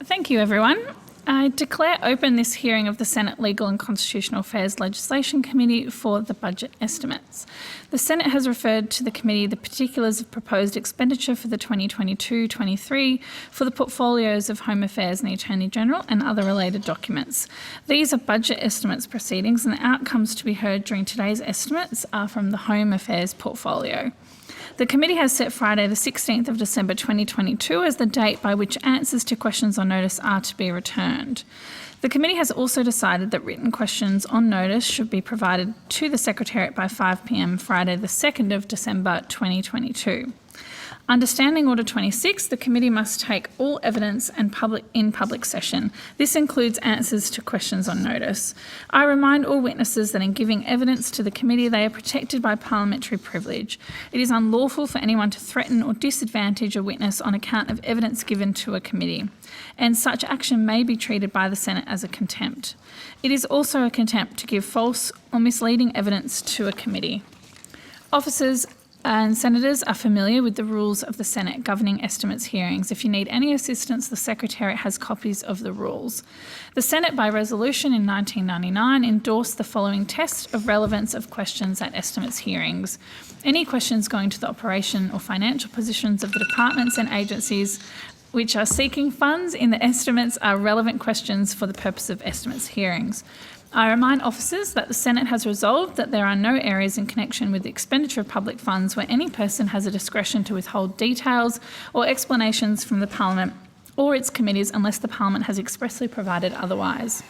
Thank you, everyone. I declare open this hearing of the Senate Legal and Constitutional Affairs Legislation Committee for the budget estimates. The Senate has referred to the committee the particulars of proposed expenditure for the 2022-23 for the portfolios of Home Affairs and the Attorney General and other related documents. These are budget estimates proceedings, and the outcomes to be heard during today's estimates are from the Home Affairs portfolio. The committee has set Friday the 16th of December 2022 as the date by which answers to questions on notice are to be returned. The committee has also decided that written questions on notice should be provided to the Secretariat by 5 p.m. Friday the 2nd of December 2022. Under Standing Order 26, the committee must take all evidence in public session. This includes answers to questions on notice. I remind all witnesses that in giving evidence to the committee, they are protected by parliamentary privilege. It is unlawful for anyone to threaten or disadvantage a witness on account of evidence given to a committee, and such action may be treated by the Senate as a contempt. It is also a contempt to give false or misleading evidence to a committee. Officers and senators are familiar with the rules of the Senate governing estimates hearings. If you need any assistance, the Secretariat has copies of the rules. The Senate, by resolution in 1999, endorsed the following test of relevance of questions at estimates hearings. Any questions going to the operation or financial positions of the departments and agencies which are seeking funds in the estimates are relevant questions for the purpose of estimates hearings. I remind officers that the Senate has resolved that there are no areas in connection with the expenditure of public funds where any person has a discretion to withhold details or explanations from the Parliament or its committees unless the Parliament has expressly provided otherwise.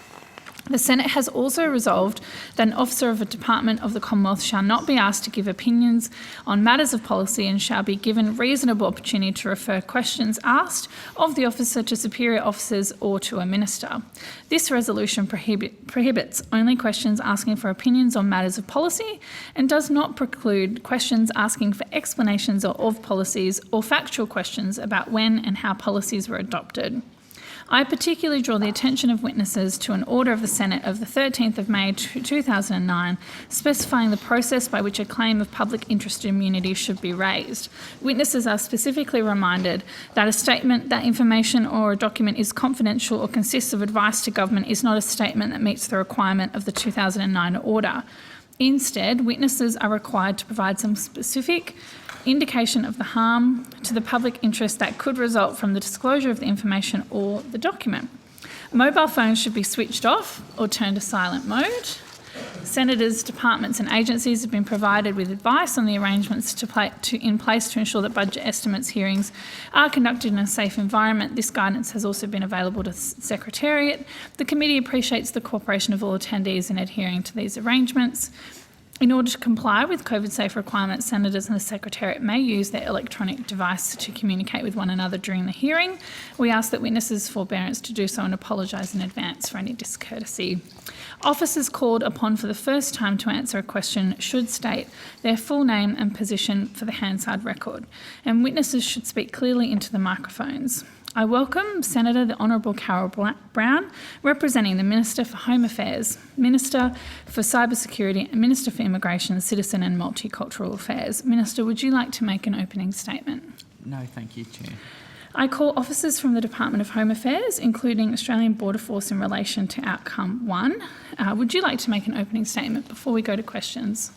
The Senate has also resolved that an officer of a department of the Commonwealth shall not be asked to give opinions on matters of policy and shall be given reasonable opportunity to refer questions asked of the officer to superior officers or to a minister. This resolution prohibits only questions asking for opinions on matters of policy and does not preclude questions asking for explanations of policies or factual questions about when and how policies were adopted. I particularly draw the attention of witnesses to an order of the Senate of the 13th of May 2009 specifying the process by which a claim of public interest immunity should be raised. Witnesses are specifically reminded that a statement that information or a document is confidential or consists of advice to government is not a statement that meets the requirement of the 2009 order. Instead, witnesses are required to provide some specific indication of the harm to the public interest that could result from the disclosure of the information or the document. Mobile phones should be switched off or turned to silent mode. Senators, departments and agencies have been provided with advice on the arrangements in place to ensure that budget estimates hearings are conducted in a safe environment. This guidance has also been available to the Secretariat. The committee appreciates the cooperation of all attendees in adhering to these arrangements. In order to comply with COVID-safe requirements, senators and the Secretariat may use their electronic device to communicate with one another during the hearing. We ask that witnesses' forbearance to do so and apologise in advance for any discourtesy. Officers called upon for the first time to answer a question should state their full name and position for the Hansard record, and witnesses should speak clearly into the microphones. I welcome Senator the Honourable Carol Brown, representing the Minister for Home Affairs, Minister for Cybersecurity and Minister for Immigration, Citizen and Multicultural Affairs. Minister, would you like to make an opening statement? No, thank you, Chair. I call officers from the Department of Home Affairs, including Australian Border Force in relation to Outcome 1. Would you like to make an opening statement before we go to questions?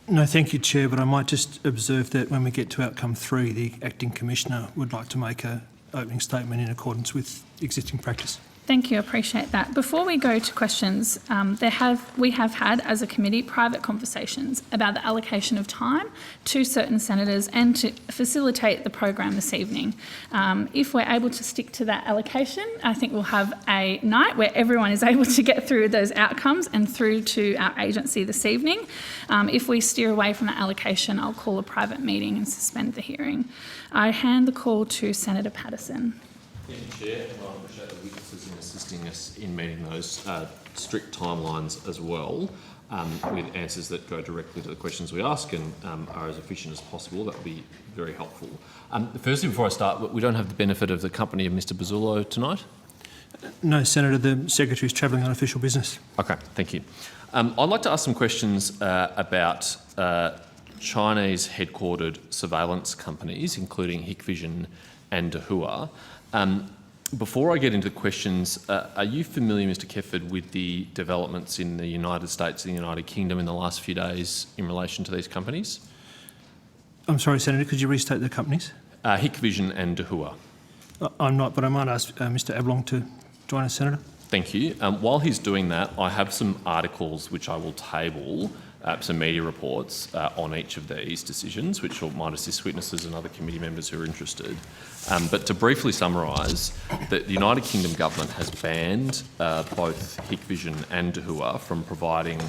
No, thank you, Chair, but I might just observe that when we get to Outcome 3, the Acting Commissioner would like to make an opening statement in accordance with existing practice. Thank you, I appreciate that. Before we go to questions, we have had, as a committee, private conversations about the allocation of time to certain senators and to facilitate the program this evening. If we're able to stick to that allocation, I think we'll have a night where everyone is able to get through those outcomes and through to our agency this evening. If we steer away from that allocation, I'll call a private meeting and suspend the hearing. I hand the call to Senator Patterson. Thank you, Chair. I appreciate the witnesses in assisting us in meeting those strict timelines as well, with answers that go directly to the questions we ask and are as efficient as possible. That would be very helpful. Firstly, before I start, we don't have the benefit of the company of Mr Bozzullo tonight? No, Senator, the Secretary is travelling on official business. Okay, thank you. I'd like to ask some questions about Chinese headquartered surveillance companies, including Hikvision and Dahua. Before I get into questions, are you familiar, Mr. Kefford, with the developments in the United States and the United Kingdom in the last few days in relation to these companies? I'm sorry, Senator, could you restate the companies? Hikvision and Dahua. I'm not, but I might ask Mr Ablong to join us, Senator. Thank you. While he's doing that, I have some articles which I will table, some media reports on each of these decisions, which might assist witnesses and other committee members who are interested. But to briefly summarise, the United Kingdom government has banned both Hikvision and Dahua from providing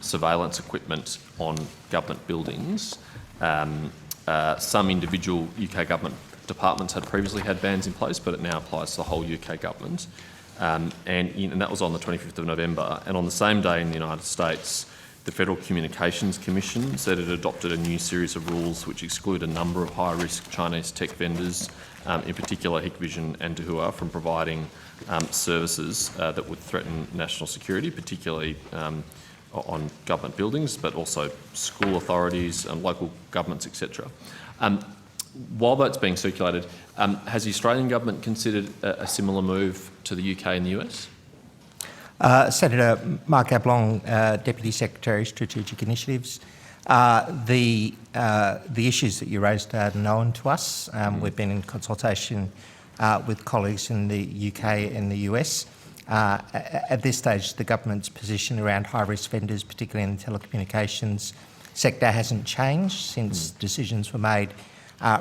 surveillance equipment on government buildings. Some individual UK government departments had previously had bans in place, but it now applies to the whole UK government. And that was on the 25th of November. And on the same day in the United States, the Federal Communications Commission said it adopted a new series of rules which exclude a number of high-risk Chinese tech vendors, in particular Hikvision and Dahua, from providing services that would threaten national security, particularly on government buildings, but also school authorities and local governments, etc. While that's being circulated, has the Australian government considered a similar move to the UK and the US? Senator Mark Ablong, Deputy Secretary, Strategic Initiatives. The issues that you raised are known to us. We've been in consultation with colleagues in the UK and the US. At this stage, the government's position around high-risk vendors, particularly in the telecommunications sector, hasn't changed since decisions were made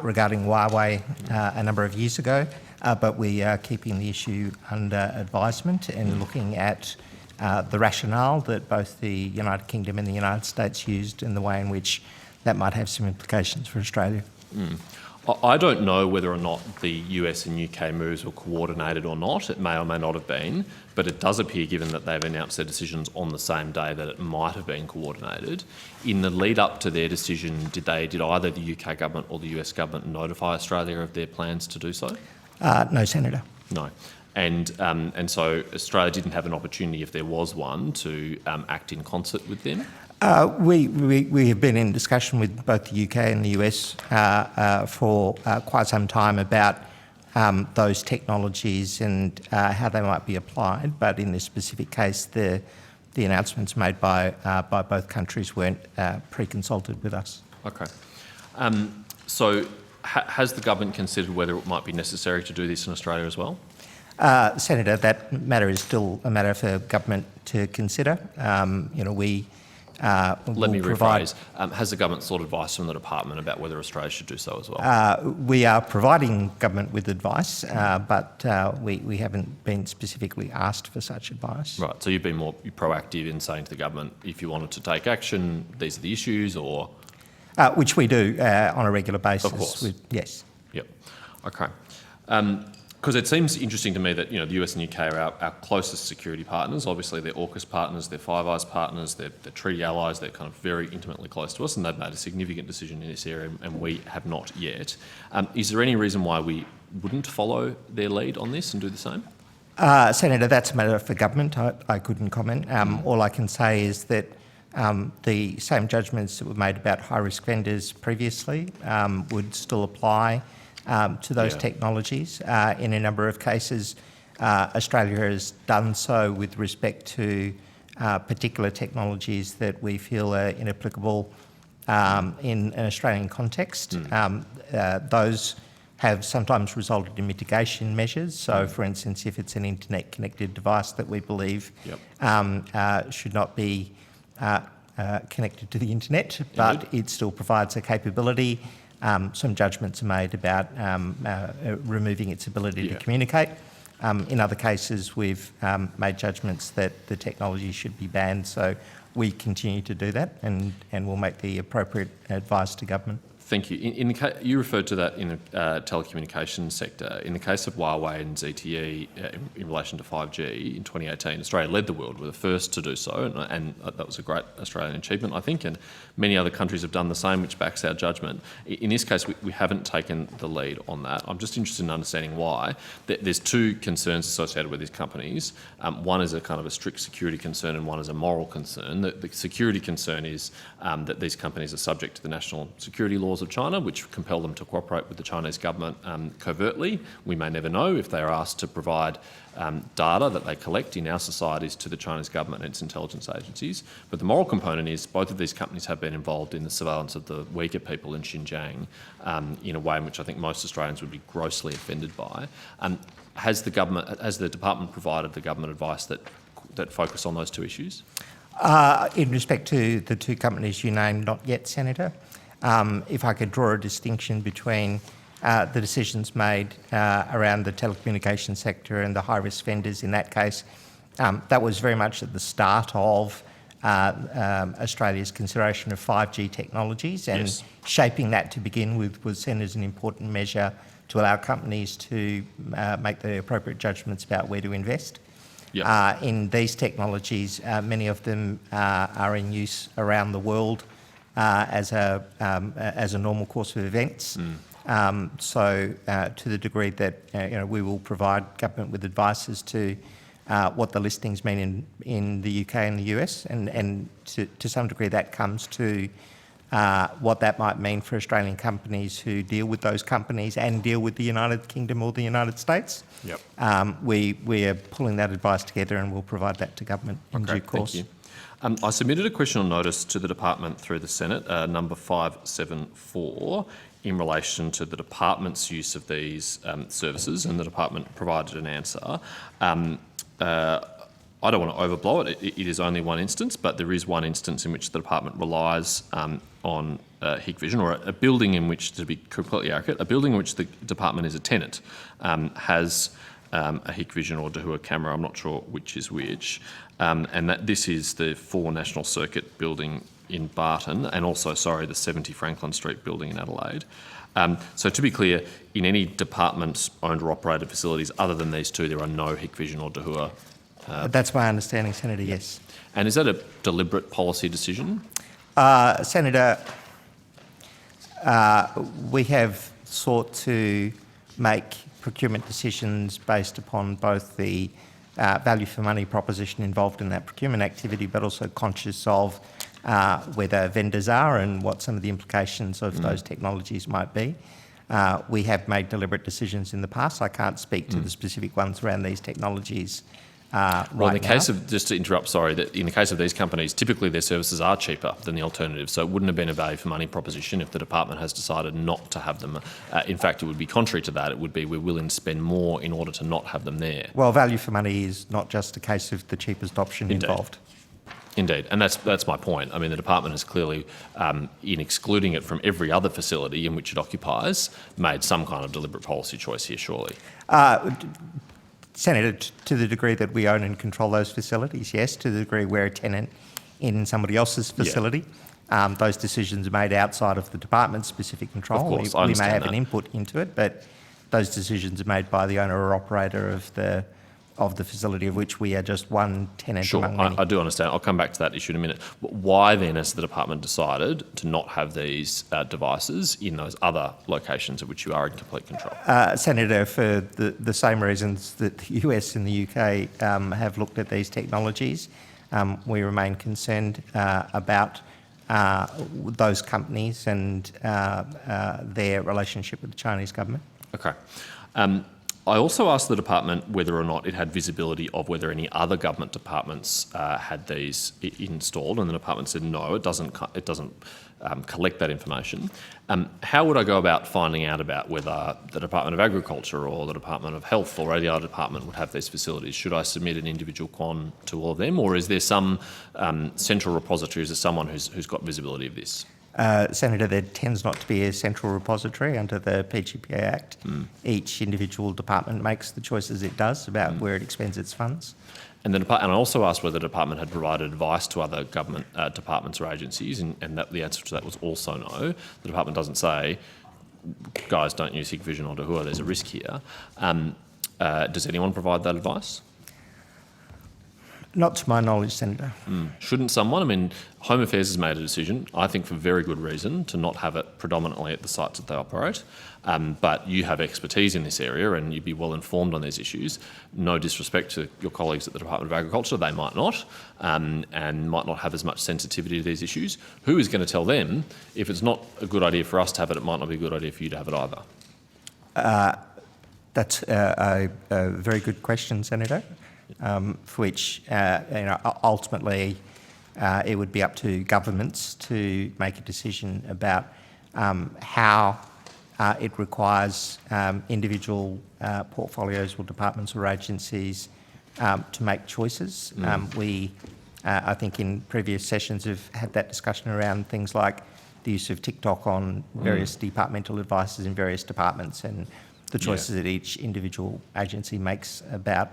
regarding Huawei a number of years ago, but we are keeping the issue under advisement and looking at the rationale that both the United Kingdom and the United States used and the way in which that might have some implications for Australia. I don't know whether or not the US and UK moves were coordinated or not. It may or may not have been, but it does appear, given that they've announced their decisions on the same day, that it might have been coordinated. In the lead up to their decision, did either the UK government or the US government notify Australia of their plans to do so? No, Senator. No. And so Australia didn't have an opportunity, if there was one, to act in concert with them? We have been in discussion with both the UK and the US for quite some time about those technologies and how they might be applied, but in this specific case, the announcements made by both countries weren't pre-consulted with us. Okay. So has the government considered whether it might be necessary to do this in Australia as well? Senator, that matter is still a matter for government to consider. Let me rephrase. Has the government sought advice from the department about whether Australia should do so as well? We are providing government with advice, but we haven't been specifically asked for such advice. Right, so you've been more proactive in saying to the government, if you wanted to take action, these are the issues, or...? Which we do on a regular basis. Of course. Yes. Yep. Okay. Because it seems interesting to me that, the US and UK are our closest security partners. Obviously, they're AUKUS partners, they're Five Eyes partners, they're treaty allies, they're kind of very intimately close to us, and they've made a significant decision in this area, and we have not yet. Is there any reason why we wouldn't follow their lead on this and do the same? Senator, that's a matter for government. I couldn't comment. All I can say is that the same judgments that were made about high-risk vendors previously would still apply to those technologies. In a number of cases, Australia has done so with respect to particular technologies that we feel are inapplicable in an Australian context. Those have sometimes resulted in mitigation measures. So, for instance, if it's an internet-connected device that we believe should not be connected to the internet, but it still provides a capability, some judgments are made about removing its ability to communicate. In other cases, we've made judgments that the technology should be banned, so we continue to do that and we'll make the appropriate advice to government. Thank you. You referred to that in the telecommunications sector. In the case of Huawei and ZTE in relation to 5G in 2018, Australia led the world. We're the first to do so, and that was a great Australian achievement, I think, and many other countries have done the same, which backs our judgment. In this case, we haven't taken the lead on that. I'm just interested in understanding why. There's two concerns associated with these companies. One is a kind of a strict security concern and one is a moral concern. The security concern is that these companies are subject to the national security laws laws of China, which compel them to cooperate with the Chinese government covertly. We may never know if they are asked to provide data that they collect in our societies to the Chinese government and its intelligence agencies. But the moral component is both of these companies have been involved in the surveillance of the Uyghur people in Xinjiang in a way in which I think most Australians would be grossly offended by. Has the department provided the government advice that focus on those two issues? In respect to the two companies you named, not yet, Senator. If I could draw a distinction between the decisions made around the telecommunications sector and the high-risk vendors in that case, that was very much at the start of Australia's consideration of 5G technologies, and Yes. shaping that to begin with was seen as an important measure to allow companies to make the appropriate judgments about where to invest. Yep. In these technologies, many of them are in use around the world as a normal course of events. So, to the degree that we will provide government with advice as to what the listings mean in the UK and the US, and to some degree that comes to what that might mean for Australian companies who deal with those companies and deal with the United Kingdom or the United States. Yep. We are pulling that advice together and we'll provide that to government in due course. Thank you. I submitted a question on notice to the department through the Senate, number 574, in relation to the department's use of these services, and the department provided an answer. I don't want to overblow it. It is only one instance, but there is one instance in which the department relies on Hikvision, or a building in which, to be completely accurate, a building in which the department is a tenant has a Hikvision or Dahua camera. I'm not sure which is which, and that this is the 4 National Circuit building in Barton, and also, the 70 Franklin Street building in Adelaide. So to be clear, in any department-owned or operated facilities other than these two, there are no Hikvision or Dahua. That's my understanding, Senator, yes. And is that a deliberate policy decision? Senator, we have sought to make procurement decisions based upon both the value for money proposition involved in that procurement activity, but also conscious of where vendors are and what some of the implications of those technologies might be. We have made deliberate decisions in the past. I can't speak to the specific ones around these technologies Well, in the case of, just to interrupt, that in the case of these companies, typically their services are cheaper than the alternative, so it wouldn't have been a value for money proposition if the department has decided not to have them. In fact, it would be contrary to that. It would be we're willing to spend more in order to not have them there. Well, value for money is not just a case of the cheapest option involved. Indeed, and that's my point. I mean, the department has clearly, in excluding it from every other facility in which it occupies, made some kind of deliberate policy choice here, surely. Senator, to the degree that we own and control those facilities, yes. To the degree we're a tenant in somebody else's facility, those decisions are made outside of the department's specific control. Of course, we may have an input into it, but those decisions are made by the owner or operator of the facility, of which we are just one tenant among many. I do understand. I'll come back to that issue in a minute. But why then has the department decided to not have these devices in those other locations of which you are in complete control? Senator, for the same reasons that the US and the UK have looked at these technologies, we remain concerned about those companies and their relationship with the Chinese government. Okay. I also asked the department whether or not it had visibility of whether any other government departments had these installed, and the department said no, it doesn't collect that information. How would I go about finding out about whether the Department of Agriculture or the Department of Health or any other department would have these facilities? Should I submit an individual quan to all of them, or is there some central repository? Is there someone who's got visibility of this? Senator, there tends not to be a central repository under the PGPA Act. Each individual department makes the choices it does about where it expends its funds. And I also asked whether the department had provided advice to other government departments or agencies, and the answer to that was also no. The department doesn't say, guys, don't use Hikvision or Dahua, there's a risk here. Does anyone provide that advice? Not to my knowledge, Senator. Shouldn't someone, I mean, Home Affairs has made a decision, I think for very good reason, to not have it predominantly at the sites that they operate. But you have expertise in this area and you'd be well informed on these issues. No disrespect to your colleagues at the Department of Agriculture, they might not, and might not have as much sensitivity to these issues. Who is going to tell them if it's not a good idea for us to have it, it might not be a good idea for you to have it either? That's a very good question, Senator, for which ultimately it would be up to governments to make a decision about how it requires individual portfolios or departments or agencies to make choices. We, I think in previous sessions, have had that discussion around things like the use of TikTok on various departmental devices in various departments and the choices that each individual agency makes about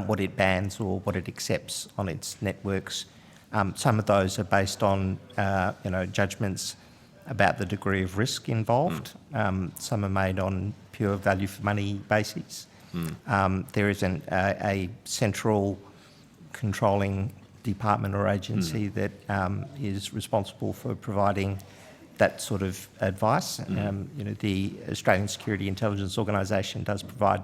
what it bans or what it accepts on its networks. Some of those are based on judgments about the degree of risk involved. Some are made on pure value for money bases. There isn't a central controlling department or agency that is responsible for providing that sort of advice. The Australian Security Intelligence Organisation does provide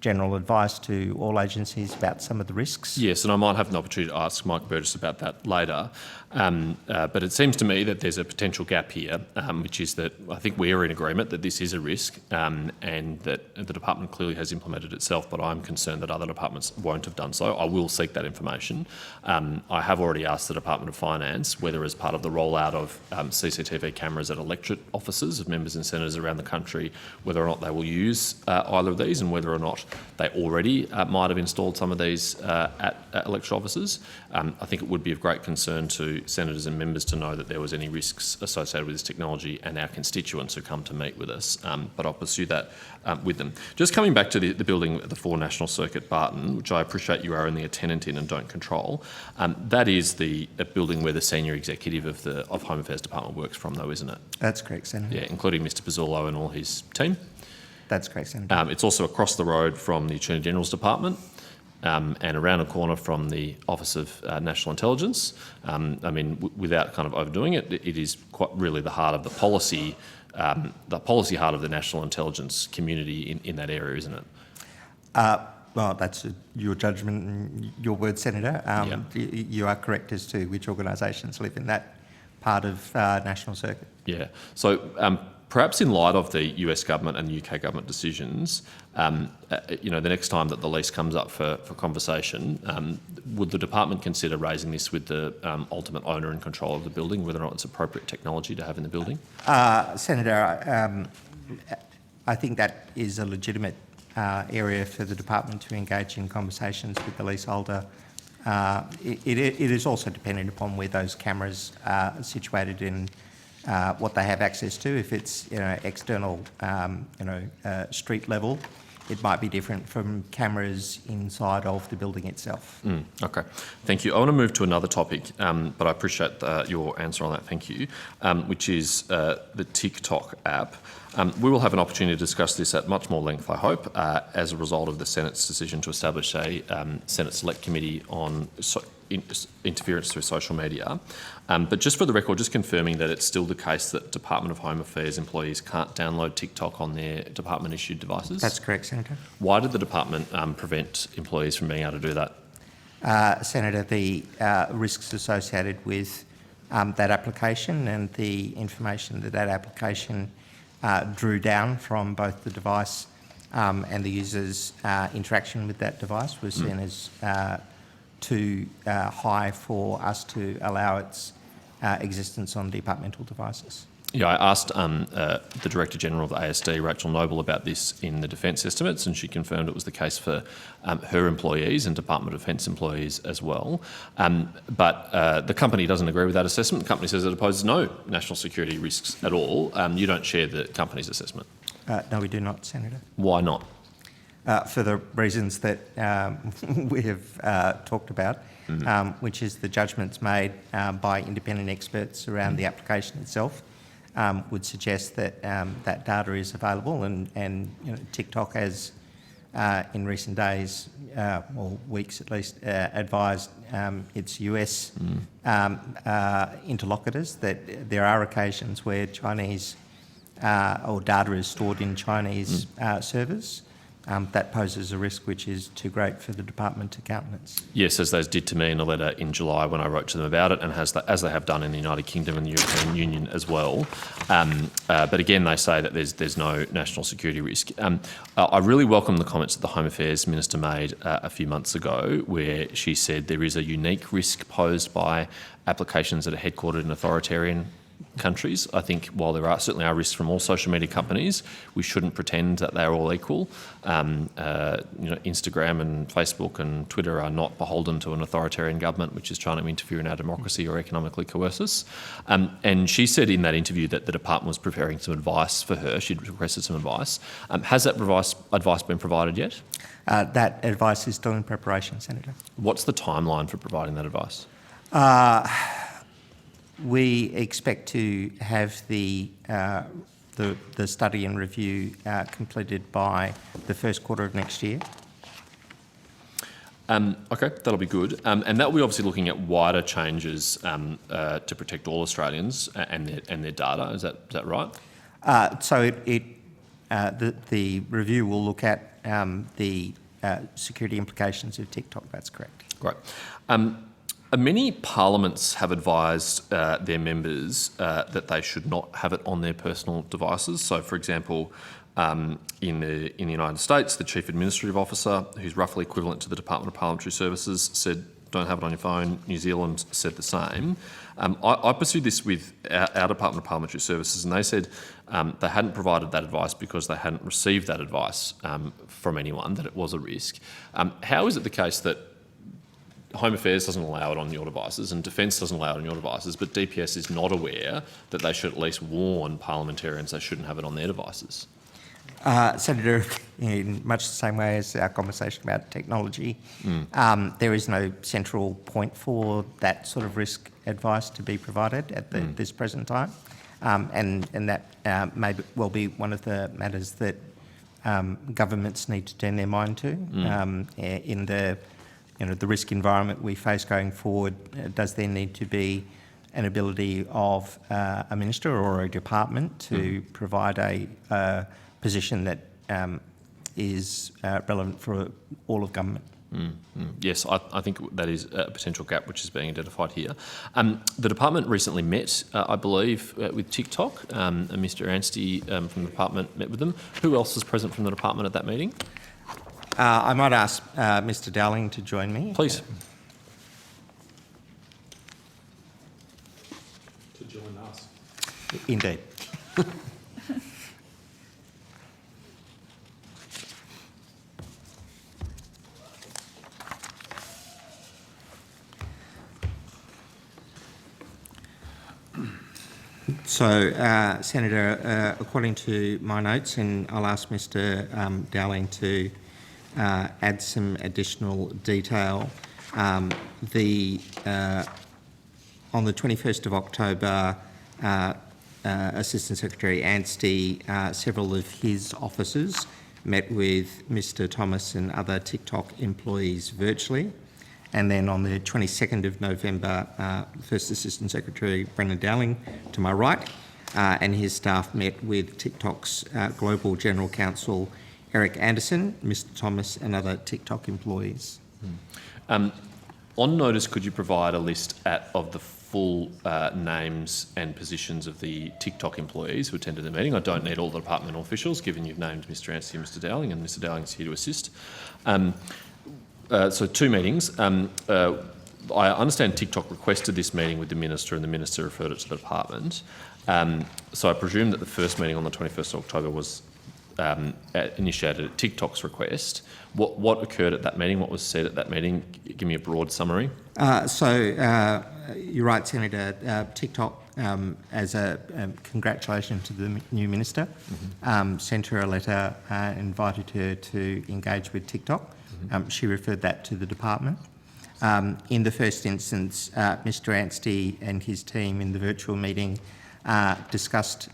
general advice to all agencies about some of the risks. Yes, and I might have an opportunity to ask Mike Burgess about that later. But it seems to me that there's a potential gap here, which is that I think we are in agreement that this is a risk and that the department clearly has implemented itself, but I'm concerned that other departments won't have done so. I will seek that information. I have already asked the Department of Finance whether, as part of the rollout of CCTV cameras at electorate offices of members and senators around the country, whether or not they will use either of these and whether or not they already might have installed some of these at electorate offices. I think it would be of great concern to senators and members to know that there was any risks associated with this technology and our constituents who come to meet with us, but I'll pursue that with them. Just coming back to the building at the 4 National Circuit, Barton, which I appreciate you are only a tenant in and don't control, that is the building where the senior executive of Home Affairs Department works from, though, isn't it? That's correct, Senator. Yeah, including Mr Pizzullo and all his team. That's correct, Senator. It's also across the road from the Attorney General's Department and around a corner from the Office of National Intelligence. Without kind of overdoing it, it is quite really the heart of the policy heart of the national intelligence community in that area, isn't it? Well, that's your judgment and your word, Senator. You are correct as to which organisations live in that part of National Circuit. Yeah. So perhaps in light of the US government and the UK government decisions, the next time that the lease comes up for conversation, would the department consider raising this with the ultimate owner and control of the building, whether or not it's appropriate technology to have in the building? Senator, I think that is a legitimate area for the department to engage in conversations with the leaseholder. It is also dependent upon where those cameras are situated in what they have access to. If it's external, street level, it might be different from cameras inside of the building itself. Okay, thank you. I want to move to another topic, but I appreciate your answer on that, thank you, which is the TikTok app. We will have an opportunity to discuss this at much more length, I hope, as a result of the Senate's decision to establish a Senate Select Committee on interference through social media. But just for the record, just confirming that it's still the case that Department of Home Affairs employees can't download TikTok on their department-issued devices? That's correct, Senator. Why did the department prevent employees from being able to do that? Senator, the risks associated with that application and the information that application drew down from both the device and the user's interaction with that device was seen as too high for us to allow its existence on departmental devices. Yeah, I asked the Director General of the ASD, Rachel Noble, about this in the defence estimates, and she confirmed it was the case for her employees and Department of Defence employees as well. But the company doesn't agree with that assessment. The company says it poses no national security risks at all. You don't share the company's assessment? No, we do not, Senator. Why not? For the reasons that we have talked about, which is the judgments made by independent experts around the application itself would suggest that that data is available and TikTok, as in recent days, or weeks at least, advised its US interlocutors that there are occasions where Chinese or data is stored in Chinese servers. That poses a risk which is too great for the department to countenance. Yes, as those did to me in a letter in July when I wrote to them about it, and as they have done in the United Kingdom and the European Union as well. But again, they say that there's no national security risk. I really welcome the comments that the Home Affairs Minister made a few months ago, where she said there is a unique risk posed by applications that are headquartered in authoritarian countries. I think while there certainly are risks from all social media companies, we shouldn't pretend that they're all equal. Instagram and Facebook and Twitter are not beholden to an authoritarian government which is trying to interfere in our democracy or economically coerce us. And she said in that interview that the department was preparing some advice for her. She'd requested some advice. Has that advice been provided yet? That advice is still in preparation, Senator. What's the timeline for providing that advice? We expect to have the study and review completed by the first quarter of next year. Okay, that'll be good. And that will be obviously looking at wider changes to protect all Australians and their data. Is that right? So the review will look at the security implications of TikTok. That's correct. Great. Many parliaments have advised their members that they should not have it on their personal devices. So, for example, in the United States, the Chief Administrative Officer, who's roughly equivalent to the Department of Parliamentary Services, said, don't have it on your phone. New Zealand said the same. I pursued this with our Department of Parliamentary Services, and they said they hadn't provided that advice because they hadn't received that advice from anyone, that it was a risk. How is it the case that Home Affairs doesn't allow it on your devices and Defence doesn't allow it on your devices, but DPS is not aware that they should at least warn parliamentarians they shouldn't have it on their devices? Senator, in much the same way as our conversation about technology, there is no central point for that sort of risk advice to be provided at this present time. And that may well be one of the matters that governments need to turn their mind to in the risk environment we face going forward. Does there need to be an ability of a minister or a department to provide a position that is relevant for all of government? Yes, I think that is a potential gap which is being identified here. The department recently met, I believe, with TikTok. Mr Anstey from the department met with them. Who else was present from the department at that meeting? I might ask Mr Dowling to join me. Please. To join us. Indeed. So, Senator, according to my notes, and I'll ask Mr Dowling to add some additional detail, on the 21st of October, Assistant Secretary Anstey, several of his officers met with Mr Thomas and other TikTok employees virtually. And then on the 22nd of November, First Assistant Secretary Brendan Dowling, to my right, and his staff met with TikTok's Global General Counsel Eric Anderson, Mr Thomas and other TikTok employees. On notice, could you provide a list of the full names and positions of the TikTok employees who attended the meeting? I don't need all the departmental officials, given you've named Mr Anstey and Mr Dowling, and Mr Dowling is here to assist. So 2 meetings. I understand TikTok requested this meeting with the Minister and the Minister referred it to the department. So I presume that the first meeting on the 21st of October was initiated at TikTok's request. What occurred at that meeting? What was said at that meeting? Give me a broad summary. So you're right, Senator. TikTok, as a congratulations to the new Minister, sent her a letter and invited her to engage with TikTok. She referred that to the department. In the first instance, Mr Anstey and his team in the virtual meeting discussed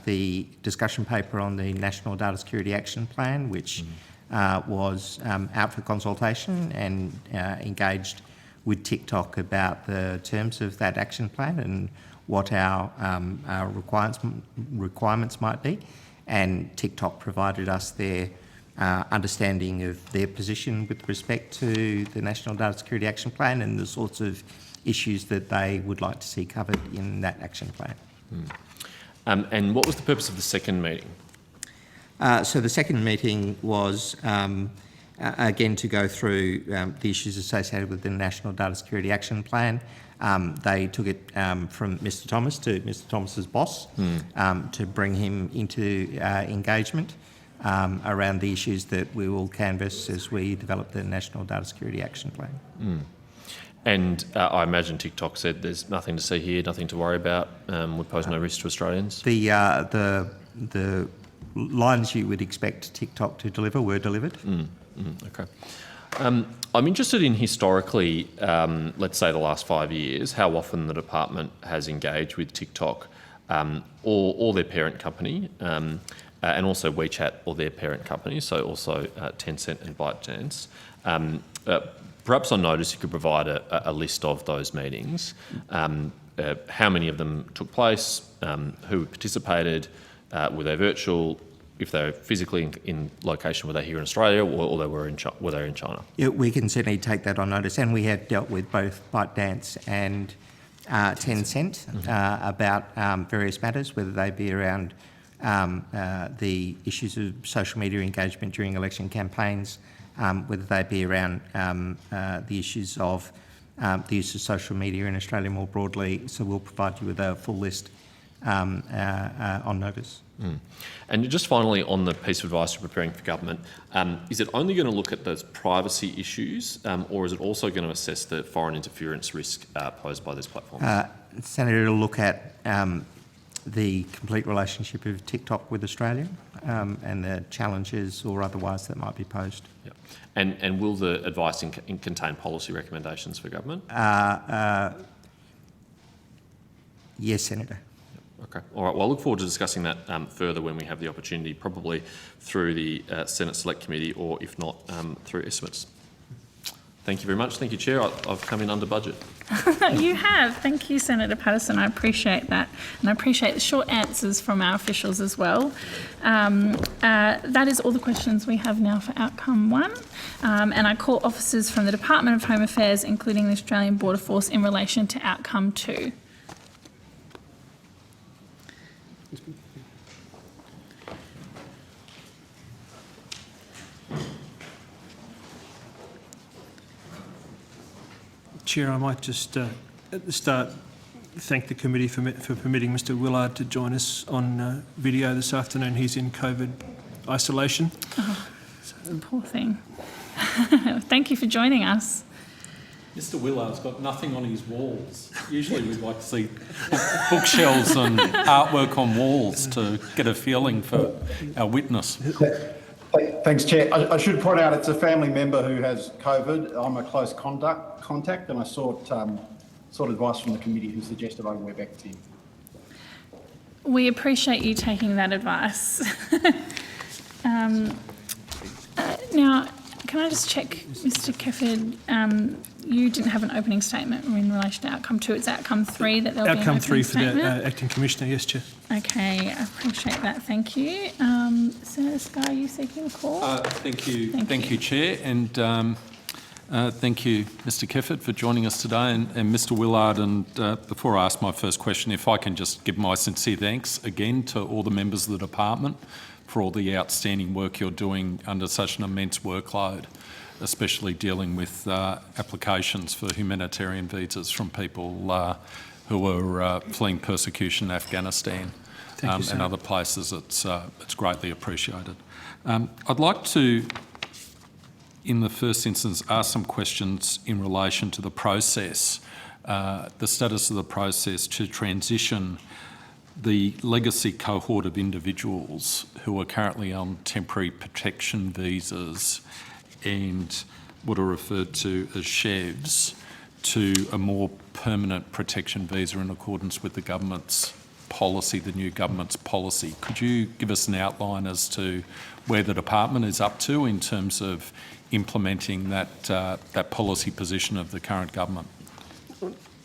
the discussion paper on the National Data Security Action Plan, which was out for consultation and engaged with TikTok about the terms of that action plan and what our requirements might be. And TikTok provided us their understanding of their position with respect to the National Data Security Action Plan and the sorts of issues that they would like to see covered in that action plan. And what was the purpose of the second meeting? So the second meeting was, again, to go through the issues associated with the National Data Security Action Plan. They took it from Mr Thomas to Mr Thomas's boss to bring him into engagement around the issues that we will canvass as we develop the National Data Security Action Plan. And I imagine TikTok said there's nothing to see here, nothing to worry about, would pose no risk to Australians. The lines you would expect TikTok to deliver were delivered. Okay. I'm interested in historically, let's say the last 5 years, how often the department has engaged with TikTok or their parent company, and also WeChat or their parent company, so also Tencent and ByteDance. Perhaps on notice you could provide a list of those meetings, how many of them took place, who participated, were they virtual, if they're physically in location, were they here in Australia or they were in China? Yeah, we can certainly take that on notice, and we have dealt with both ByteDance and Tencent about various matters, whether they be around the issues of social media engagement during election campaigns, whether they be around the issues of the use of social media in Australia more broadly. So we'll provide you with a full list on notice. And just finally, on the piece of advice you're preparing for government, is it only going to look at those privacy issues, or is it also going to assess the foreign interference risk posed by these platforms? Senator, it'll look at the complete relationship of TikTok with Australia and the challenges or otherwise that might be posed. Yep. And will the advice contain policy recommendations for government? Yes, Senator. Okay. All right. Well, I look forward to discussing that further when we have the opportunity, probably through the Senate Select Committee or, if not, through estimates. Thank you very much. Thank you, Chair. I've come in under budget. You have. Thank you, Senator Patterson. I appreciate that. And I appreciate the short answers from our officials as well. That is all the questions we have now for outcome 1. And I call officers from the Department of Home Affairs, including the Australian Border Force, in relation to outcome 2. Chair, I might just at the start thank the committee for permitting Mr Willard to join us on video this afternoon. He's in COVID isolation. Oh, poor thing. Thank you for joining us. Mr Willard's got nothing on his walls. Usually we'd like to see bookshelves and artwork on walls to get a feeling for our witness. Thanks, Chair. I should point out it's a family member who has COVID. I'm a close contact, and I sought advice from the committee, who suggested I wear back to you. We appreciate you taking that advice. Now, can I just check, Mr Kefford, you didn't have an opening statement in relation to outcome 2. It's outcome 3 that there'll be an Outcome opening 3 for statement? the Acting Commissioner, yes, Chair. Okay, I appreciate that. Thank you. Senator Scar, are you seeking a call? Thank you. Thank you. Chair, and thank you, Mr Kefford, for joining us today, and Mr Willard. And before I ask my first question, if I can just give my sincere thanks again to all the members of the department for all the outstanding work you're doing under such an immense workload, especially dealing with applications for humanitarian visas from people who are fleeing persecution in Afghanistan and other places. It's greatly appreciated. I'd like to, in the first instance, ask some questions in relation to the process, the status of the process to transition the legacy cohort of individuals who are currently on temporary protection visas and what are referred to as SHEVs to a more permanent protection visa in accordance with the government's policy, the new government's policy. Could you give us an outline as to where the department is up to in terms of implementing that policy position of the current government?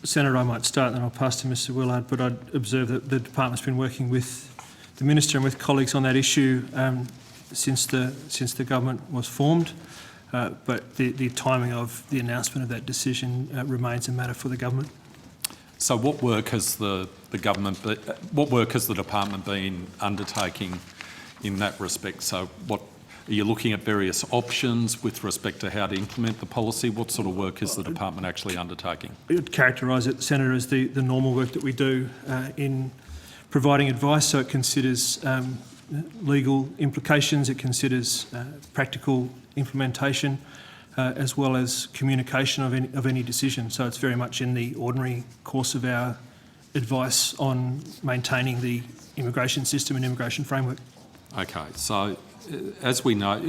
Senator, I might start and then I'll pass to Mr Willard, but I'd observe that the department's been working with the Minister and with colleagues on that issue since the government was formed, but the timing of the announcement of that decision remains a matter for the government. So what work has the department been undertaking in that respect? So what are you looking at various options with respect to how to implement the policy? What sort of work is the department actually undertaking? I would characterise it, Senator, as the normal work that we do in providing advice. So it considers legal implications, it considers practical implementation, as well as communication of any decision. So it's very much in the ordinary course of our advice on maintaining the immigration system and immigration framework. Okay, so as we know,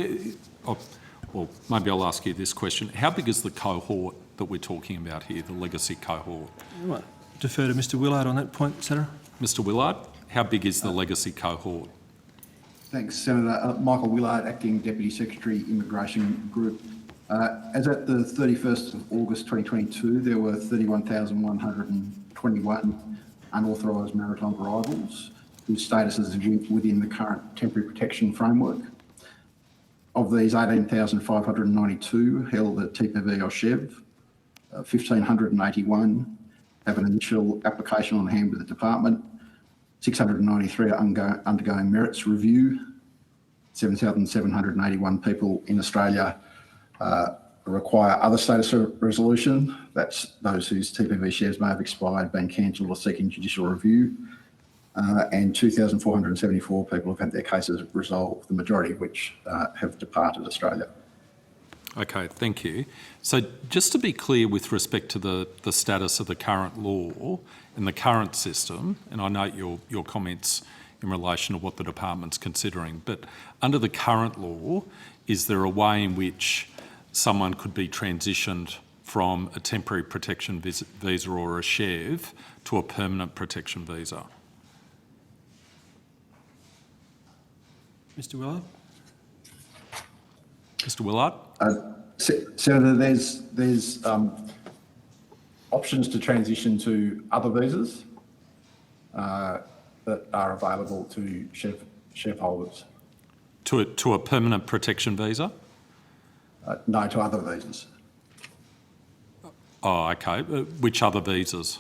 well, maybe I'll ask you this question. How big is the cohort that we're talking about here, the legacy cohort? I might defer to Mr Willard on that point, Senator. Mr Willard, how big is the legacy cohort? Thanks, Senator. Michael Willard, Acting Deputy Secretary, Immigration Group. As at the 31st of August 2022, there were 31,121 unauthorised maritime arrivals whose status is within the current temporary protection framework. Of these, 18,592 held a TPV or SHEV, 1,581 have an initial application on hand with the department, 693 are undergoing merits review, 7,781 people in Australia require other status resolution. That's those whose TPV shares may have expired, been cancelled or seeking judicial review. And 2,474 people have had their cases resolved, the majority of which have departed Australia. Okay, thank you. So just to be clear with respect to the status of the current law and the current system, and I note your comments in relation to what the department's considering, but under the current law, is there a way in which someone could be transitioned from a temporary protection visa or a SHEV to a permanent protection visa? Mr Willard? Mr Willard? Senator, there's options to transition to other visas that are available to SHEV holders. To a permanent protection visa? No, to other visas. Oh, okay. Which other visas?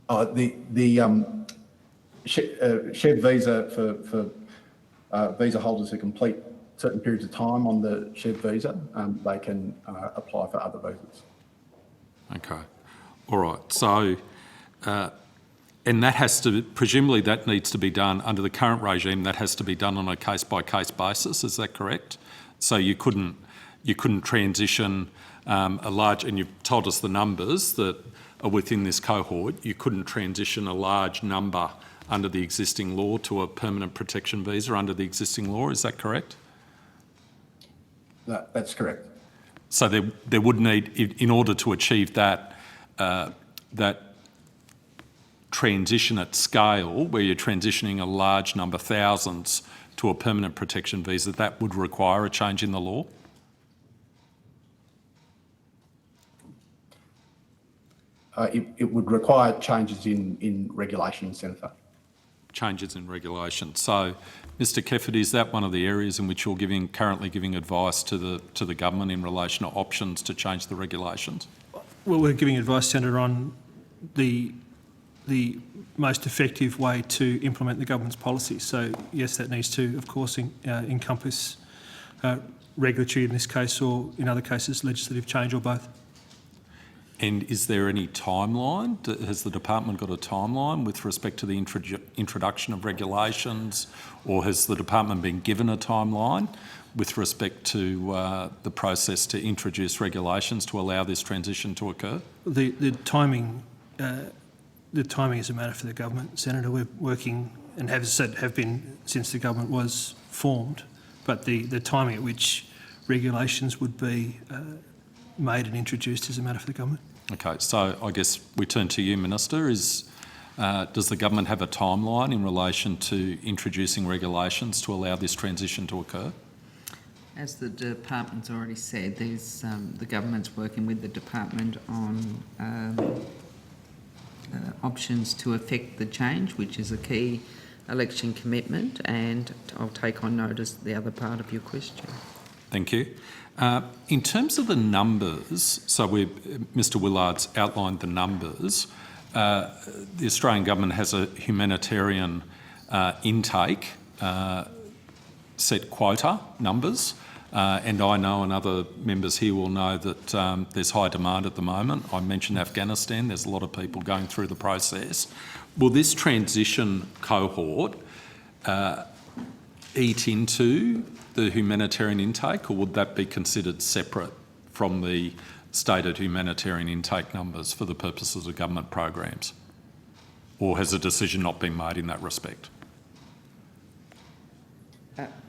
The SHEV visa for visa holders who complete certain periods of time on the SHEV visa, they can apply for other visas. Okay. All right. So, and that has to, presumably that needs to be done under the current regime, that has to be done on a case-by-case basis, is that correct? So you couldn't transition a large, and you've told us the numbers that are within this cohort, you couldn't transition a large number under the existing law to a permanent protection visa under the existing law, is that correct? That's correct. So there would need, in order to achieve that, that transition at scale, where you're transitioning a large number, thousands, to a permanent protection visa, that would require a change in the law? It would require changes in regulation, Senator. Changes in regulation. So, Mr Kefford, is that one of the areas in which you're currently giving advice to the government in relation to options to change the regulations? Well, we're giving advice, Senator, on the most effective way to implement the government's policy. So, yes, that needs to, of course, encompass regulatory in this case, or in other cases, legislative change, or both. And is there any timeline? Has the department got a timeline with respect to the introduction of regulations, or has the department been given a timeline with respect to the process to introduce regulations to allow this transition to occur? The timing is a matter for the government, Senator. We're working, and have been since the government was formed, but the timing at which regulations would be made and introduced is a matter for the government. Okay, so I guess we turn to you, Minister. Does the government have a timeline in relation to introducing regulations to allow this transition to occur? As the department's already said, there's the government's working with the department on options to effect the change, which is a key election commitment, and I'll take on notice the other part of your question. Thank you. In terms of the numbers, so Mr Willard's outlined the numbers. The Australian government has a humanitarian intake set quota numbers, and I know, and other members here will know, that there's high demand at the moment. I mentioned Afghanistan, there's a lot of people going through the process. Will this transition cohort eat into the humanitarian intake, or would that be considered separate from the stated humanitarian intake numbers for the purposes of government programs? Or has a decision not been made in that respect?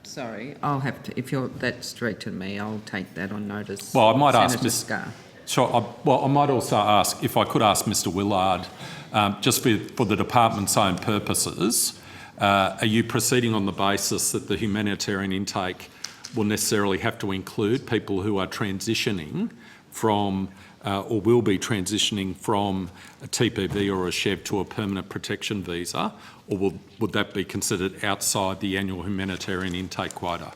Sorry, I'll have to, if that's directed to me, I'll take that on notice. Well, I might ask Senator Scarr. Sure. I might also ask, if I could ask Mr Willard, just for the department's own purposes, are you proceeding on the basis that the humanitarian intake will necessarily have to include people who are transitioning from or will be transitioning from a TPV or a SHEV to a permanent protection visa, or would that be considered outside the annual humanitarian intake quota?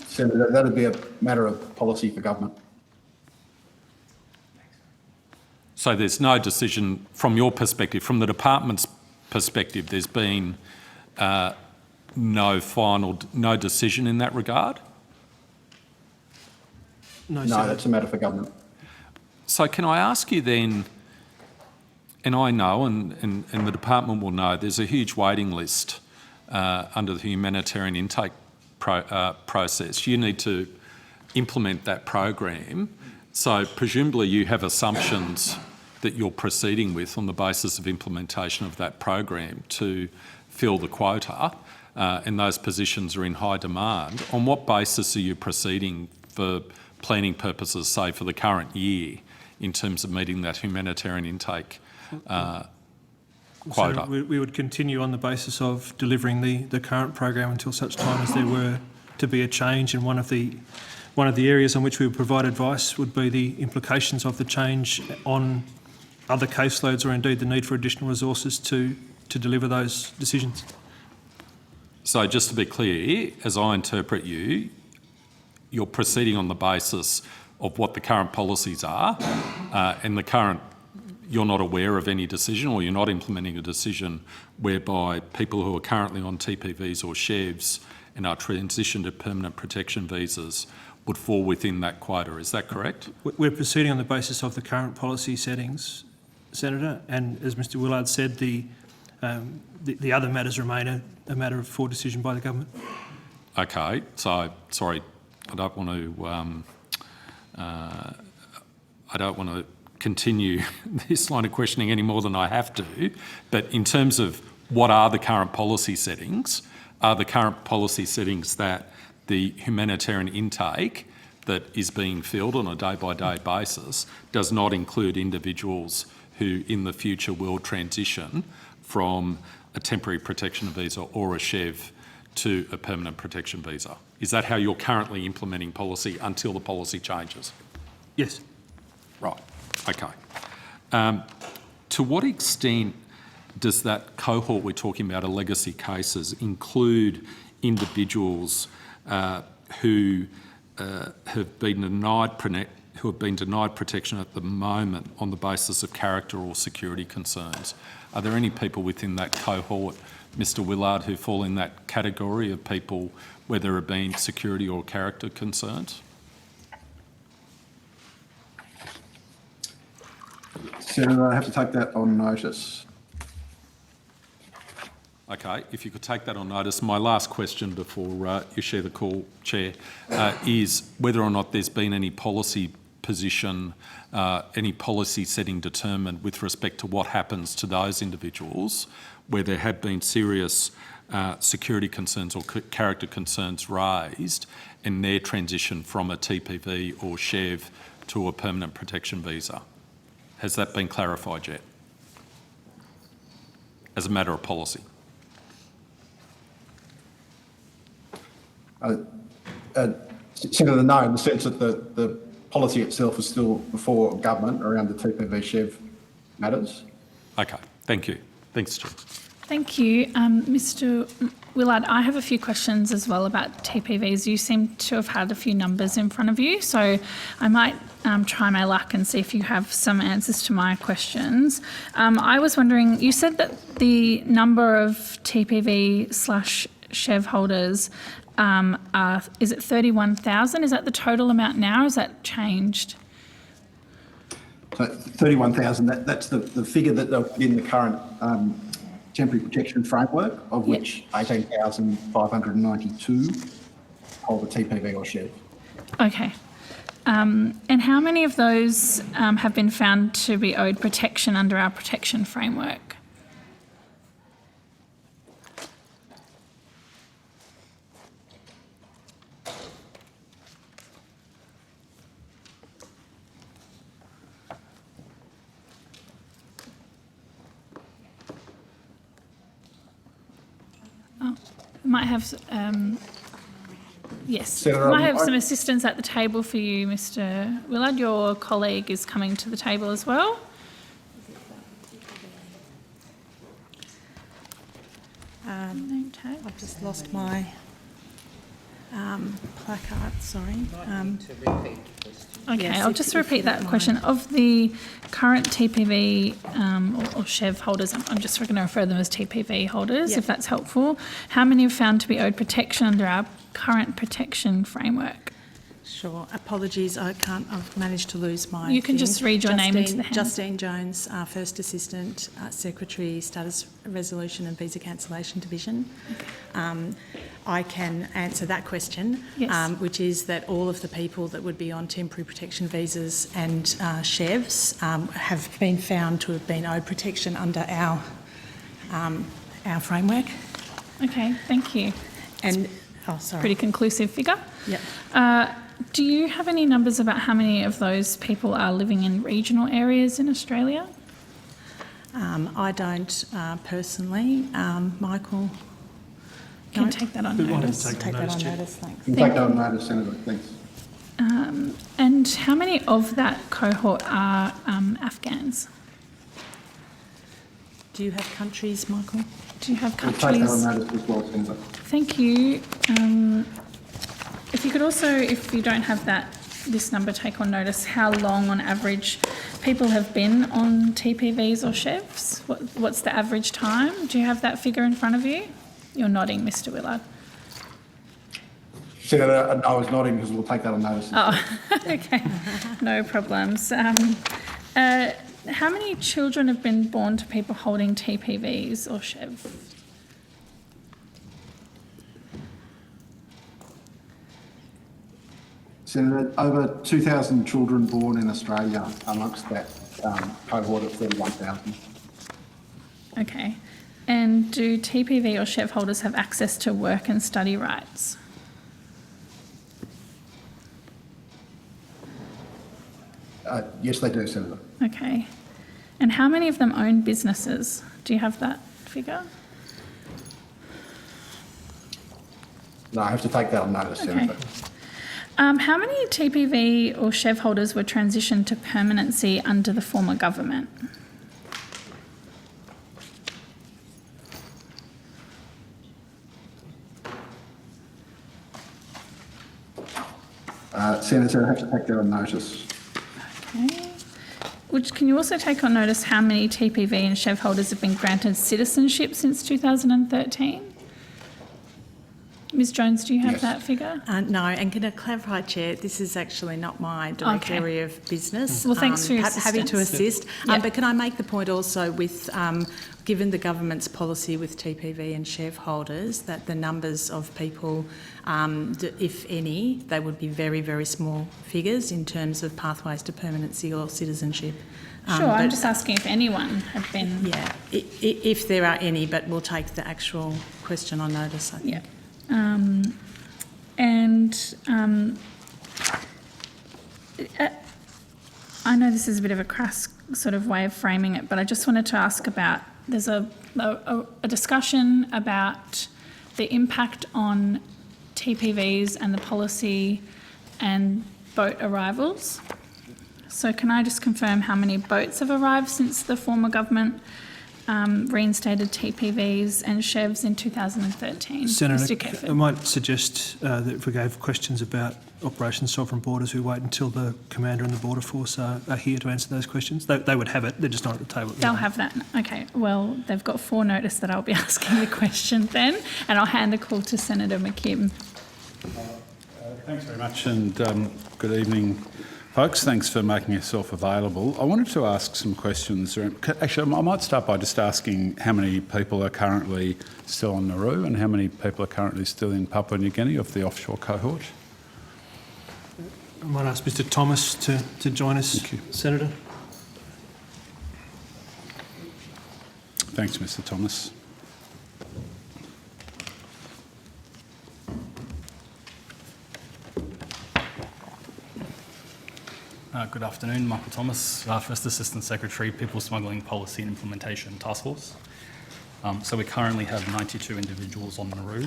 Senator, that would be a matter of policy for government. So there's no decision from your perspective, from the department's perspective, there's been no decision in that regard? No, No, Senator. that's a matter for government. So can I ask you then, and I know, and the department will know, there's a huge waiting list under the humanitarian intake process. You need to implement that program. So presumably you have assumptions that you're proceeding with on the basis of implementation of that program to fill the quota, and those positions are in high demand. On what basis are you proceeding for planning purposes, say for the current year, in terms of meeting that humanitarian intake quota? So we would continue on the basis of delivering the current program until such time as there were to be a change, and one of the areas on which we would provide advice would be the implications of the change on other caseloads, or indeed the need for additional resources to deliver those decisions. So just to be clear, as I interpret you, you're proceeding on the basis of what the current policies are, and you're not aware of any decision, or you're not implementing a decision whereby people who are currently on TPVs or SHEVs and are transitioned to permanent protection visas would fall within that quota. Is that correct? We're proceeding on the basis of the current policy settings, Senator, and as Mr Willard said, the other matters remain a matter for decision by the government. Okay, so sorry, I don't want to continue this line of questioning any more than I have to, but in terms of what are the current policy settings, are the current policy settings that the humanitarian intake that is being filled on a day-by-day basis does not include individuals who in the future will transition from a temporary protection visa or a SHEV to a permanent protection visa? Is that how you're currently implementing policy until the policy changes? Yes. Right, okay. To what extent does that cohort we're talking about, of legacy cases, include individuals who have been denied protection at the moment on the basis of character or security concerns? Are there any people within that cohort, Mr Willard, who fall in that category of people where there have been security or character concerns? Senator, I have to take that on notice. Okay, if you could take that on notice. My last question before you share the call, Chair, is whether or not there's been any policy position, any policy setting determined with respect to what happens to those individuals where there have been serious security concerns or character concerns raised in their transition from a TPV or SHEV to a permanent protection visa? Has that been clarified yet? As a matter of policy? Senator, no, in the sense that the policy itself is still before government around the TPV Chev matters. Okay, thank you. Thanks, Chair. Thank you. Mr Willard, I have a few questions as well about TPVs. You seem to have had a few numbers in front of you, so I might try my luck and see if you have some answers to my questions. I was wondering, you said that the number of TPV/Chev holders is it 31,000? Is that the total amount now, or has that changed? So 31,000, that's the figure that they'll put in the current temporary protection framework, of which 18,592 hold a TPV or Chev. Okay. And how many of those have been found to be owed protection under our protection framework? Might have, yes, Senator, might have some assistance at the table for you, Mr Willard. Your colleague is coming to the table as well. Name tag. I've just lost my placard, sorry. Okay, Yes, I'll if- just if you repeat that don't question. Of the current TPV or Chev holders, I'm just going to refer them as TPV holders, Yep. if that's helpful. How many have found to be owed protection under our current protection framework? Sure, apologies, I've managed to lose my You can thing. just read your name into the hand. Justine Jones, First Assistant Secretary, Status Resolution and Visa Cancellation Division. I can answer that question, Yes. which is that all of the people that would be on temporary protection visas and Chevs have been found to have been owed protection under our framework. Okay, thank you. And, oh, sorry. Pretty conclusive figure. Yep. Do you have any numbers about how many of those people are living in regional areas in Australia? I don't personally. Michael? Can No. take that on Good one to notice. take. Take that on Chair. notice, thanks. You can take that on notice, Senator, thanks. And how many of that cohort are Afghans? Do you have countries, Michael? Do you have We'll take that on countries? notice as well, Senator. Thank you. If you could also, if you don't have this number, take on notice how long on average people have been on TPVs or Chevs? What's the average time? Do you have that figure in front of you? You're nodding, Mr Willard. Senator, I was nodding because we'll take that on notice. Oh, okay, no problems. How many children have been born to people holding TPVs or Chevs? Senator, over 2,000 children born in Australia amongst that cohort of 31,000. Okay. And do TPV or Chev holders have access to work and study rights? Yes, they do, Senator. Okay. And how many of them own businesses? Do you have that figure? No, I have to take that on notice, Okay. Senator. How many TPV or Chev holders were transitioned to permanency under the former government? Senator, I have to take that on notice. Okay. Can you also take on notice how many TPV and Chev holders have been granted citizenship since 2013? Ms Jones, do you have Yes. that figure? No, and can I clarify, Chair, this is actually not my direct Okay. area of business. Well, thanks for your Happy to assistance. assist. Yeah. But can I make the point also with, given the government's policy with TPV and Chev holders, that the numbers of people, if any, they would be very, very small figures in terms of pathways to permanency or citizenship. Sure, I'm but- just asking if anyone had been. Yeah, if there are any, but we'll take the actual question on notice, I think. Yeah. And I know this is a bit of a crass sort of way of framing it, but I just wanted to ask about, there's a discussion about the impact on TPVs and the policy and boat arrivals. So can I just confirm how many boats have arrived since the former government reinstated TPVs and CHEVs in 2013? Senator, Mr. Kefford. I might suggest that if we gave questions about Operation Sovereign Borders, we wait until the Commander and the Border Force are here to answer those questions. They would have it, they're just not at the table. They'll have that. Okay, well, they've got foreknotice that I'll be asking the question then, and I'll hand the call to Senator McKim. Thanks very much, and good evening, folks. Thanks for making yourself available. I wanted to ask some questions. Actually, I might start by just asking how many people are currently still on Nauru and how many people are currently still in Papua New Guinea of the offshore cohort. I might ask Mr Thomas to join us, Senator. Thanks, Mr Thomas. Good afternoon, Michael Thomas, First Assistant Secretary, People Smuggling Policy and Implementation Task Force. So we currently have 92 individuals on Nauru.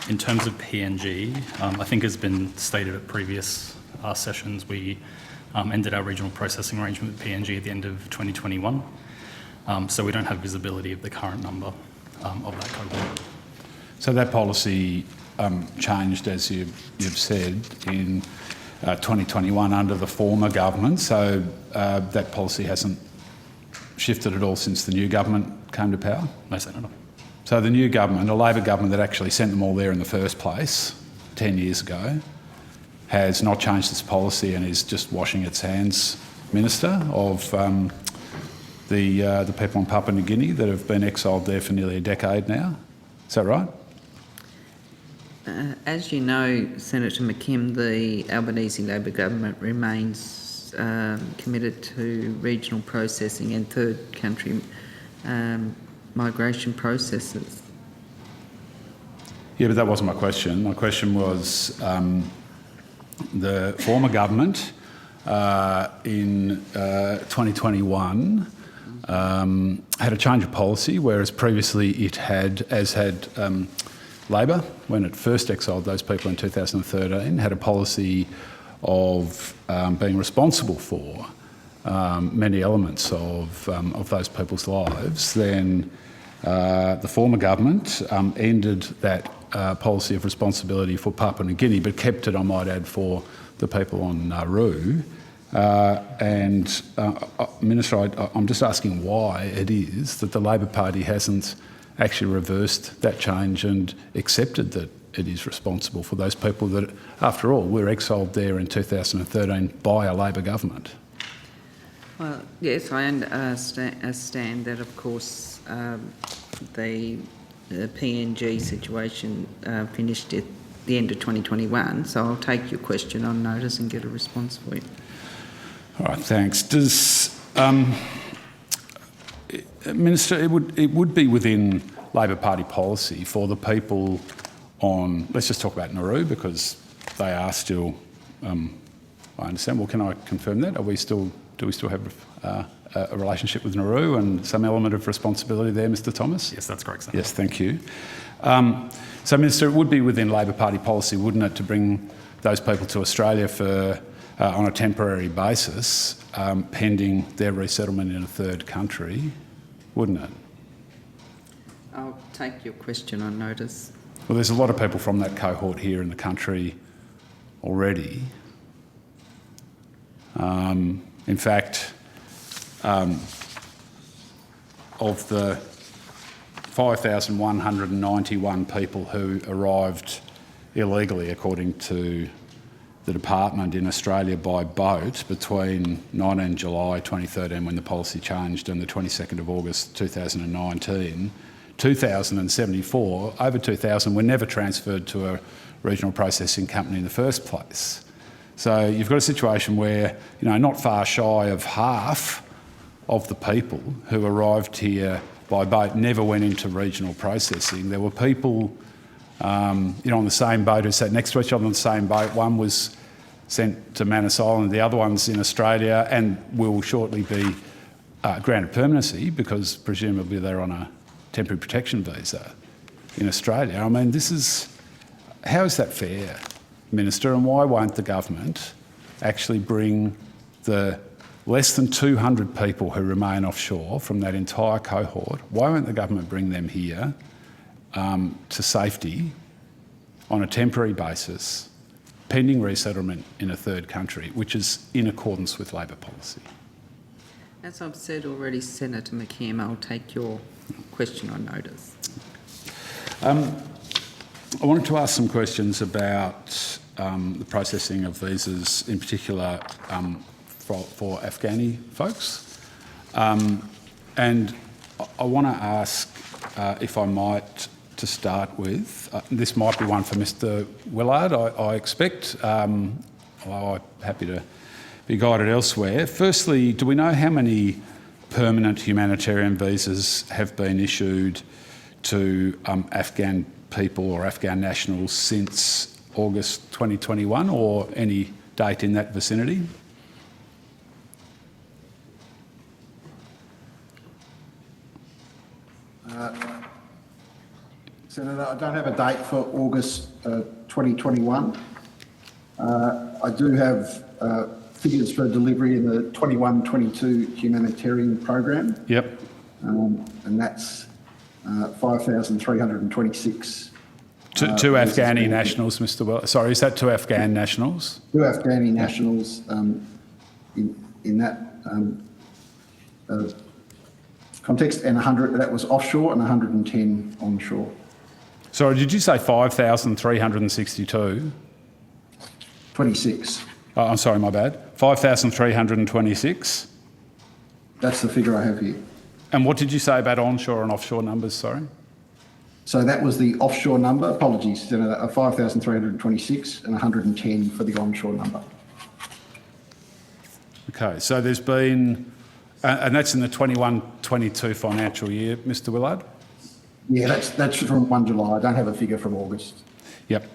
In terms of PNG, I think has been stated at previous sessions, we ended our regional processing arrangement with PNG at the end of 2021. So we don't have visibility of the current number of that cohort. So that policy changed, as you've said, in 2021 under the former government. So that policy hasn't shifted at all since the new government came to power? No, Senator. So the new government, a Labor government that actually sent them all there in the first place 10 years ago, has not changed its policy and is just washing its hands, Minister, of the people in Papua New Guinea that have been exiled there for nearly a decade now. Is that right? As you know, Senator McKim, the Albanese Labor government remains committed to regional processing and third country migration processes. Yeah, but that wasn't my question. My question was the former government in 2021 had a change of policy, whereas previously it had, as had Labor, when it first exiled those people in 2013, had a policy of being responsible for many elements of those people's lives. Then the former government ended that policy of responsibility for Papua New Guinea, but kept it, I might add, for the people on Nauru. Minister, I'm just asking why it is that the Labor Party hasn't actually reversed that change and accepted that it is responsible for those people that, after all, were exiled there in 2013 by a Labor government. Well, yes, I understand that, of course, the PNG situation finished at the end of 2021, so I'll take your question on notice and get a response for you. All right, thanks. Does Minister, it would be within Labor Party policy for the people on, let's just talk about Nauru, because they are still, I understand. Well, can I confirm that? Do we still have a relationship with Nauru and some element of responsibility there, Mr Thomas? Yes, that's correct, Senator. Yes, thank you. So, Minister, it would be within Labor Party policy, wouldn't it, to bring those people to Australia for on a temporary basis, pending their resettlement in a third country, wouldn't it? I'll take your question on notice. Well, there's a lot of people from that cohort here in the country already. In fact, of the 5,191 people who arrived illegally, according to the department in Australia by boat between 19 July 2013, when the policy changed, and the 22nd of August 2019, 2,074, over 2,000 were never transferred to a regional processing company in the first place. So you've got a situation where, not far shy of half of the people who arrived here by boat never went into regional processing. There were people, on the same boat who sat next to each other on the same boat. One was sent to Manus Island. The other one's in Australia and will shortly be granted permanency because presumably they're on a temporary protection visa in Australia. I mean, how is that fair, Minister? And why won't the government actually bring the less than 200 people who remain offshore from that entire cohort, why won't the government bring them here to safety on a temporary basis, pending resettlement in a third country, which is in accordance with Labor policy? As I've said already, Senator McKim, I'll take your question on notice. I wanted to ask some questions about the processing of visas, in particular for Afghani folks. And I want to ask, if I might, to start with, this might be one for Mr Willard, I expect, although I'm happy to be guided elsewhere. Firstly, do we know how many permanent humanitarian visas have been issued to Afghan people or Afghan nationals since August 2021 or any date in that vicinity? Senator, I don't have a date for August 2021. I do have figures for delivery in the 21-22 humanitarian program. Yep. And that's 5,326. To Afghani nationals, Mr. Willard. Sorry, is that to Afghan nationals? Two Afghani nationals in that context, and 100, that was offshore, and 110 onshore. Sorry, did you say 5,362? 26. Oh, I'm sorry, my bad. 5,326? That's the figure I have here. And what did you say about onshore and offshore numbers, sorry? So that was the offshore number, apologies, Senator, 5,326 and 110 for the onshore number. Okay, so there's been, and that's in the 21-22 financial year, Mr. Willard? Yeah, that's from 1 July. I don't have a figure from August. Yep.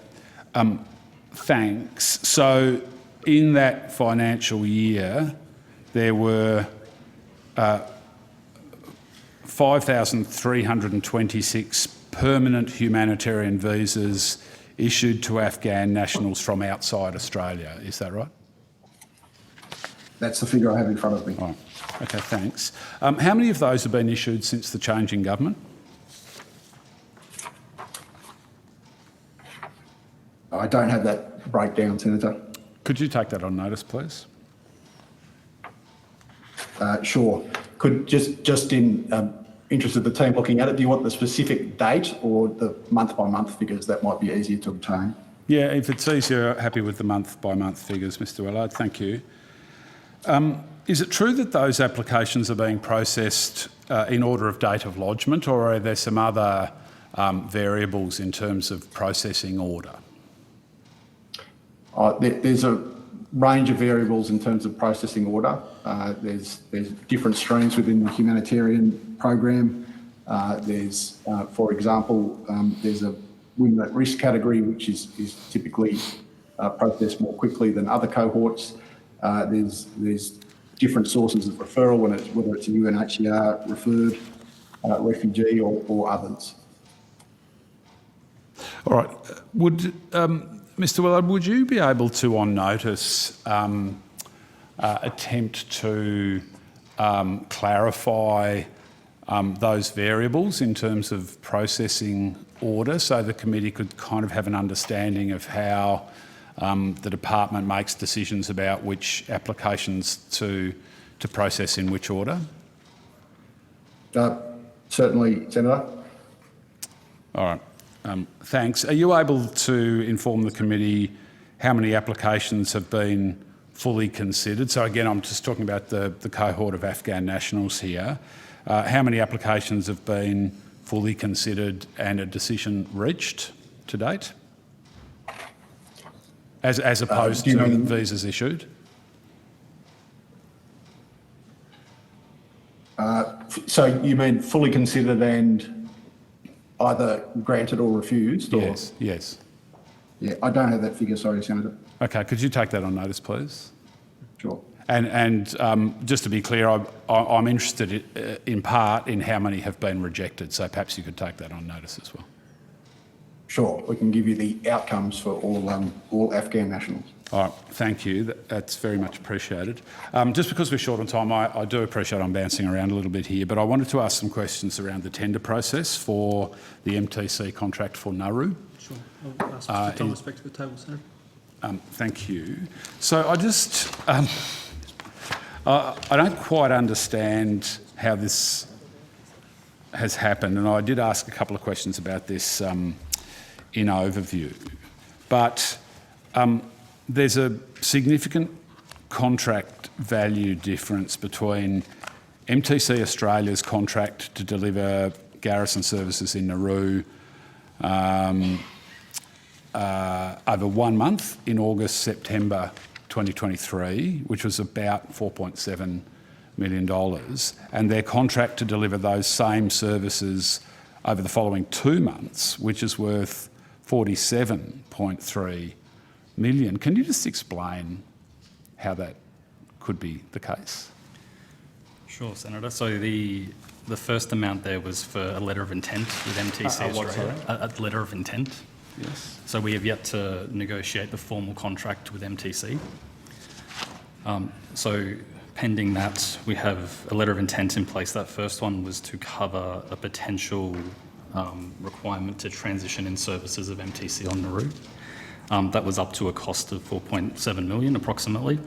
Thanks. So in that financial year, there were 5,326 permanent humanitarian visas issued to Afghan nationals from outside Australia. Is that right? That's the figure I have in front of me. Right. Okay, thanks. How many of those have been issued since the change in government? I don't have that breakdown, Senator. Could you take that on notice, please? Sure. Could just in interest of the team looking at it, do you want the specific date or the month-by-month figures? That might be easier to obtain. Yeah, if it's easier, happy with the month-by-month figures, Mr. Willard. Thank you. Is it true that those applications are being processed in order of date of lodgement, or are there some other variables in terms of processing order? There's a range of variables in terms of processing order. There's different streams within the humanitarian program. There's, for example, there's a women at risk category, which is typically processed more quickly than other cohorts. There's different sources of referral, whether it's a UNHCR referred refugee or others. All right. Mr. Willard, would you be able to, on notice, attempt to clarify those variables in terms of processing order so the committee could kind of have an understanding of how the department makes decisions about which applications to process in which order? Certainly, Senator. All right. Thanks. Are you able to inform the committee how many applications have been fully considered? So again, I'm just talking about the cohort of Afghan nationals here. How many applications have been fully considered and a decision reached to date? As opposed to visas issued? So you mean fully considered and either granted or refused? Yes, yes. Yeah, I don't have that figure, sorry, Senator. Okay, could you take that on notice, please? Sure. And just to be clear, I'm interested in part in how many have been rejected, so perhaps you could take that on notice as well. Sure, we can give you the outcomes for all Afghan nationals. All right, thank you. That's very much appreciated. Just because we're short on time, I do appreciate I'm bouncing around a little bit here, but I wanted to ask some questions around the tender process for the MTC contract for Nauru. Sure. I'll ask Mr. Thomas back to the table, Senator. Thank you. So I just, I don't quite understand how this has happened, and I did ask a couple of questions about this in overview, but there's a significant contract value difference between MTC Australia's contract to deliver garrison services in Nauru over 1 month in August, September 2023, which was about $4.7 million, and their contract to deliver those same services over the following 2 months, which is worth $47.3 million. Can you just explain how that could be the case? Sure, Senator. So the first amount there was for a letter of intent with MTC Australia. A letter of intent. Yes. So we have yet to negotiate the formal contract with MTC. So pending that, we have a letter of intent in place. That first one was to cover a potential requirement to transition in services of MTC on Nauru. That was up to a cost of $4.7 million approximately.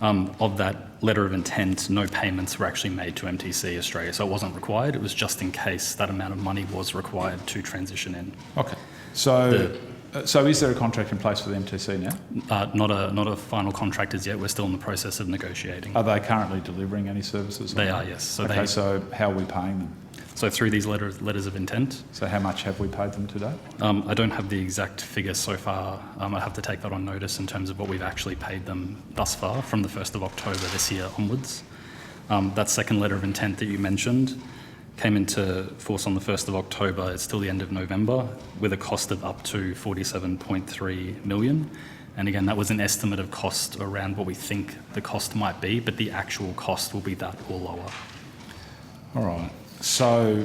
Of that letter of intent, no payments were actually made to MTC Australia, so it wasn't required. It was just in case that amount of money was required to transition in. Okay. So is there a contract in place for the MTC now? Not a final contract as yet. We're still in the process of negotiating. Are they currently delivering any services? They are, yes. So okay, so how are we paying them? So through these letters of intent. So how much have we paid them to date? I don't have the exact figure so far. I have to take that on notice in terms of what we've actually paid them thus far from the 1st of October this year onwards. That second letter of intent that you mentioned came into force on the 1st of October. It's till the end of November with a cost of up to $47.3 million. And again, that was an estimate of cost around what we think the cost might be, but the actual cost will be that or lower. All right. So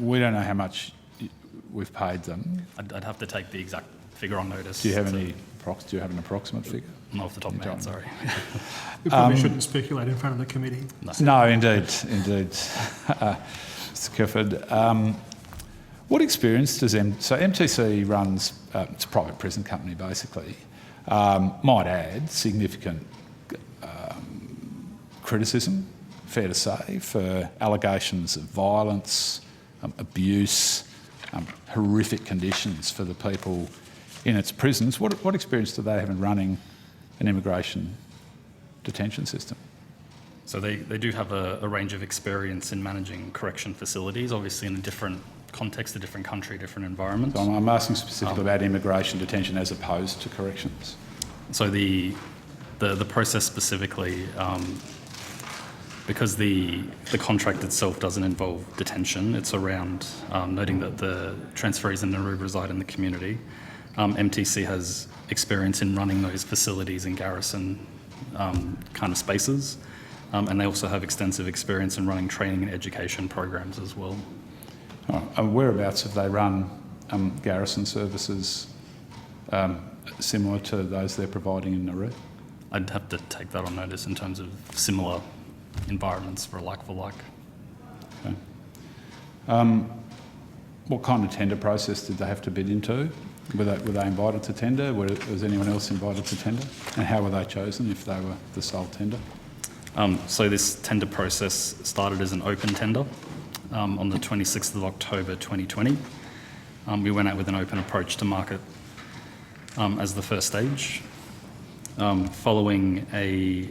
we don't know how much we've paid them. I'd have to take the exact figure on notice. Do you have an approximate figure? Not off the top of my head, sorry. We probably shouldn't speculate in front of the committee. No, indeed. Mr. Kifford. What experience does MTC runs, it's a private prison company basically, might add significant criticism, fair to say, for allegations of violence, abuse, horrific conditions for the people in its prisons. What experience do they have in running an immigration detention system? So they do have a range of experience in managing correction facilities, obviously in a different context, a different country, different environment. So I'm asking specifically about immigration detention as opposed to corrections. So the process specifically, because the contract itself doesn't involve detention, it's around noting that the transferees in Nauru reside in the community. MTC has experience in running those facilities in garrison kind of spaces, and they also have extensive experience in running training and education programs as well. Whereabouts have they run garrison services similar to those they're providing in Nauru? I'd have to take that on notice in terms of similar environments for like. Okay. What kind of tender process did they have to bid into? Were they invited to tender? Was anyone else invited to tender? And how were they chosen if they were the sole tender? So this tender process started as an open tender on the 26th of October 2020. We went out with an open approach to market as the first stage. Following a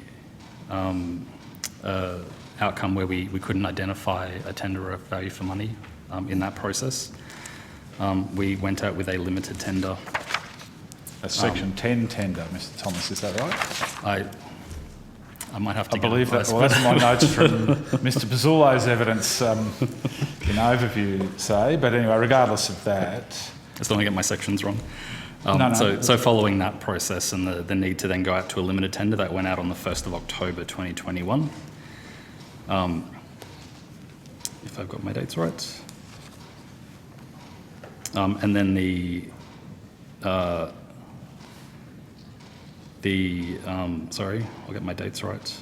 outcome where we couldn't identify a tenderer of value for money in that process, we went out with a limited tender. A Section 10 tender, Mr. Thomas, is that right? I might have to I believe that. Well, that's my notes from Mr. Pizzulo's evidence in overview, say. But anyway, regardless of that, I still don't get my sections wrong. No. So following that process and the need to then go out to a limited tender, that went out on the 1st of October 2021. If I've got my dates right. And then sorry, I'll get my dates right.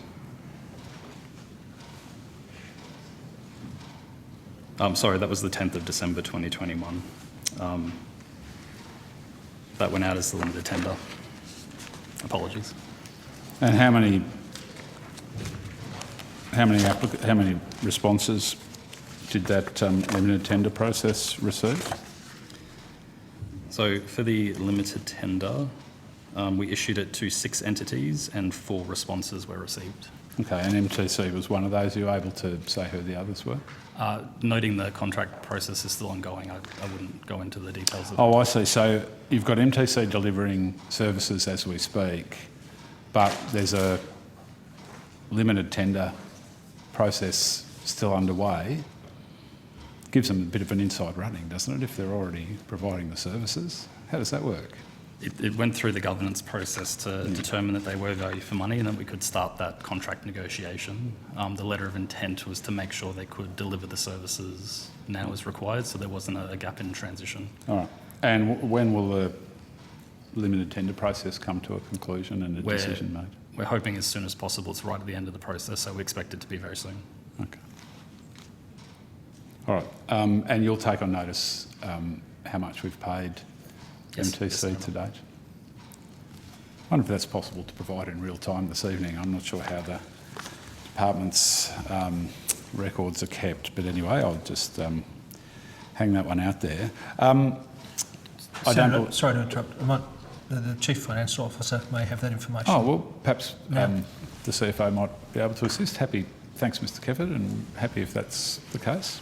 Sorry, that was the 10th of December 2021. That went out as the limited tender. Apologies. And how many responses did that limited tender process receive? So for the limited tender, we issued it to 6 entities and 4 responses were received. Okay, and MTC was one of those. Are you able to say who the others were? Noting the contract process is still ongoing, I wouldn't go into the details of Oh, I see. So you've got MTC delivering services as we speak, but there's a limited tender process still underway. Gives them a bit of an inside running, doesn't it, if they're already providing the services? How does that work? It went through the governance process to determine that they were value for money and that we could start that contract negotiation. The letter of intent was to make sure they could deliver the services now as required, so there wasn't a gap in transition. All right. And when will the limited tender process come to a conclusion and a decision made? We're hoping as soon as possible. It's right at the end of the process, so we expect it to be very soon. Okay. All right. And you'll take on notice how much we've paid MTC to date? I wonder if that's possible to provide in real time this evening. I'm not sure how the department's records are kept, but anyway, I'll just hang that one out there. Senator, sorry to interrupt. The Chief Financial Officer may have that information. Oh, well, perhaps the CFO might be able to assist. Happy, thanks Mr Kefford, and happy if that's the case.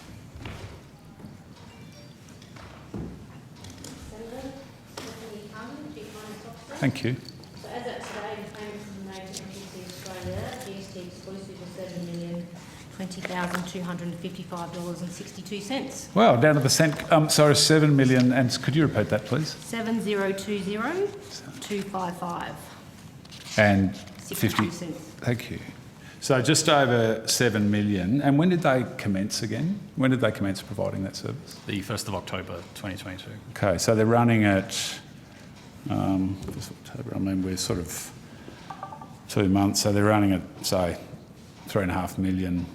Thank you. So as at today, the payments have been made to MTC Australia, GST exclusive of $7,020,255.62. Wow, down to the cent. Sorry, 7 million. And could you repeat that, please? 7,020,255. And 62 cents. Thank you. So just over 7 million. And when did they commence again? When did they commence providing that service? The 1st of October 2022. Okay, so they're running at, October, I mean, we're sort of 2 months, so they're running at, say, 3.5 million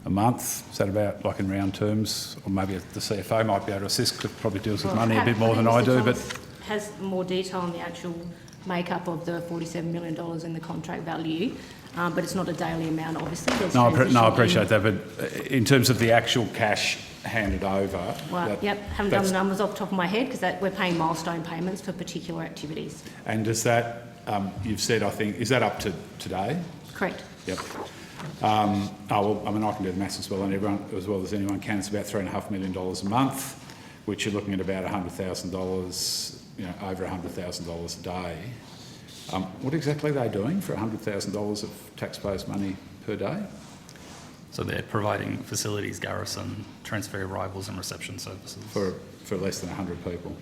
a month. Is that about, like in round terms? Or maybe the CFO might be able to assist, because it probably deals with money a bit more than I do. But has more detail on the actual makeup of the $47 million in the contract value, but it's not a daily amount, obviously. No, I appreciate that, but in terms of the actual cash handed over... Well, haven't done the numbers off the top of my head, because we're paying milestone payments for particular activities. And does that, you've said, I think, is that up to today? Correct. Yep. Well, I mean, I can do the maths as well, and everyone, as well as anyone can. It's about $3.5 million a month, which you're looking at about $100,000, over $100,000 a day. What exactly are they doing for $100,000 of taxpayers' money per day? So they're providing facilities, garrison, transfer arrivals and reception services. For less than 100 people.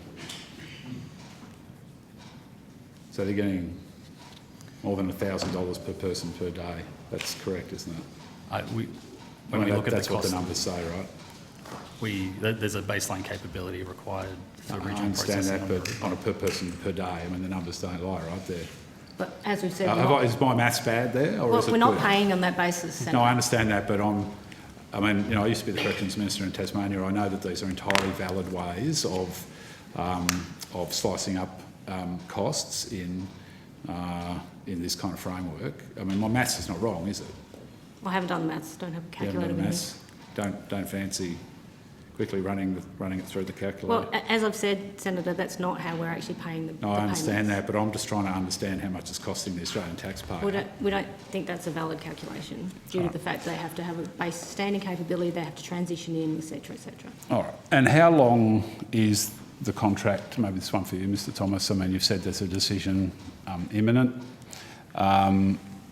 So they're getting more than $1,000 per person per day. That's correct, isn't it? That's what the numbers say, right? There's a baseline capability required for regional I understand processing. that, but on a per person per day, I mean, the numbers don't lie, right there. But as we've said, Is my maths bad there, or is it we're not good? paying on that basis, Senator. No, I understand that, but I used to be the Corrections Minister in Tasmania. I know that these are entirely valid ways of slicing up costs in this kind of framework. I mean, my maths is not wrong, is it? I haven't done the maths. Don't have a calculator with me. Don't fancy quickly running it through the calculator. Well, as I've said, Senator, that's not how we're actually paying the No, I understand payments. that, but I'm just trying to understand how much it's costing the Australian taxpayer. We don't think that's a valid calculation due to the fact they have to have a base standing capability, they have to transition in, etc., etc. All right. And how long is the contract? Maybe this one for you, Mr Thomas. I mean, you've said there's a decision imminent. How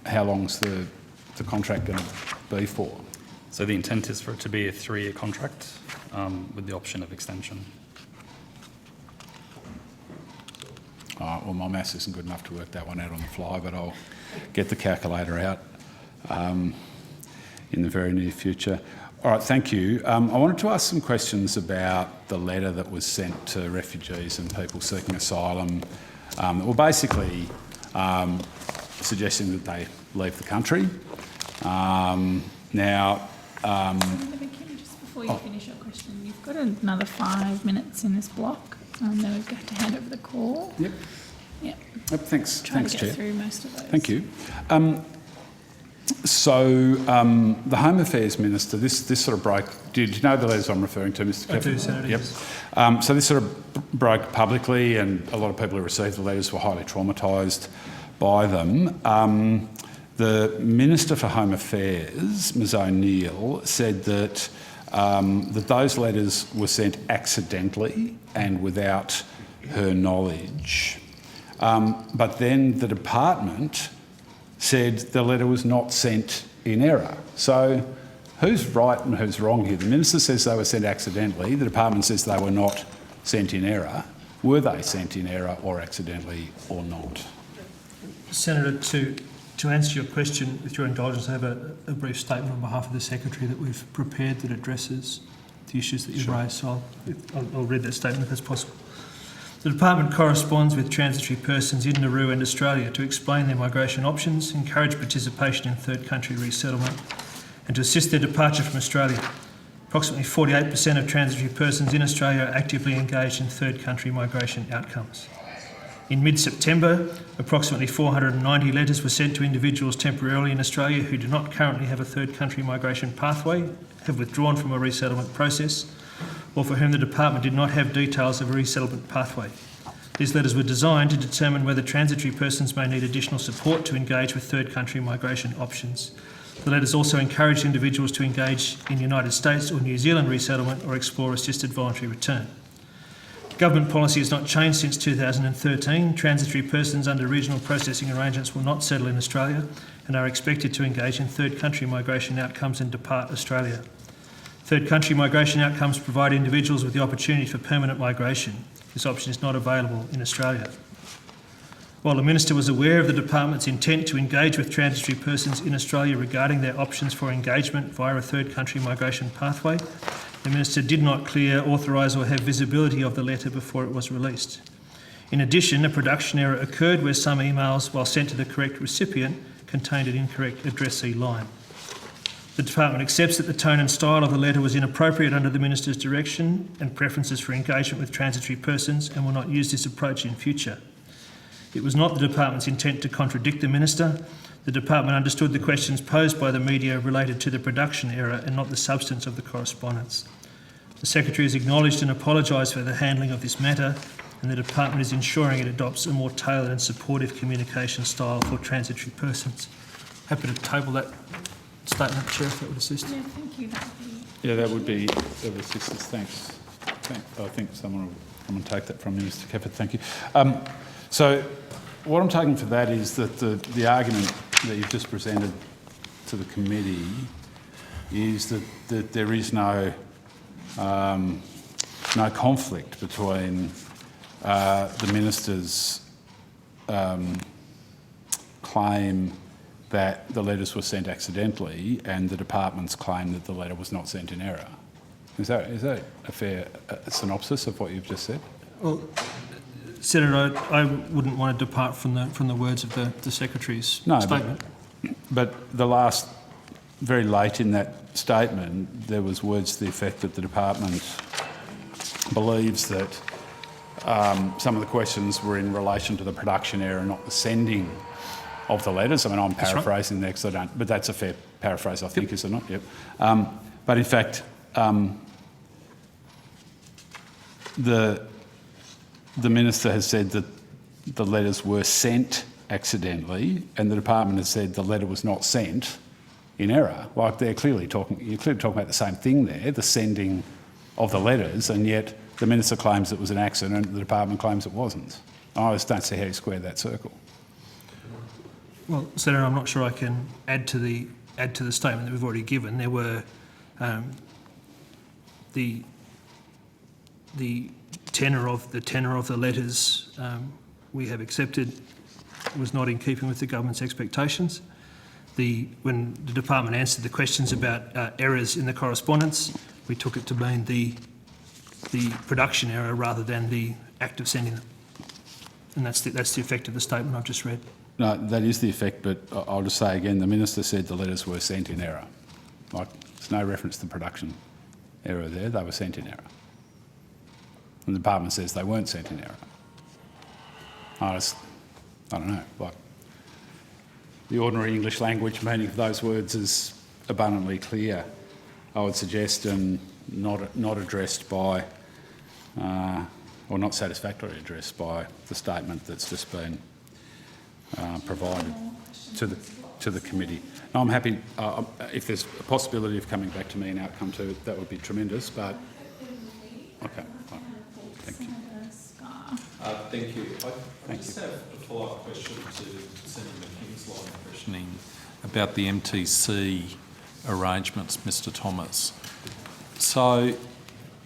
long's the contract going to be for? So the intent is for it to be a 3-year contract with the option of extension. All right, well, my maths isn't good enough to work that one out on the fly, but I'll get the calculator out in the very near future. All right, thank you. I wanted to ask some questions about the letter that was sent to refugees and people seeking asylum. Well, basically suggesting that they leave the country. Now, just before you finish your question, you've got another 5 minutes in this block, and then we've got to hand over the call. Yep. Yep. Yep, thanks, Try thanks, to get Chair. through most of those. Thank you. The Home Affairs Minister, this sort of broke. Did you know the letters I'm referring to, Mr. Kevin? I do, Senator. Yep. Yes. So this sort of broke publicly, and a lot of people who received the letters were highly traumatised by them. The Minister for Home Affairs, Ms O'Neill, said that those letters were sent accidentally and without her knowledge. But then the department said the letter was not sent in error. So who's right and who's wrong here? The Minister says they were sent accidentally. The department says they were not sent in error. Were they sent in error or accidentally or not? Senator, to answer your question, with your indulgence, I have a brief statement on behalf of the Secretary that we've prepared that addresses the issues that you've raised. So I'll read that statement if that's possible. The Department corresponds with transitory persons in Nauru and Australia to explain their migration options, encourage participation in third country resettlement and to assist their departure from Australia. Approximately 48% of transitory persons in Australia are actively engaged in third country migration outcomes. In mid-September, approximately 490 letters were sent to individuals temporarily in Australia who do not currently have a third country migration pathway, have withdrawn from a resettlement process, or for whom the department did not have details of a resettlement pathway. These letters were designed to determine whether transitory persons may need additional support to engage with third country migration options. The letters also encouraged individuals to engage in United States or New Zealand resettlement or explore assisted voluntary return. Government policy has not changed since 2013. Transitory persons under regional processing arrangements will not settle in Australia and are expected to engage in third country migration outcomes and depart Australia. Third country migration outcomes provide individuals with the opportunity for permanent migration. This option is not available in Australia. While the Minister was aware of the Department's intent to engage with transitory persons in Australia regarding their options for engagement via a third country migration pathway, the Minister did not clear, authorise or have visibility of the letter before it was released. In addition, a production error occurred where some emails, while sent to the correct recipient, contained an incorrect addressee line. The Department accepts that the tone and style of the letter was inappropriate under the Minister's direction and preferences for engagement with transitory persons and will not use this approach in future. It was not the Department's intent to contradict the Minister. The Department understood the questions posed by the media related to the production error and not the substance of the correspondence. The Secretary has acknowledged and apologised for the handling of this matter, and the Department is ensuring it adopts a more tailored and supportive communication style for transitory persons. Happy to table that statement, Chair, if that would assist. Yeah, thank you. Yeah, that would assist us. Thanks. I think someone will come and take that from you, Mr. Kefford. Thank you. So what I'm taking for that is that the argument that you've just presented to the committee is that there is no conflict between the Minister's claim that the letters were sent accidentally and the Department's claim that the letter was not sent in error. Is that a fair synopsis of what you've just said? Well, Senator, I wouldn't want to depart from the words of the Secretary's statement. But the last, very late in that statement, there was words to the effect that the Department believes that some of the questions were in relation to the production error, not the sending of the letters. I mean, I'm paraphrasing there because I don't, but that's a fair paraphrase, I think, is it not? Yep. But in fact, the Minister has said that the letters were sent accidentally, and the Department has said the letter was not sent in error. Like you're clearly talking about the same thing there, the sending of the letters, and yet the Minister claims it was an accident and the Department claims it wasn't. I just don't see how you square that circle. Well, Senator, I'm not sure I can add to the statement that we've already given. There were the tenor of the letters we have accepted was not in keeping with the government's expectations. When the department answered the questions about errors in the correspondence, we took it to mean the production error rather than the act of sending it. And that's the effect of the statement I've just read. No, that is the effect, but I'll just say again, the Minister said the letters were sent in error. Like, there's no reference to production error there, they were sent in error. And the department says they weren't sent in error. I don't know, like, the ordinary English language meaning of those words is abundantly clear, I would suggest, and not addressed by, or not satisfactorily addressed by the statement that's just been provided to the committee. Now, I'm happy, if there's a possibility of coming back to me an outcome to it, that would be tremendous, but okay, fine. Thank you. Thank you. I just have a follow-up question to Senator McKim's line of questioning about the MTC arrangements, Mr Thomas. So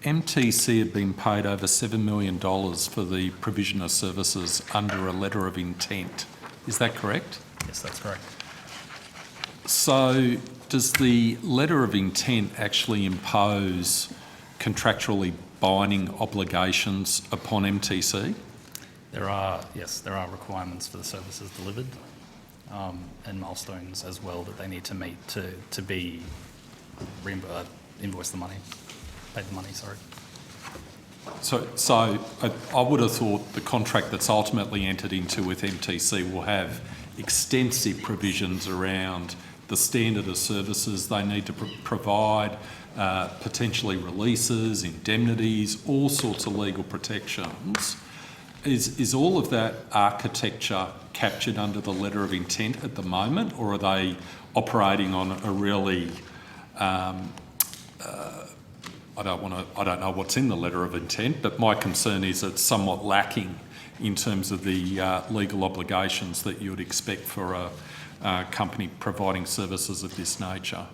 MTC had been paid over $7 million for the provision of services under a letter of intent. Is that correct? Yes, that's correct. So does the letter of intent actually impose contractually binding obligations upon MTC? There are requirements for the services delivered and milestones as well that they need to meet to be invoice the money, pay the money, sorry. So I would have thought the contract that's ultimately entered into with MTC will have extensive provisions around the standard of services they need to provide, potentially releases, indemnities, all sorts of legal protections. Is all of that architecture captured under the letter of intent at the moment, or are they operating on a really I don't know what's in the letter of intent, but my concern is it's somewhat lacking in terms of the legal obligations that you would expect for a company providing services of this nature.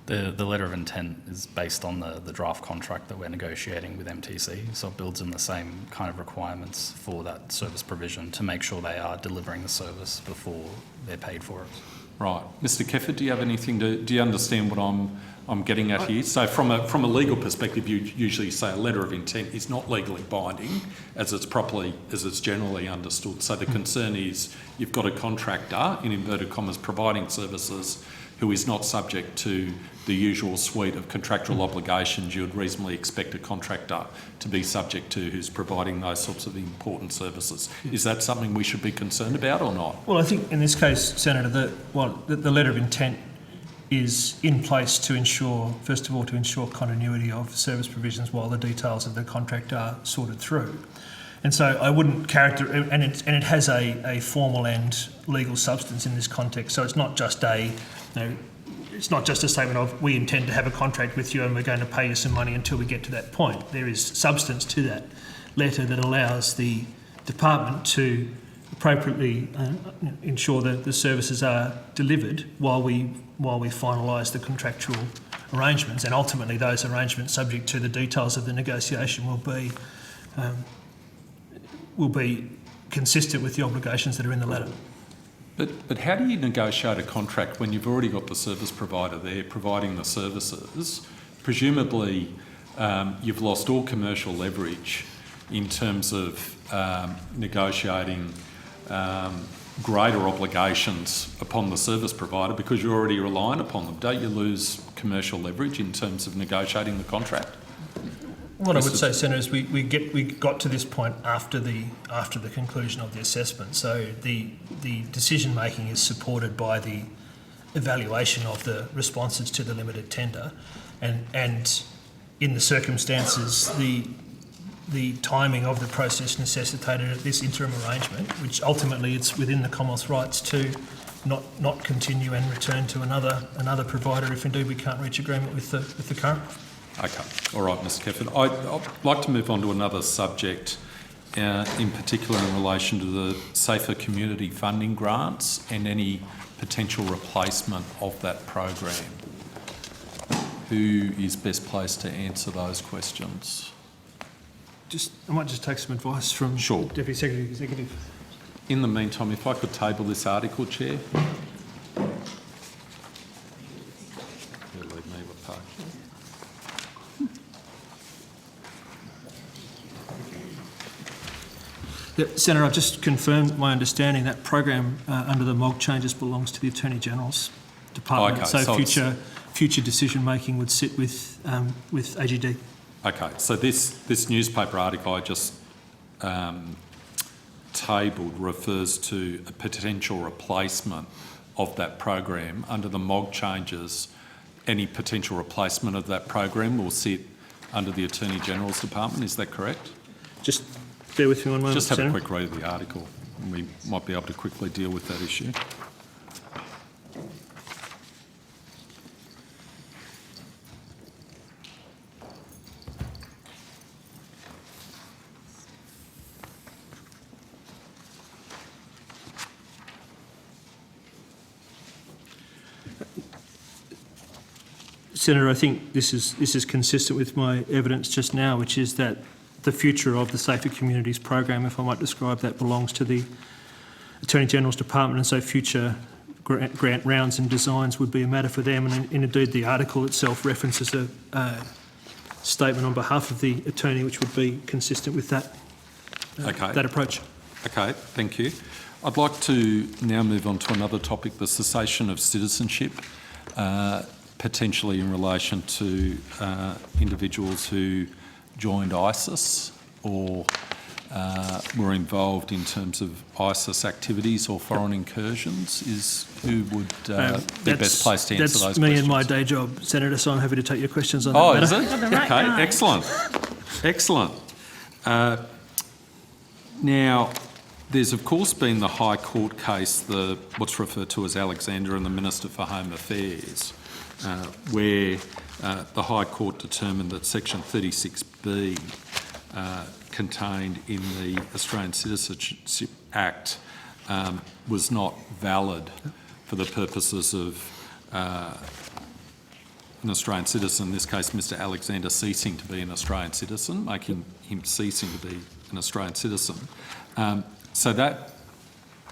The letter of intent is based on the draft contract that we're negotiating with MTC, so it builds in the same kind of requirements for that service provision to make sure they are delivering the service before they're paid for it. Right. Mr Kefford, do you have anything do you understand what I'm getting at here? So from a legal perspective, you usually say a letter of intent is not legally binding as it's generally understood. So the concern is you've got a contractor, in inverted commas, providing services who is not subject to the usual suite of contractual obligations you would reasonably expect a contractor to be subject to who's providing those sorts of important services. Is that something we should be concerned about or not? Well, I think in this case, Senator, the letter of intent is in place to ensure, first of all, to ensure continuity of service provisions while the details of the contract are sorted through. And so I wouldn't and it has a formal and legal substance in this context. So it's not just it's not just a statement of we intend to have a contract with you and we're going to pay you some money until we get to that point. There is substance to that letter that allows the department to appropriately ensure that the services are delivered while we finalise the contractual arrangements, and ultimately those arrangements, subject to the details of the negotiation, will be consistent with the obligations that are in the letter. But how do you negotiate a contract when you've already got the service provider there providing the services? Presumably you've lost all commercial leverage in terms of negotiating greater obligations upon the service provider because you're already relying upon them. Don't you lose commercial leverage in terms of negotiating the contract? What I would say, Senator, is we got to this point after the conclusion of the assessment. So the decision making is supported by the evaluation of the responses to the limited tender, and in the circumstances the timing of the process necessitated this interim arrangement, which ultimately it's within the Commonwealth's rights to not continue and return to another provider if indeed we can't reach agreement with the current. Okay. All right, Mr Kefford. I'd like to move on to another subject, in particular in relation to the Safer Community Funding grants and any potential replacement of that program. Who is best placed to answer those questions? I might just take some advice from Sure. Deputy Secretary Executive. In the meantime, if I could table this article, Chair. You'll leave me with Park. Yeah, Senator, I've just confirmed my understanding that program under the MOG changes belongs to the Attorney General's department. Okay, so future decision making would sit with AGD. Okay, so this newspaper article I just tabled refers to a potential replacement of that program. Under the MOG changes, any potential replacement of that program will sit under the Attorney General's department. Is that correct? Just bear with me one moment, Just have Senator. a quick read of the article and we might be able to quickly deal with that issue. Senator, I think this is consistent with my evidence just now, which is that the future of the Safer Communities program, if I might describe that, belongs to the Attorney General's department, and so future grant rounds and designs would be a matter for them. And indeed, the article itself references a statement on behalf of the Attorney, which would be consistent with that, that approach. Okay, thank you. I'd like to now move on to another topic, the cessation of citizenship, potentially in relation to individuals who joined ISIS or were involved in terms of ISIS activities or foreign incursions. Who would be best placed to answer those questions? That's me and my day job, Senator, so I'm happy to take your questions on that matter. Is it? Okay, excellent. Excellent. Now, there's of course been the High Court case, what's referred to as Alexander and the Minister for Home Affairs, where the High Court determined that Section 36B contained in the Australian Citizenship Act was not valid for the purposes of an Australian citizen, in this case Mr Alexander ceasing to be an Australian citizen, making him ceasing to be an Australian citizen. So that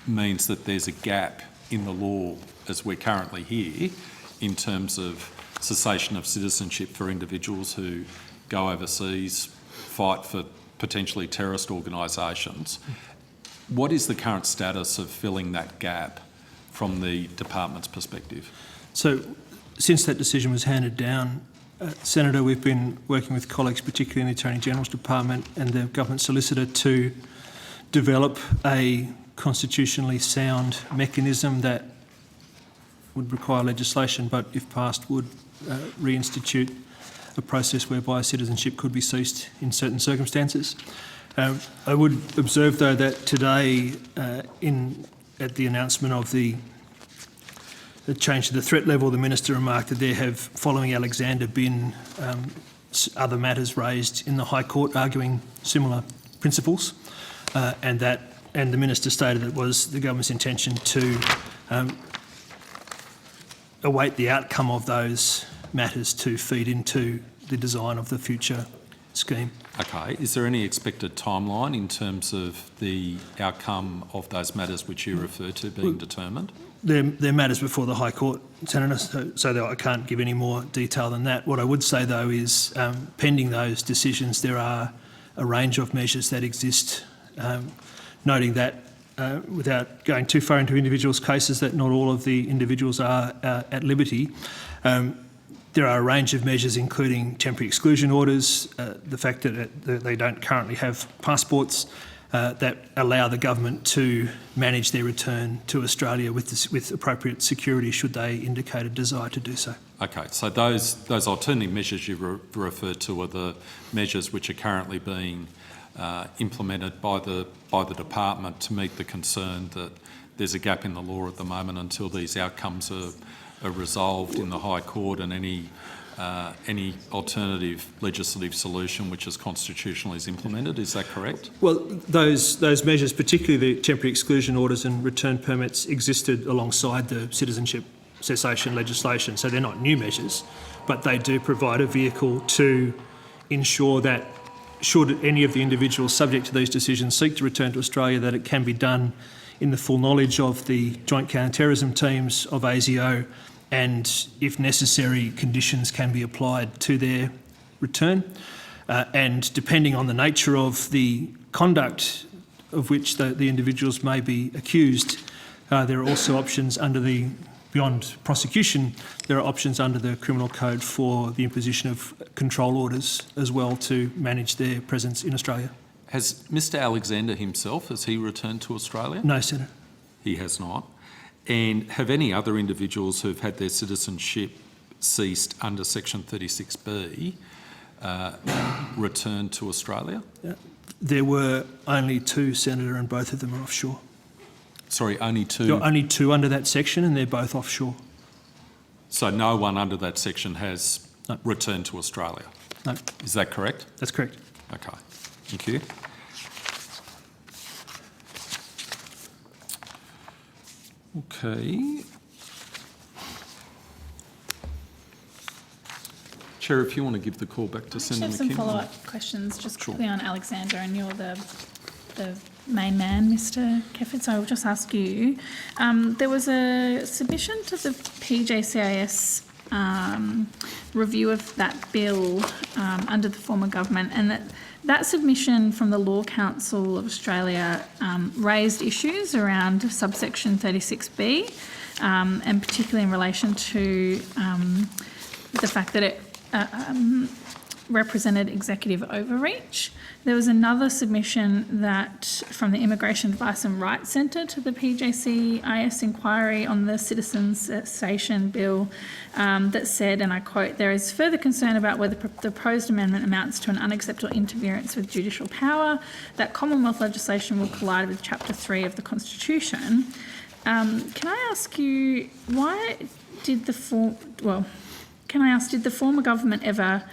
means that there's a gap in the law as we're currently here in terms of cessation of citizenship for individuals who go overseas, fight for potentially terrorist organisations. What is the current status of filling that gap from the department's perspective? So, since that decision was handed down, Senator, we've been working with colleagues, particularly in the Attorney General's Department and the Government Solicitor, to develop a constitutionally sound mechanism that would require legislation, but if passed would reinstitute a process whereby citizenship could be ceased in certain circumstances. I would observe, though, that today, at the announcement of the change to the threat level, the Minister remarked that there have, following Alexander, been other matters raised in the High Court arguing similar principles, and the Minister stated it was the government's intention to await the outcome of those matters to feed into the design of the future scheme. Okay. Is there any expected timeline in terms of the outcome of those matters which you refer to being determined? They're matters before the High Court, Senator, so I can't give any more detail than that. What I would say, though, is pending those decisions, there are a range of measures that exist, noting that without going too far into individuals' cases, that not all of the individuals are at liberty. There are a range of measures, including temporary exclusion orders, the fact that they don't currently have passports, that allow the government to manage their return to Australia with appropriate security should they indicate a desire to do so. Okay, so those alternative measures you referred to are the measures which are currently being implemented by the department to meet the concern that there's a gap in the law at the moment until these outcomes are resolved in the High Court, and any alternative legislative solution which is constitutional is implemented. Is that correct? Well, those measures, particularly the temporary exclusion orders and return permits, existed alongside the citizenship cessation legislation, so they're not new measures, but they do provide a vehicle to ensure that should any of the individuals subject to these decisions seek to return to Australia, that it can be done in the full knowledge of the Joint Counter-Terrorism teams of ASIO, and if necessary, conditions can be applied to their return. And depending on the nature of the conduct of which the individuals may be accused, there are also options under the, beyond prosecution, there are options under the Criminal Code for the imposition of control orders as well to manage their presence in Australia. Has Mr Alexander himself, has he returned to Australia? No, Senator. He has not. And have any other individuals who've had their citizenship ceased under Section 36B returned to Australia? There were only 2, Senator, and both of them are offshore. Sorry, only 2? There are only 2 under that section, and they're both offshore. So no one under that section has returned to Australia? No. Is that correct? That's correct. Okay, thank you. Okay. Chair, if you want to give the call back to I Senator have some McKim. follow-up questions just quickly on Alexander, and you're the main man, Mr Kefford, so I'll just ask you. There was a submission to the PJCIS review of that bill under the former government, and that submission from the Law Council of Australia raised issues around subsection 36B, and particularly in relation to the fact that it represented executive overreach. There was another submission that from the Immigration Advice and Rights Centre to the PJCIS inquiry on the Citizens Cessation Bill that said, and I quote, "There is further concern about whether the proposed amendment amounts to an unacceptable interference with judicial power, that Commonwealth legislation will collide with Chapter 3 of the Constitution." Can I ask you, did the former government ever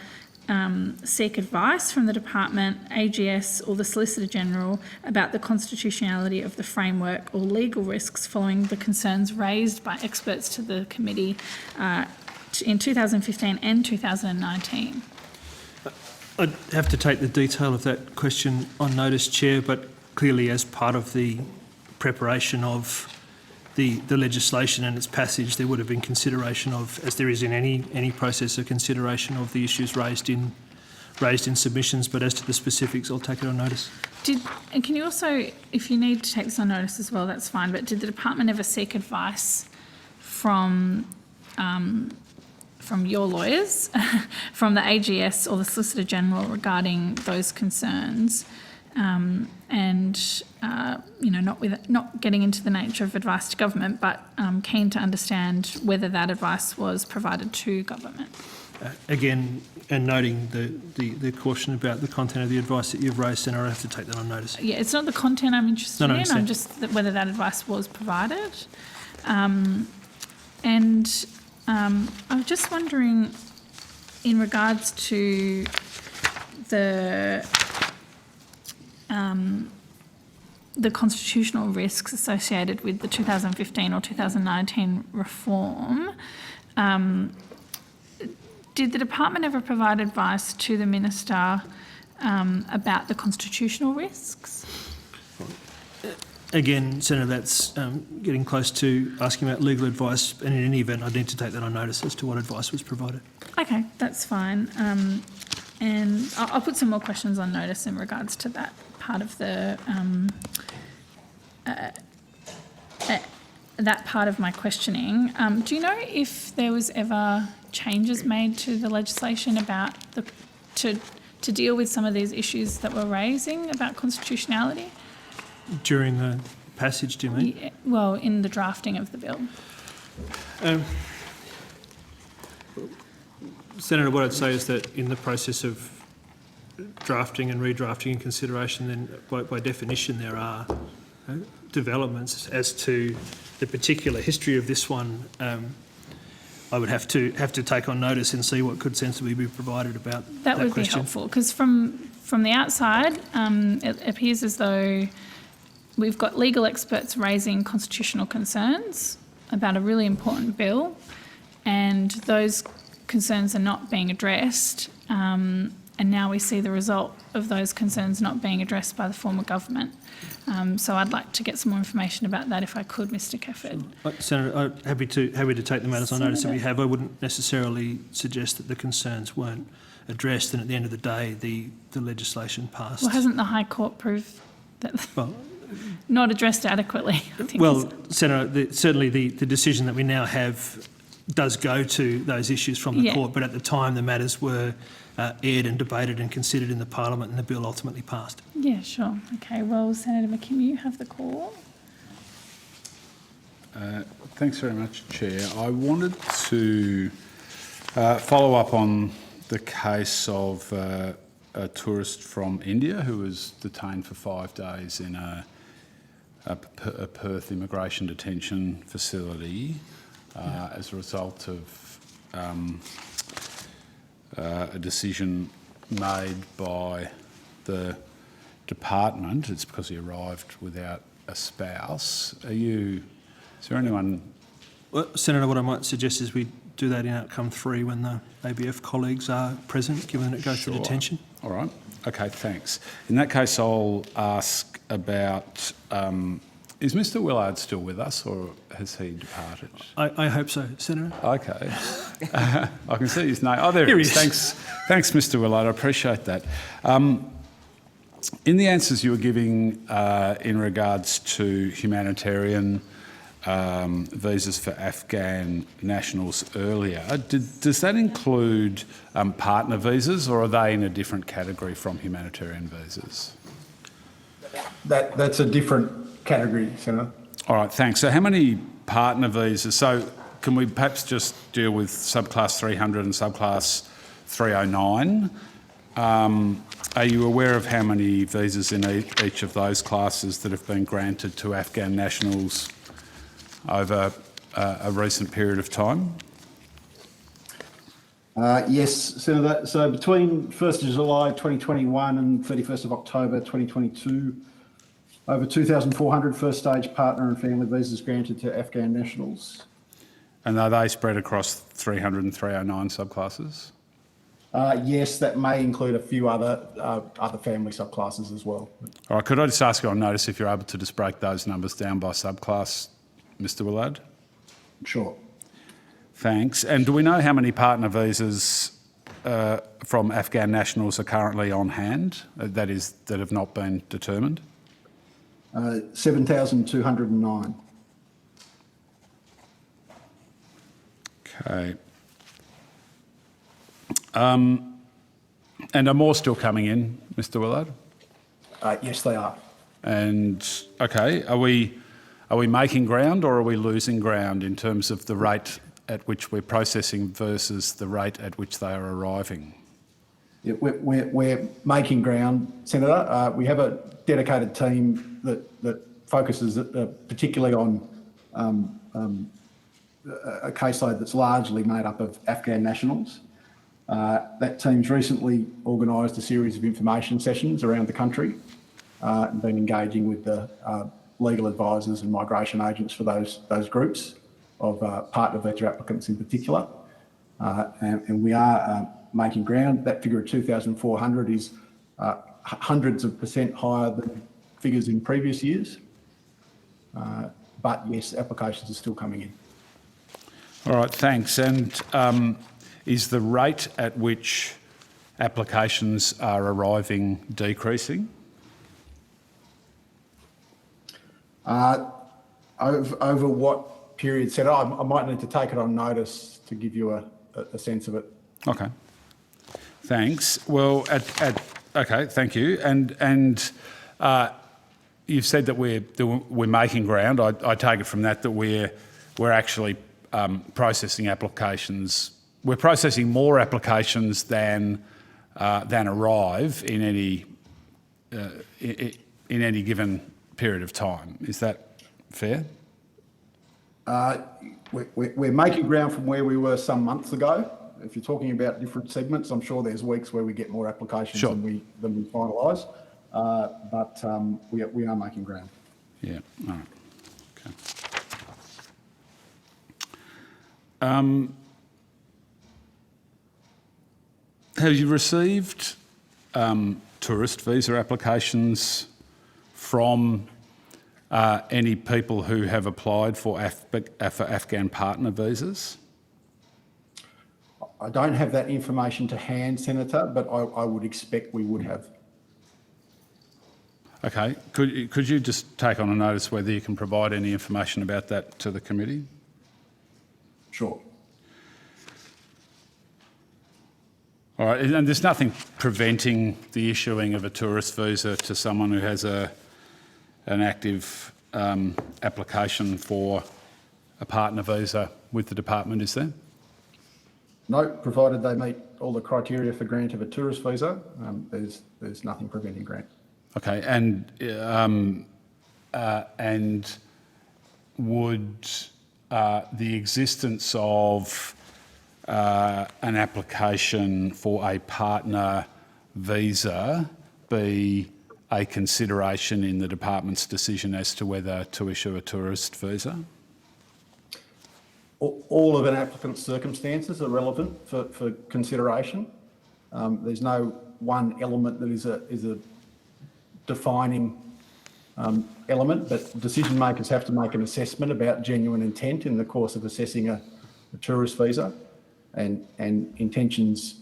seek advice from the Department, AGS or the Solicitor General about the constitutionality of the framework or legal risks following the concerns raised by experts to the committee in 2015 and 2019? I'd have to take the detail of that question on notice, Chair, but clearly as part of the preparation of the legislation and its passage, there would have been consideration of, as there is in any process, a consideration of the issues raised in submissions. But as to the specifics, I'll take it on notice. And can you also, if you need to take this on notice as well, that's fine. But did the department ever seek advice from your lawyers, from the AGS or the Solicitor General regarding those concerns? Not getting into the nature of advice to government, but keen to understand whether that advice was provided to government. Again, and noting the caution about the content of the advice that you've raised, Senator, I have to take that on notice. Yeah, it's not the content I'm interested in. understand. I'm just whether that advice was provided. I was just wondering, in regards to the constitutional risks associated with the 2015 or 2019 reform, did the department ever provide advice to the minister about the constitutional risks? Again, Senator, that's getting close to asking about legal advice, and in any event, I need to take that on notice as to what advice was provided. Okay, that's fine. And I'll put some more questions on notice in regards to that part of the that part of my questioning. Do you know if there was ever changes made to the legislation about to deal with some of these issues that we're raising about constitutionality? During the passage, do you mean? Yeah, well, in the drafting of the bill. Senator, what I'd say is that in the process of drafting and redrafting and consideration, then by definition there are developments. As to the particular history of this one, I would have to take on notice and see what could sensibly be provided about that would question. be helpful, because from the outside, it appears as though we've got legal experts raising constitutional concerns about a really important bill, and those concerns are not being addressed. and now we see the result of those concerns not being addressed by the former government. So I'd like to get some more information about that if I could, Mr Kefford. Senator, I'm happy to take the matters on notice that we have. I wouldn't necessarily suggest that the concerns weren't addressed, and at the end of the day, the legislation passed. Well, hasn't the High Court proved that Well, not addressed adequately? I think well, Senator, certainly the decision that we now have does go to those issues from the Yeah. court, but at the time the matters were aired and debated and considered in the Parliament, and the bill ultimately passed. Yeah, sure. Okay, well, Senator McKim, you have the call. Thanks very much, Chair. I wanted to follow up on the case of a tourist from India who was detained for 5 days in a Perth immigration detention facility as a result of a decision made by the department. It's because he arrived without a spouse. Is there anyone? Well, Senator, what I might suggest is we do that in outcome 3 when the ABF colleagues are present, given that it goes to detention. All right. Okay, thanks. In that case, I'll ask about, is Mr Willard still with us or has he departed? I hope so, Senator. Okay. I can see his name. Oh, there Here he he is. is. Thanks, Mr Willard. I appreciate that. In the answers you were giving in regards to humanitarian visas for Afghan nationals earlier, does that include partner visas, or are they in a different category from humanitarian visas? That's a different category, Senator. All right, thanks. So how many partner visas? So can we perhaps just deal with subclass 300 and subclass 309? Are you aware of how many visas in each of those classes that have been granted to Afghan nationals over a recent period of time? Yes, Senator. So between 1st of July 2021 and 31st of October 2022, over 2,400 first stage partner and family visas granted to Afghan nationals. And are they spread across 300 and 309 subclasses? Yes, that may include a few other family subclasses as well. All right, could I just ask you on notice if you're able to just break those numbers down by subclass, Mr Willard? Sure. Thanks. And do we know how many partner visas from Afghan nationals are currently on hand, that have not been determined? 7,209. Okay. And are more still coming in, Mr Willard? Yes, they are. And, okay, are we making ground or are we losing ground in terms of the rate at which we're processing versus the rate at which they are arriving? Yeah, we're making ground, Senator. We have a dedicated team that focuses particularly on a caseload that's largely made up of Afghan nationals. That team's recently organised a series of information sessions around the country and been engaging with the legal advisors and migration agents for those groups of partner visa applicants in particular. And we are making ground. That figure of 2,400 is hundreds of % higher than figures in previous years. But yes, applications are still coming in. All right, thanks. And is the rate at which applications are arriving decreasing? Over what period, Senator? I might need to take it on notice to give you a sense of it. Okay. Thanks. Well, okay, thank you. And you've said that we're making ground. I take it from that we're actually processing applications. We're processing more applications than arrive in any given period of time. Is that fair? We're making ground from where we were some months ago. If you're talking about different segments, I'm sure there's weeks where we get more applications than we finalise. But we are making ground. Yeah. All right. Okay. Have you received tourist visa applications from any people who have applied for Afghan partner visas? I don't have that information to hand, Senator, but I would expect we would have. Okay. Could you just take on a notice whether you can provide any information about that to the committee? Sure. All right. And there's nothing preventing the issuing of a tourist visa to someone who has an active application for a partner visa with the department, is there? No, provided they meet all the criteria for grant of a tourist visa, there's nothing preventing grant. Okay, and would the existence of an application for a partner visa be a consideration in the department's decision as to whether to issue a tourist visa? All of an applicant's circumstances are relevant for consideration. There's no one element that is a defining element, but decision makers have to make an assessment about genuine intent in the course of assessing a tourist visa, and intentions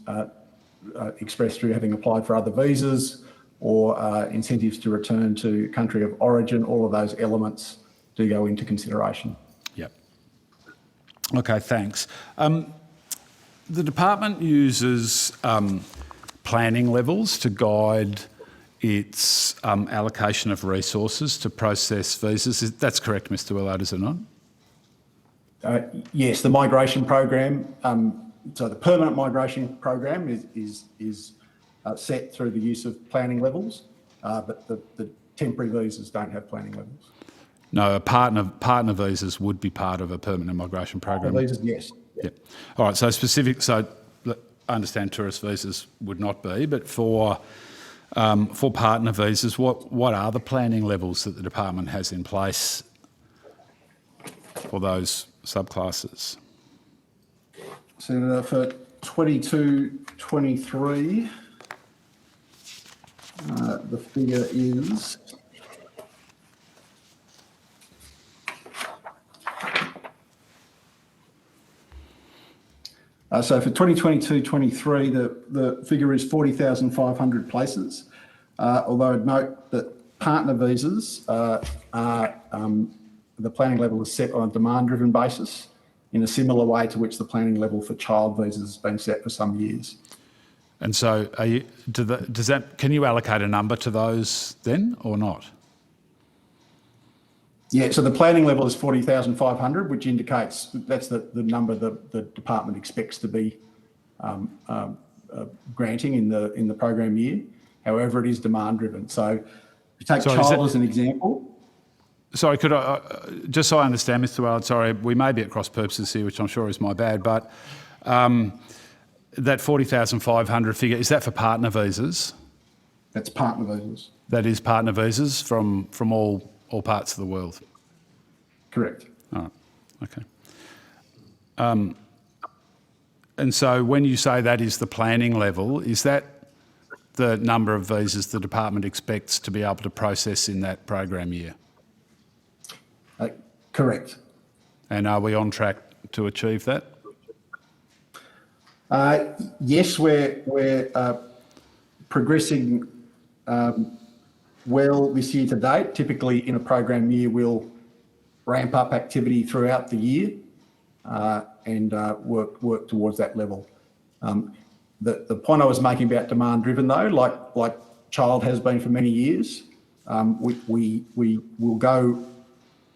expressed through having applied for other visas or incentives to return to country of origin. All of those elements do go into consideration. Yep. Okay, thanks. The department uses planning levels to guide its allocation of resources to process visas. That's correct, Mr. Willard, is it not? Yes, the migration program, so the permanent migration program is set through the use of planning levels, but the temporary visas don't have planning levels. No, partner visas would be part of a permanent migration program. Visas, yes. Yeah. All right. So I understand tourist visas would not be, but for partner visas, what are the planning levels that the department has in place for those subclasses? Senator, for 22-23, the figure is so for 2022-23, the figure is 40,500 places. Although I'd note that partner visas the planning level is set on a demand-driven basis in a similar way to which the planning level for child visas has been set for some years. And so, can you allocate a number to those then, or not? Yeah, so the planning level is 40,500, which indicates that's the number the department expects to be granting in the program year. However, it is demand driven. So if you take child as an example. Sorry, could I, just so I understand, Mr. Willard, sorry, we may be at cross purposes here, which I'm sure is my bad, but that 40,500 figure, is that for partner visas? That's partner visas. That is partner visas from all parts of the world? Correct. All right, okay. And so when you say that is the planning level, is that the number of visas the department expects to be able to process in that program year? Correct. And are we on track to achieve that? Yes, we're progressing well this year to date. Typically in a program year, we'll ramp up activity throughout the year and work towards that level. The point I was making about demand driven though, like child has been for many years, we will go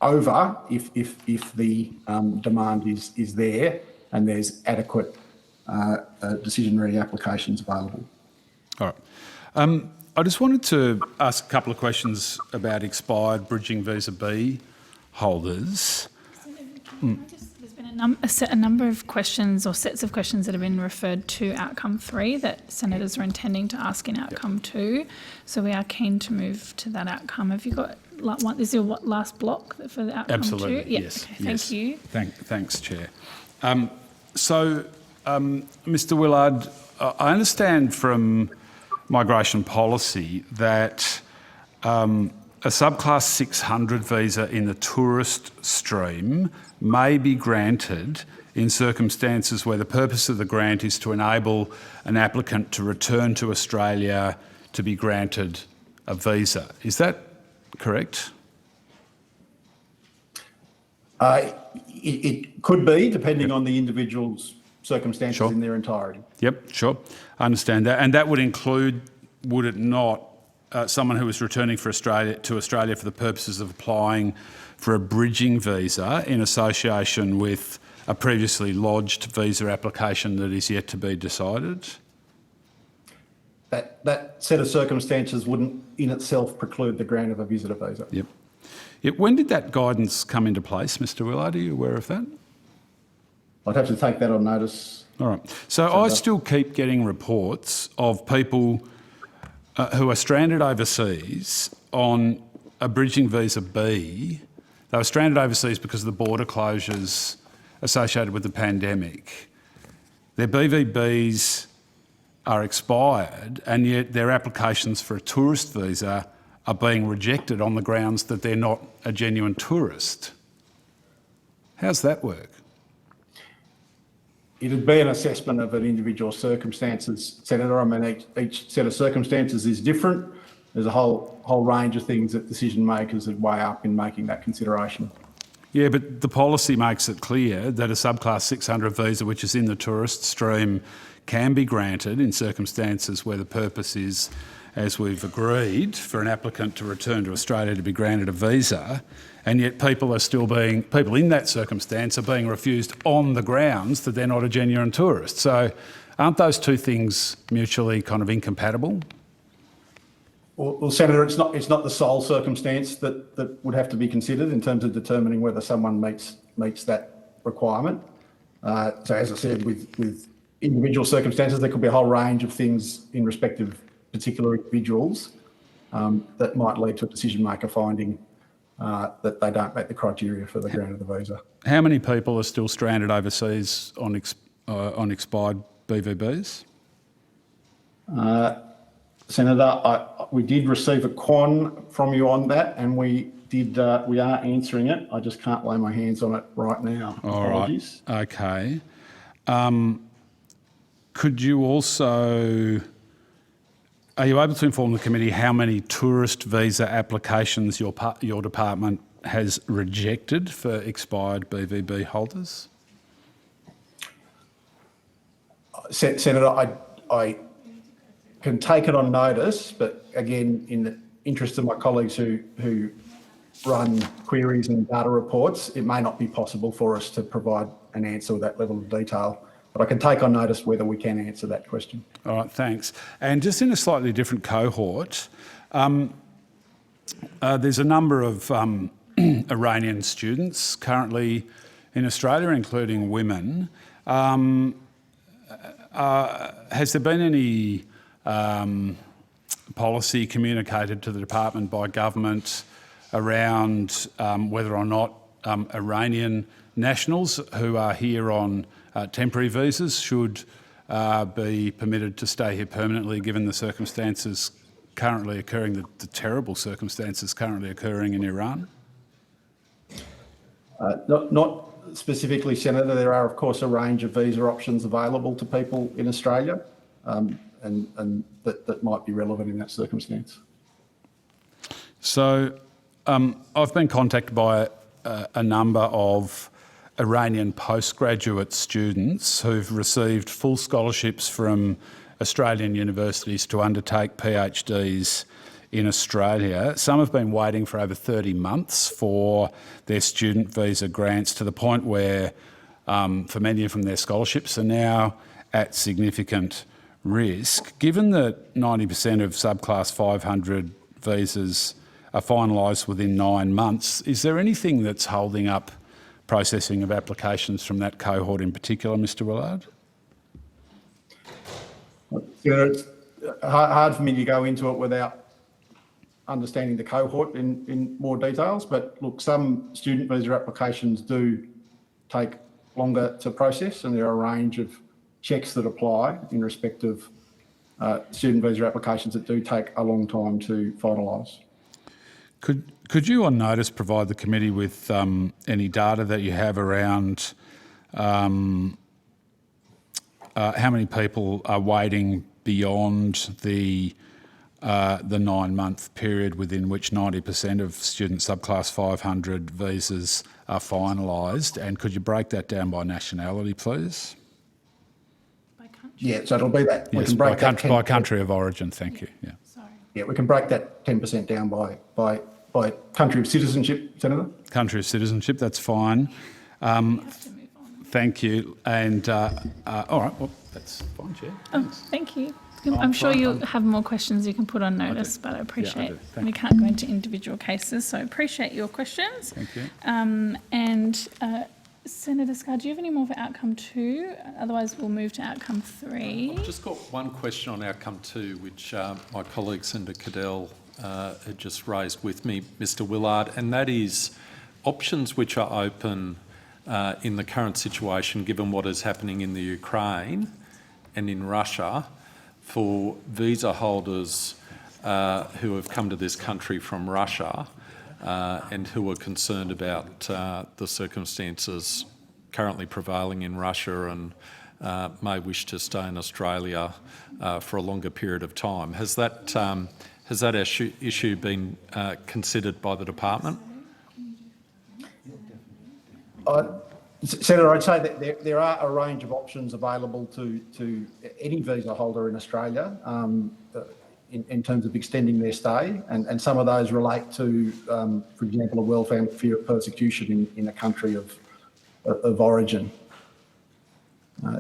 over if the demand is there and there's adequate decisionary applications available. All right. I just wanted to ask a couple of questions about expired bridging visa B holders. There's been a number of questions or sets of questions that have been referred to outcome 3 that senators are intending to ask in outcome 2. So we are keen to move to that outcome. Have you got one? Is your last block for the outcome 2? Absolutely. Yeah. Yes. Okay, thank you. Thanks, Chair. Mr. Willard, I understand from migration policy that a subclass 600 visa in the tourist stream may be granted in circumstances where the purpose of the grant is to enable an applicant to return to Australia to be granted a visa. Is that correct? It could be, depending on the individual's circumstances in their entirety. Yep, sure. I understand that. And that would include, would it not, someone who is returning to Australia for the purposes of applying for a bridging visa in association with a previously lodged visa application that is yet to be decided? That set of circumstances wouldn't in itself preclude the grant of a visitor visa. Yep. When did that guidance come into place, Mr. Willard? Are you aware of that? I'd have to take that on notice. All right. So I still keep getting reports of people who are stranded overseas on a bridging visa B. They were stranded overseas because of the border closures associated with the pandemic. Their BVBs are expired, and yet their applications for a tourist visa are being rejected on the grounds that they're not a genuine tourist. How's that work? It'd be an assessment of an individual circumstances, Senator. I mean, each set of circumstances is different. There's a whole range of things that decision makers would weigh up in making that consideration. Yeah, but the policy makes it clear that a subclass 600 visa, which is in the tourist stream, can be granted in circumstances where the purpose is, as we've agreed, for an applicant to return to Australia to be granted a visa, and yet people in that circumstance are being refused on the grounds that they're not a genuine tourist. So aren't those two things mutually kind of incompatible? Well, Senator, it's not the sole circumstance that would have to be considered in terms of determining whether someone meets that requirement. So as I said, with individual circumstances, there could be a whole range of things in respect of particular individuals that might lead to a decision maker finding that they don't meet the criteria for the grant of the visa. How many people are still stranded overseas on expired BVBs? Senator, we did receive a quon from you on that, and we are answering it. I just can't lay my hands on it right now. Apologies. All right. Okay. Could you also, are you able to inform the committee how many tourist visa applications your department has rejected for expired BVB holders? Senator, I can take it on notice, but again, in the interest of my colleagues who run queries and data reports, it may not be possible for us to provide an answer with that level of detail. But I can take on notice whether we can answer that question. All right, thanks. And just in a slightly different cohort, there's a number of Iranian students currently in Australia, including women. Has there been any policy communicated to the department by government around whether or not Iranian nationals who are here on temporary visas should be permitted to stay here permanently, given the circumstances currently occurring, the terrible circumstances currently occurring in Iran? Not specifically, Senator. There are, of course, a range of visa options available to people in Australia, and that might be relevant in that circumstance. So I've been contacted by a number of Iranian postgraduate students who've received full scholarships from Australian universities to undertake PhDs in Australia. Some have been waiting for over 30 months for their student visa grants, to the point where, for many of them, their scholarships are now at significant risk. Given that 90% of subclass 500 visas are finalised within 9 months, is there anything that's holding up processing of applications from that cohort in particular, Mr. Willard? It's hard for me to go into it without understanding the cohort in more details, but look, some student visa applications do take longer to process, and there are a range of checks that apply in respect of student visa applications that do take a long time to finalise. Could you on notice provide the committee with any data that you have around how many people are waiting beyond the 9-month period within which 90% of student subclass 500 visas are finalised, and could you break that down by nationality, please? By country? Yeah, so it'll be that. We Yes, can break by country of origin. Thank you. Yeah. Sorry. Yeah, we can break that 10% down by country of citizenship, Senator. Country of citizenship. That's fine. We have to move on. Thank you. And all right. Well, that's fine, Chair. Oh, thank you. I'm sure you'll have more questions you can put on notice, but I appreciate do. Thank we can't go into individual cases, so I appreciate your questions. Thank you. And Senator Scarr, do you have any more for outcome 2? Otherwise, we'll move to outcome 3. I've just got one question on outcome 2, which my colleague Senator Cadell had just raised with me, Mr Willard, and that is options which are open in the current situation, given what is happening in the Ukraine and in Russia, for visa holders who have come to this country from Russia and who are concerned about the circumstances currently prevailing in Russia and may wish to stay in Australia for a longer period of time. Has that issue been considered by the department? Senator, I'd say that there are a range of options available to any visa holder in Australia in terms of extending their stay, and some of those relate to, for example, a well-founded fear of persecution in a country of origin.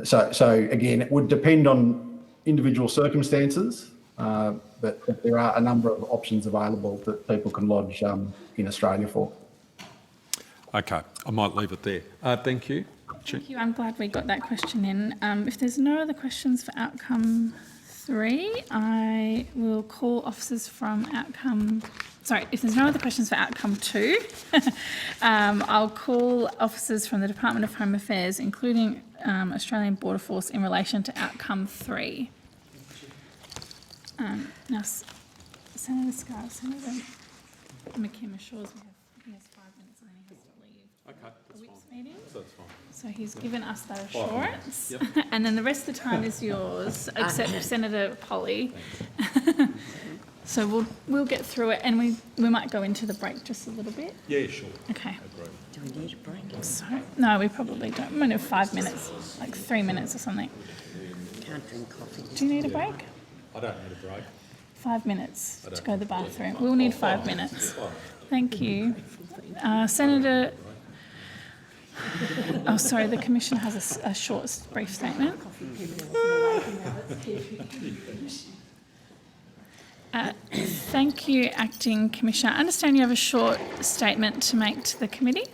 So again, it would depend on individual circumstances, but there are a number of options available that people can lodge in Australia for. Okay, I might leave it there. Thank you. Thank you. I'm glad we got that question in. If there's no other questions for outcome 3, I will call officers from outcome... Sorry, if there's no other questions for outcome 2, I'll call officers from the Department of Home Affairs, including Australian Border Force, in relation to outcome 3. Now, Senator Scarr, Senator McKim assures me he has 5 minutes and then he has to leave. Okay, the WIPS meeting. That's fine. So he's given us that assurance. And then the rest of the time is yours, except Senator Polly. So we'll get through it, and we might go into the break just a little bit. Yeah, sure. Okay. Do we need a break? So, no, we probably don't. We might have 5 minutes, like 3 minutes or something. Can't drink coffee. Do you need a break? I don't need a break. 5 minutes to go to the bathroom. We'll need 5 minutes. Thank you. Senator... Oh, sorry, the Commission has a short, brief statement. Thank you, Acting Commissioner. I understand you have a short statement to make to the committee.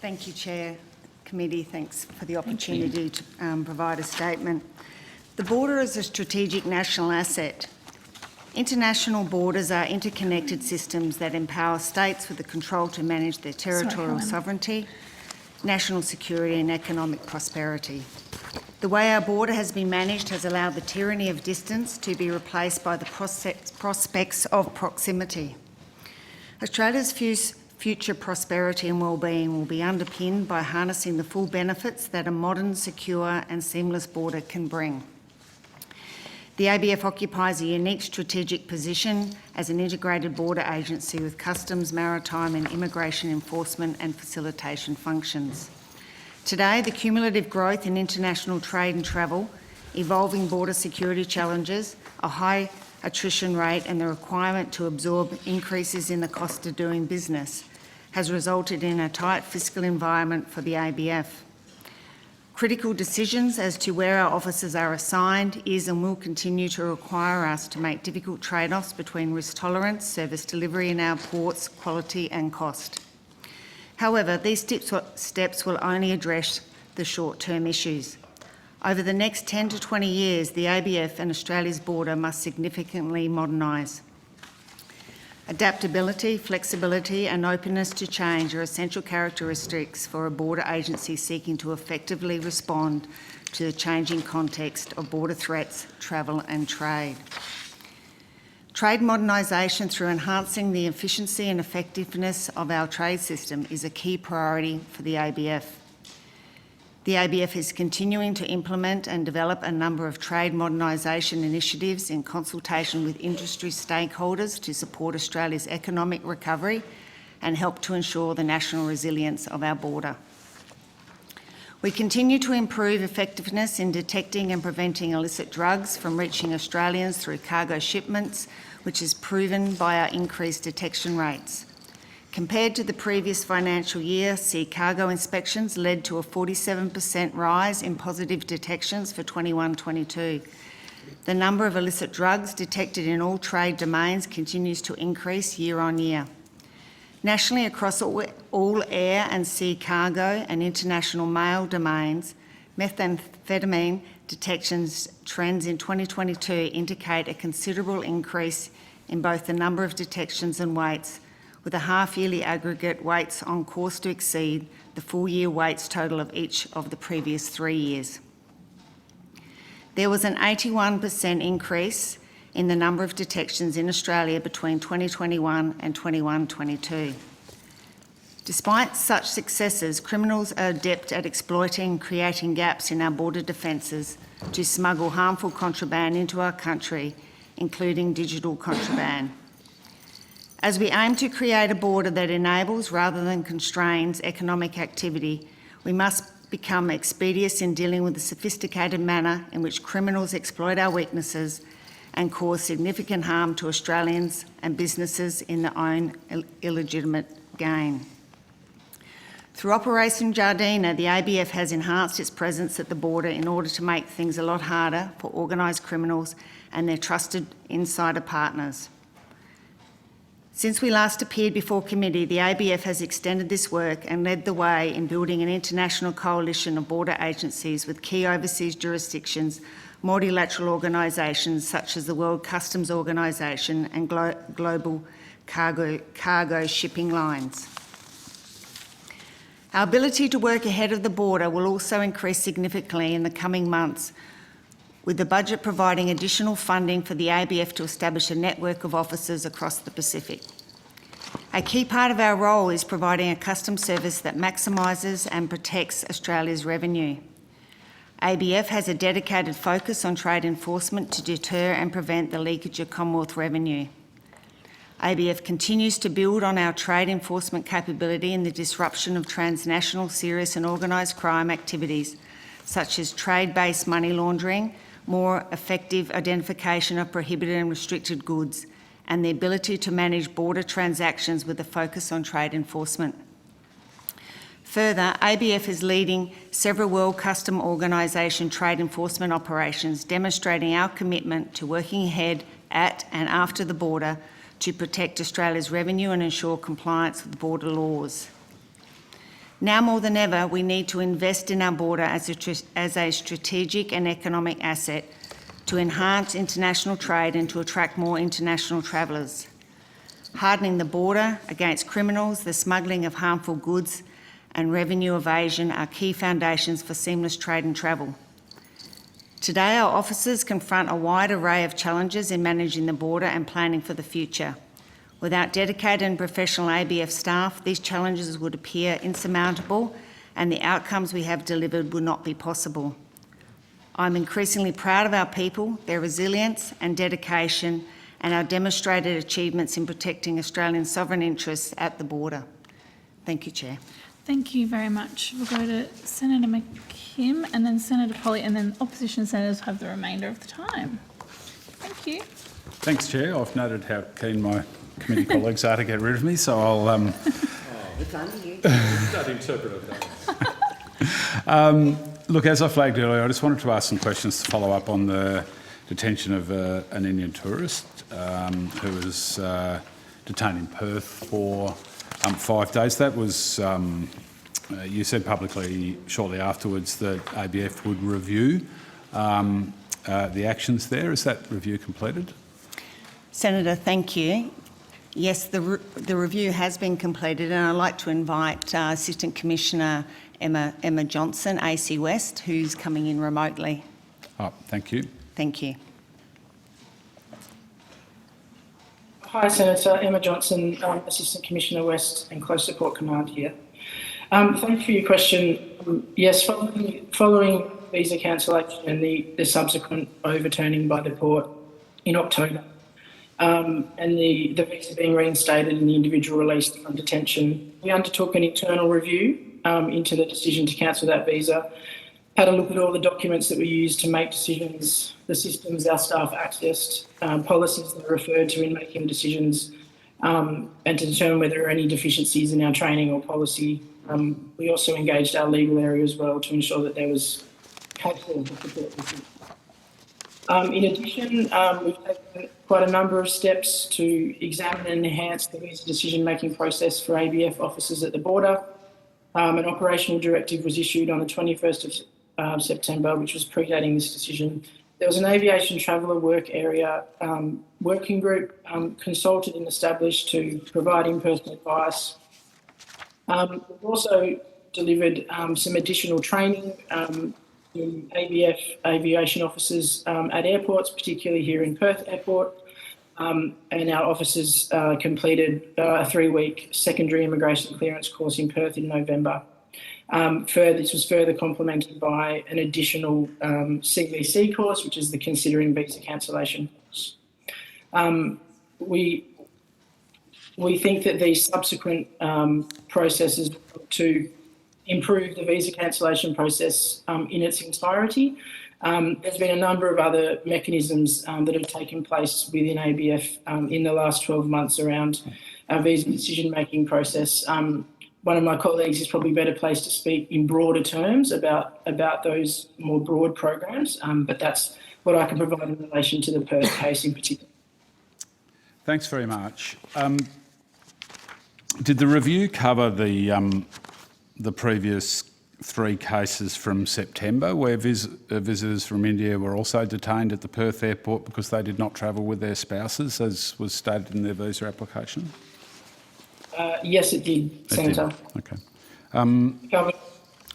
Thank you, Chair. Committee, thanks for the opportunity to provide a statement. The border is a strategic national asset. International borders are interconnected systems that empower states with the control to manage their territorial sovereignty, national security and economic prosperity. The way our border has been managed has allowed the tyranny of distance to be replaced by the prospects of proximity. Australia's future prosperity and well-being will be underpinned by harnessing the full benefits that a modern, secure and seamless border can bring. The ABF occupies a unique strategic position as an integrated border agency with customs, maritime and immigration enforcement and facilitation functions. Today, the cumulative growth in international trade and travel, evolving border security challenges, a high attrition rate and the requirement to absorb increases in the cost of doing business has resulted in a tight fiscal environment for the ABF. Critical decisions as to where our officers are assigned is and will continue to require us to make difficult trade-offs between risk tolerance, service delivery in our ports, quality and cost. However, these steps will only address the short-term issues. Over the next 10 to 20 years, the ABF and Australia's border must significantly modernise. Adaptability, flexibility and openness to change are essential characteristics for a border agency seeking to effectively respond to the changing context of border threats, travel and trade. Trade modernisation through enhancing the efficiency and effectiveness of our trade system is a key priority for the ABF. The ABF is continuing to implement and develop a number of trade modernisation initiatives in consultation with industry stakeholders to support Australia's economic recovery and help to ensure the national resilience of our border. We continue to improve effectiveness in detecting and preventing illicit drugs from reaching Australians through cargo shipments, which is proven by our increased detection rates. Compared to the previous financial year, sea cargo inspections led to a 47% rise in positive detections for 21-22. The number of illicit drugs detected in all trade domains continues to increase year on year. Nationally, across all air and sea cargo and international mail domains, methamphetamine detections trends in 2022 indicate a considerable increase in both the number of detections and weights, with a half-yearly aggregate weights on course to exceed the full-year weights total of each of the previous 3 years. There was an 81% increase in the number of detections in Australia between 2021 and 21-22. Despite such successes, criminals are adept at exploiting and creating gaps in our border defences to smuggle harmful contraband into our country, including digital contraband. As we aim to create a border that enables rather than constrains economic activity, we must become expeditious in dealing with the sophisticated manner in which criminals exploit our weaknesses and cause significant harm to Australians and businesses in their own illegitimate gain. Through Operation Jardina, the ABF has enhanced its presence at the border in order to make things a lot harder for organised criminals and their trusted insider partners. Since we last appeared before committee, the ABF has extended this work and led the way in building an international coalition of border agencies with key overseas jurisdictions, multilateral organisations such as the World Customs Organisation and global cargo shipping lines. Our ability to work ahead of the border will also increase significantly in the coming months, with the budget providing additional funding for the ABF to establish a network of offices across the Pacific. A key part of our role is providing a customs service that maximises and protects Australia's revenue. ABF has a dedicated focus on trade enforcement to deter and prevent the leakage of Commonwealth revenue. ABF continues to build on our trade enforcement capability in the disruption of transnational serious and organised crime activities, such as trade-based money laundering, more effective identification of prohibited and restricted goods, and the ability to manage border transactions with a focus on trade enforcement. Further, ABF is leading several World Customs Organisation trade enforcement operations, demonstrating our commitment to working ahead at and after the border to protect Australia's revenue and ensure compliance with border laws. Now more than ever, we need to invest in our border as a strategic and economic asset to enhance international trade and to attract more international travellers. Hardening the border against criminals, the smuggling of harmful goods and revenue evasion are key foundations for seamless trade and travel. Today, our officers confront a wide array of challenges in managing the border and planning for the future. Without dedicated and professional ABF staff, these challenges would appear insurmountable and the outcomes we have delivered would not be possible. I'm increasingly proud of our people, their resilience and dedication, and our demonstrated achievements in protecting Australian sovereign interests at the border. Thank you, Chair. Thank you very much. We'll go to Senator McKim and then Senator Polley, and then opposition senators have the remainder of the time. Thank you. Thanks, Chair. I've noted how keen my committee colleagues are to get rid of me, so I'll... It's under you. Don't interpret it. Look, as I flagged earlier, I just wanted to ask some questions to follow up on the detention of an Indian tourist who was detained in Perth for 5 days. That was, you said publicly shortly afterwards that ABF would review the actions there. Is that review completed? Senator, thank you. Yes, the review has been completed, and I'd like to invite Assistant Commissioner Emma Johnson, AC West, who's coming in remotely. Oh, thank you. Thank you. Hi, Senator. Emma Johnson, Assistant Commissioner West and Close Support Command here. Thank you for your question. Yes, following visa cancellation and the subsequent overturning by the court in October, and the visa being reinstated and the individual released from detention, we undertook an internal review into the decision to cancel that visa, had a look at all the documents that we used to make decisions, the systems our staff accessed, policies that are referred to in making the decisions, and to determine whether there are any deficiencies in our training or policy. We also engaged our legal area as well to ensure that there was capable support. In addition, we've taken quite a number of steps to examine and enhance the visa decision-making process for ABF officers at the border. An operational directive was issued on the 21st of September, which was predating this decision. There was an aviation traveller work area working group consulted and established to provide in-person advice. We've also delivered some additional training in ABF aviation officers at airports, particularly here in Perth Airport, and our officers completed a 3-week secondary immigration clearance course in Perth in November. This was further complemented by an additional CVC course, which is the Considering Visa Cancellation course. We think that these subsequent processes to improve the visa cancellation process in its entirety. There's been a number of other mechanisms that have taken place within ABF in the last 12 months around our visa decision-making process. One of my colleagues is probably better placed to speak in broader terms about those more broad programs, but that's what I can provide in relation to the Perth case in particular. Thanks very much. Did the review cover the previous 3 cases from September where visitors from India were also detained at the Perth airport because they did not travel with their spouses, as was stated in their visa application? Yes, it did, Senator. Okay.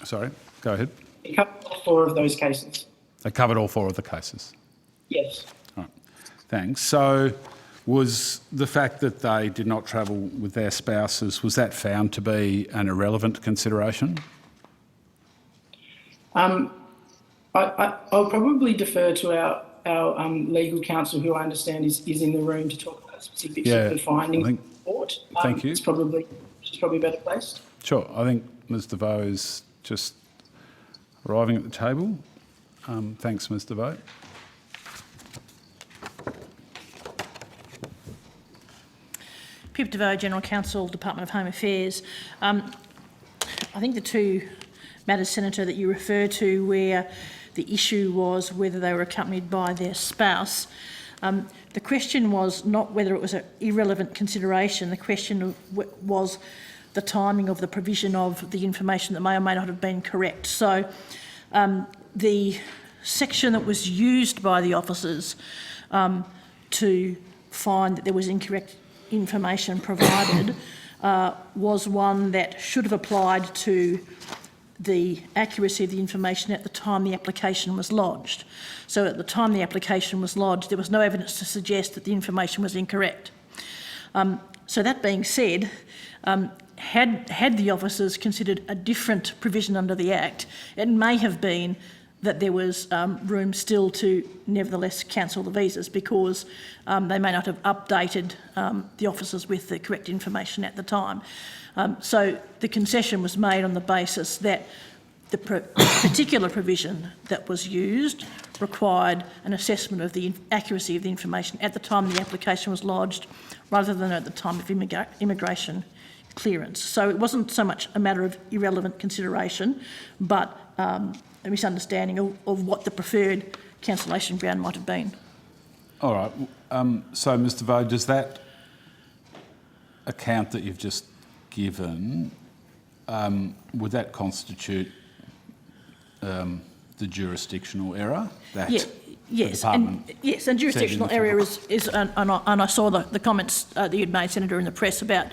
Sorry, go ahead. It covered all 4 of those cases. They covered all 4 of the cases? Yes. All right. Thanks. So was the fact that they did not travel with their spouses, was that found to be an irrelevant consideration? I'll probably defer to our legal counsel, who I understand is in the room, to talk about specifics of the findings of the report. Thank you. She's probably better placed. Sure. I think Ms DeVoe is just arriving at the table. Thanks, Ms DeVoe. Pip DeVoe, General Counsel, Department of Home Affairs. I think the 2 matters, Senator, that you refer to where the issue was whether they were accompanied by their spouse, the question was not whether it was an irrelevant consideration. The question was the timing of the provision of the information that may or may not have been correct. So the section that was used by the officers to find that there was incorrect information provided was one that should have applied to the accuracy of the information at the time the application was lodged. So at the time the application was lodged, there was no evidence to suggest that the information was incorrect. So that being said, had the officers considered a different provision under the Act, it may have been that there was room still to nevertheless cancel the visas because they may not have updated the officers with the correct information at the time. So the concession was made on the basis that the particular provision that was used required an assessment of the accuracy of the information at the time the application was lodged rather than at the time of immigration clearance. So it wasn't so much a matter of irrelevant consideration, but a misunderstanding of what the preferred cancellation ground might have been. All right. So, Mr. DeVoe, does that account that you've just given, would that constitute the jurisdictional error? Yes, department and jurisdictional said in the area is and I saw the comments that you'd made, Senator, in the press about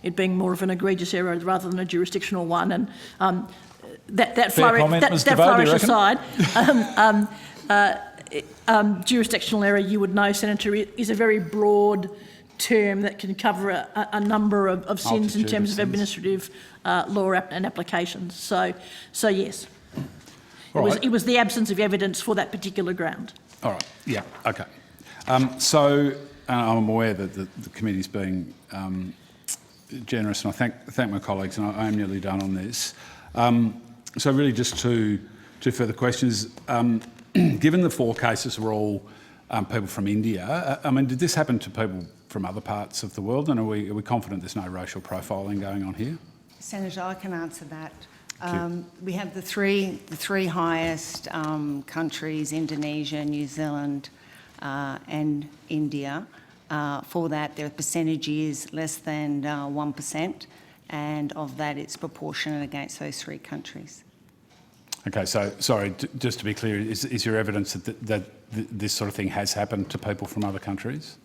it being more of an egregious error rather than a jurisdictional one, and that flourish aside, jurisdictional error, you would know, Senator, is a very broad term that can cover a number of sins in terms of administrative law and applications. So yes, it was the absence of evidence for that particular ground. All right. Yeah. Okay. So I'm aware that the committee's being generous, and I thank my colleagues, and I am nearly done on this. So really, just two further questions. Given the 4 cases were all people from India, I mean, did this happen to people from other parts of the world, and are we confident there's no racial profiling going on here? Senator, I can answer that. We have the three highest countries, Indonesia, New Zealand and India. For that, their percentage is less than 1%, and of that it's proportionate against those 3 countries. Okay, so sorry, just to be clear, is there evidence that this sort of thing has happened to people from other countries?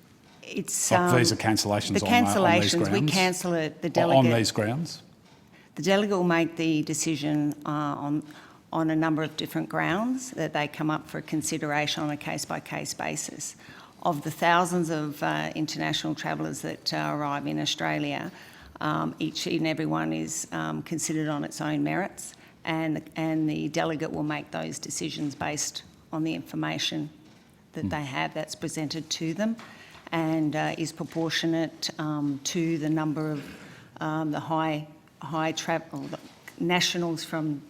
It's like visa cancellations. The cancellations, on these grounds? we cancel it. The delegate on these grounds. The delegate will make the decision on a number of different grounds that they come up for consideration on a case-by-case basis. Of the thousands of international travellers that arrive in Australia, each and every one is considered on its own merits, and the delegate will make those decisions based on the information that they have that's presented to them, and is proportionate to the number of the high travel nationals from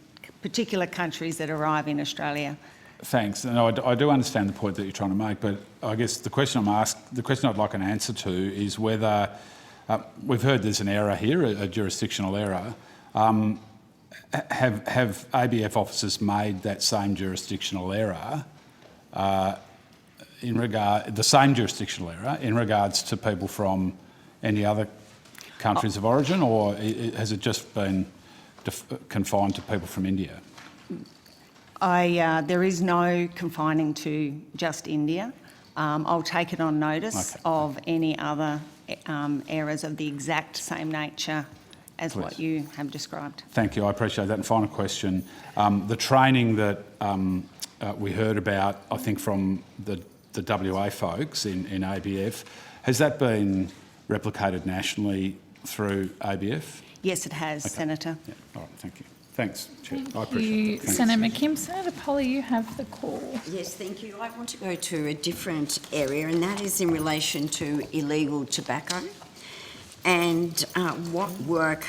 particular countries that arrive in Australia. Thanks. And I do understand the point that you're trying to make, but I guess the question I'd like an answer to is whether we've heard there's an error here, a jurisdictional error. Have ABF officers made that same jurisdictional error in regards to people from any other countries of origin, or has it just been confined to people from India? There is no confining to just India. I'll take it on notice of any other errors of the exact same nature as what you have described. Thank you, I appreciate that. And final question, the training that we heard about, I think from the WA folks in ABF, has that been replicated nationally through ABF? Yes, it has, Senator. Yeah. All right, thank you. Thanks, Chair. Thank I appreciate it. Senator McKim. Senator Polley, you have the call. Yes, thank you. I want to go to a different area, and that is in relation to illegal tobacco. And what work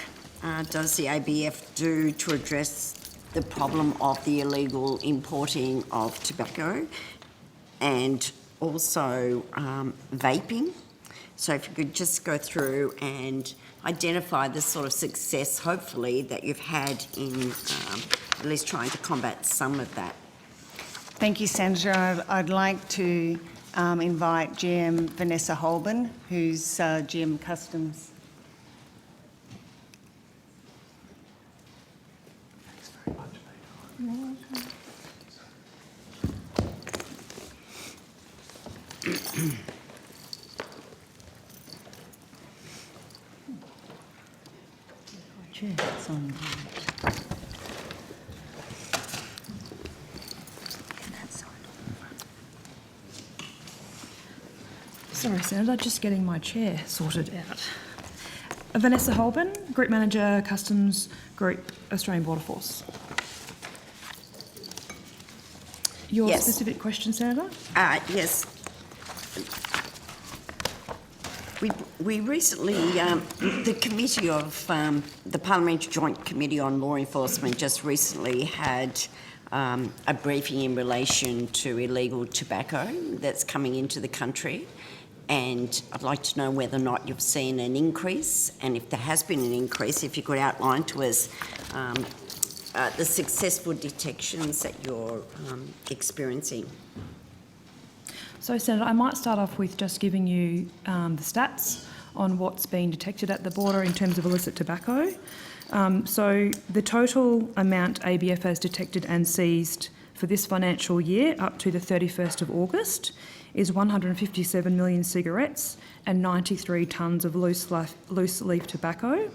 does the ABF do to address the problem of the illegal importing of tobacco and also vaping? So if you could just go through and identify the sort of success, hopefully, that you've had in at least trying to combat some of that. Thank you, Senator. I'd like to invite GM Vanessa Holborn, who's GM Customs. Sorry, Senator, just getting my chair sorted out. Vanessa Holborn, Group Manager, Customs Group, Australian Border Force. Your specific question, Senator? Yes. We recently, the committee of the Parliamentary Joint Committee on Law Enforcement just recently had a briefing in relation to illegal tobacco that's coming into the country. And I'd like to know whether or not you've seen an increase, and if there has been an increase, if you could outline to us the successful detections that you're experiencing. So, Senator, I might start off with just giving you the stats on what's been detected at the border in terms of illicit tobacco. So the total amount ABF has detected and seized for this financial year up to the 31st of August is 157 million cigarettes and 93 tonnes of loose leaf tobacco.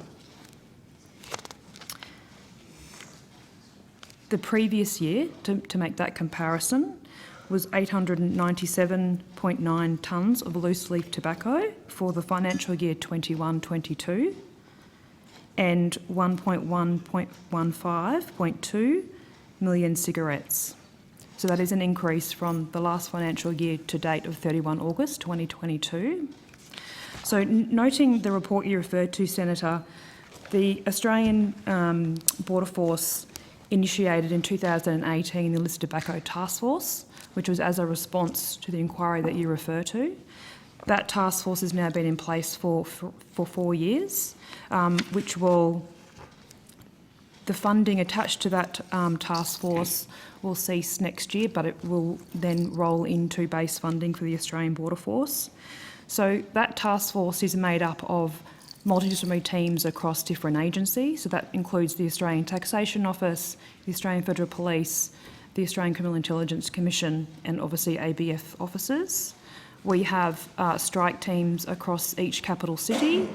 The previous year, to make that comparison, was 897.9 tonnes of loose leaf tobacco for the financial year 21-22 and 1.15.2 million cigarettes. So that is an increase from the last financial year to date of 31 August 2022. So noting the report you referred to, Senator, the Australian Border Force initiated in 2018 the illicit tobacco task force, which was as a response to the inquiry that you refer to. That task force has now been in place for 4 years, which will, the funding attached to that task force will cease next year, but it will then roll into base funding for the Australian Border Force. So that task force is made up of multidisciplinary teams across different agencies. So that includes the Australian Taxation Office, the Australian Federal Police, the Australian Criminal Intelligence Commission, and obviously ABF officers. We have strike teams across each capital city.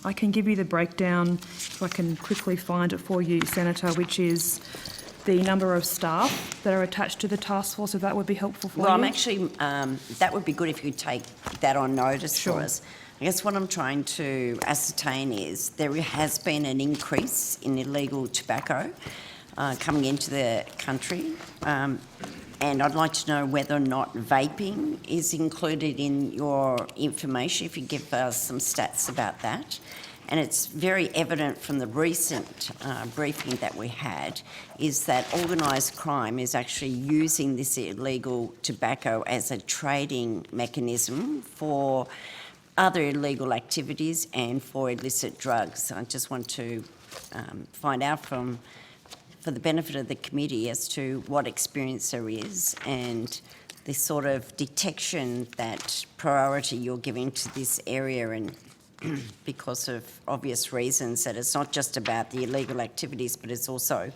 I can give you the breakdown, if I can quickly find it for you, Senator, which is the number of staff that are attached to the task force, if that would be helpful for you. Well, I'm actually, that would be good if you could take that on notice for us. I guess what I'm trying to ascertain is there has been an increase in illegal tobacco coming into the country, and I'd like to know whether or not vaping is included in your information, if you give us some stats about that. And it's very evident from the recent briefing that we had is that organised crime is actually using this illegal tobacco as a trading mechanism for other illegal activities and for illicit drugs. I just want to find out for the benefit of the committee as to what experience there is and the sort of detection that priority you're giving to this area, and because of obvious reasons that it's not just about the illegal activities but it's also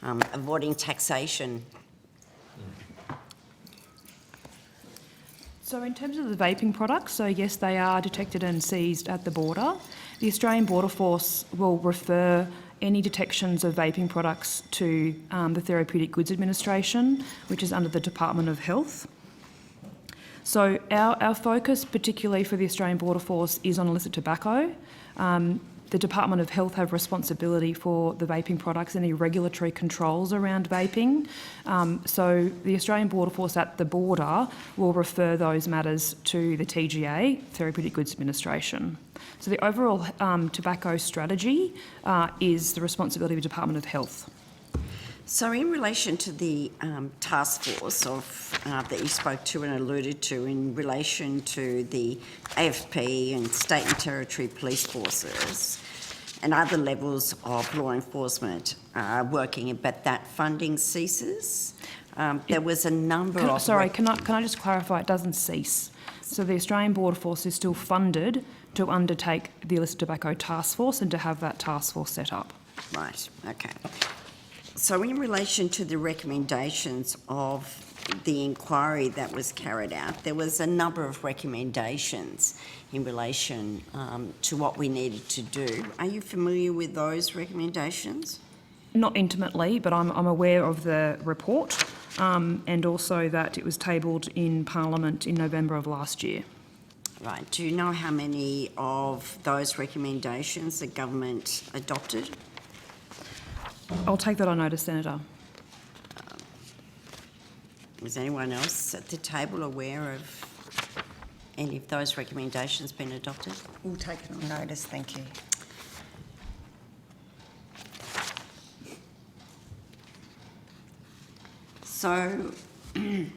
avoiding taxation. So in terms of the vaping products, so yes, they are detected and seized at the border. The Australian Border Force will refer any detections of vaping products to the Therapeutic Goods Administration, which is under the Department of Health. So our focus, particularly for the Australian Border Force, is on illicit tobacco. The Department of Health have responsibility for the vaping products and any regulatory controls around vaping. So the Australian Border Force at the border will refer those matters to the TGA, Therapeutic Goods Administration. So the overall tobacco strategy is the responsibility of the Department of Health. So in relation to the task force that you spoke to and alluded to in relation to the AFP and state and territory police forces and other levels of law enforcement working, but that funding ceases, there was a number of... Sorry, can I just clarify, it doesn't cease. So the Australian Border Force is still funded to undertake the illicit tobacco task force and to have that task force set up. Right, okay. So in relation to the recommendations of the inquiry that was carried out, there was a number of recommendations in relation to what we needed to do. Are you familiar with those recommendations? Not intimately, but I'm aware of the report and also that it was tabled in Parliament in November of last year. Right. Do you know how many of those recommendations the government adopted? I'll take that on notice, Senator. Is anyone else at the table aware of any of those recommendations being adopted? We'll take it on notice, thank you. So, the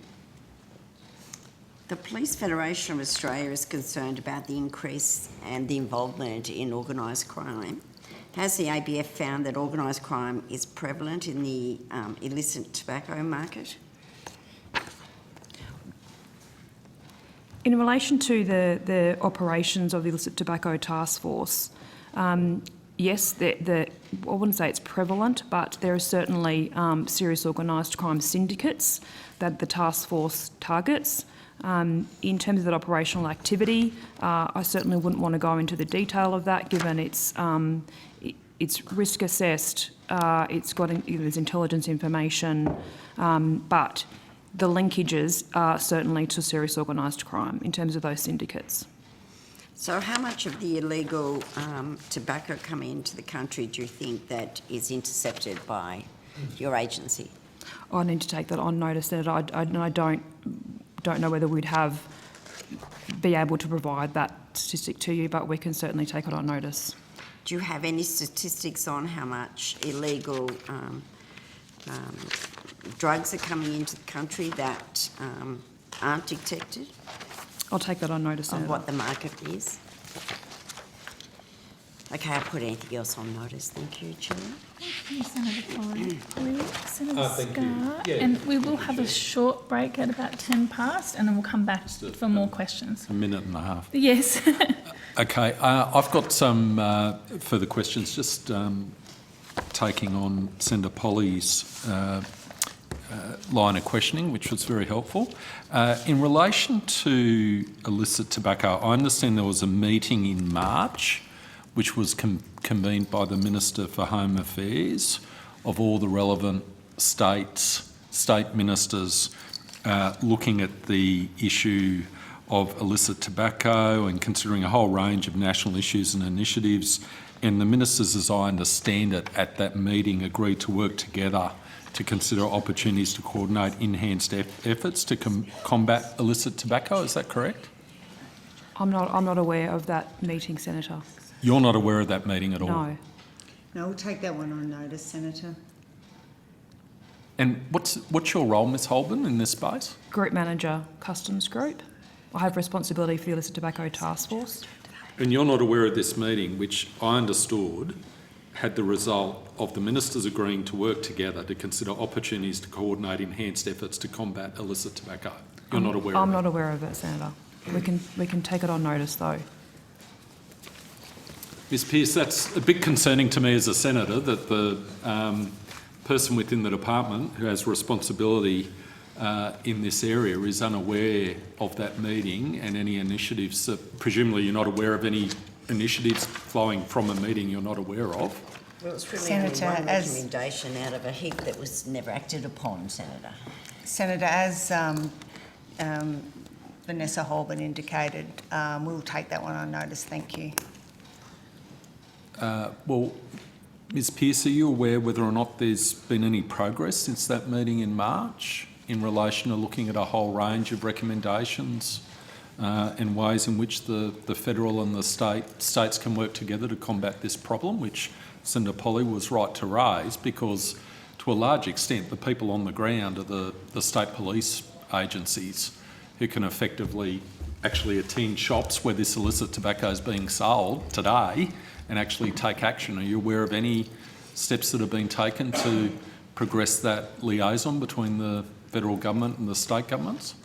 Police Federation of Australia is concerned about the increase and the involvement in organised crime. Has the ABF found that organised crime is prevalent in the illicit tobacco market? In relation to the operations of the illicit tobacco task force, yes, I wouldn't say it's prevalent, but there are certainly serious organised crime syndicates that the task force targets. In terms of that operational activity, I certainly wouldn't want to go into the detail of that, given it's risk assessed, there's intelligence information, but the linkages are certainly to serious organised crime in terms of those syndicates. So how much of the illegal tobacco coming into the country do you think that is intercepted by your agency? I need to take that on notice, Senator. I don't know whether we'd be able to provide that statistic to you, but we can certainly take it on notice. Do you have any statistics on how much illegal drugs are coming into the country that aren't detected? I'll take that on notice, Of Senator. what the market is? Okay, I'll put anything else on notice. Thank you, Chair. Thank you, Senator Foley. Senator thank you. Scarr. Yeah. And we will have a short break at about 10 past, and then we'll come back for more questions. A minute and a half. Yes. Okay, I've got some further questions, just taking on Senator Polly's line of questioning, which was very helpful. In relation to illicit tobacco, I understand there was a meeting in March which was convened by the Minister for Home Affairs of all the relevant state ministers looking at the issue of illicit tobacco and considering a whole range of national issues and initiatives. And the ministers, as I understand it, at that meeting agreed to work together to consider opportunities to coordinate enhanced efforts to combat illicit tobacco. Is that correct? I'm not aware of that meeting, Senator. You're not aware of that meeting at all? No. No, we'll take that one on notice, Senator. And what's your role, Ms Holborn, in this space? Group Manager, Customs Group. I have responsibility for the Illicit Tobacco Task Force. And you're not aware of this meeting, which I understood had the result of the ministers agreeing to work together to consider opportunities to coordinate enhanced efforts to combat illicit tobacco. You're not aware of it? I'm not aware of it, Senator. We can take it on notice, though. Ms Pearce, that's a bit concerning to me as a senator that the person within the department who has responsibility in this area is unaware of that meeting and any initiatives. Presumably you're not aware of any initiatives flowing from a meeting you're not aware of. Well, it's really Senator, only one as- recommendation out of a heap that was never acted upon, Senator. Senator, as Vanessa Holborn indicated, we'll take that one on notice. Thank you. Well, Ms Pearce, are you aware whether or not there's been any progress since that meeting in March in relation to looking at a whole range of recommendations and ways in which the federal and the states can work together to combat this problem, which Senator Polly was right to raise, because to a large extent the people on the ground are the state police agencies who can effectively actually attend shops where this illicit tobacco is being sold today and actually take action. Are you aware of any steps that have been taken to progress that liaison between the federal government and the state governments?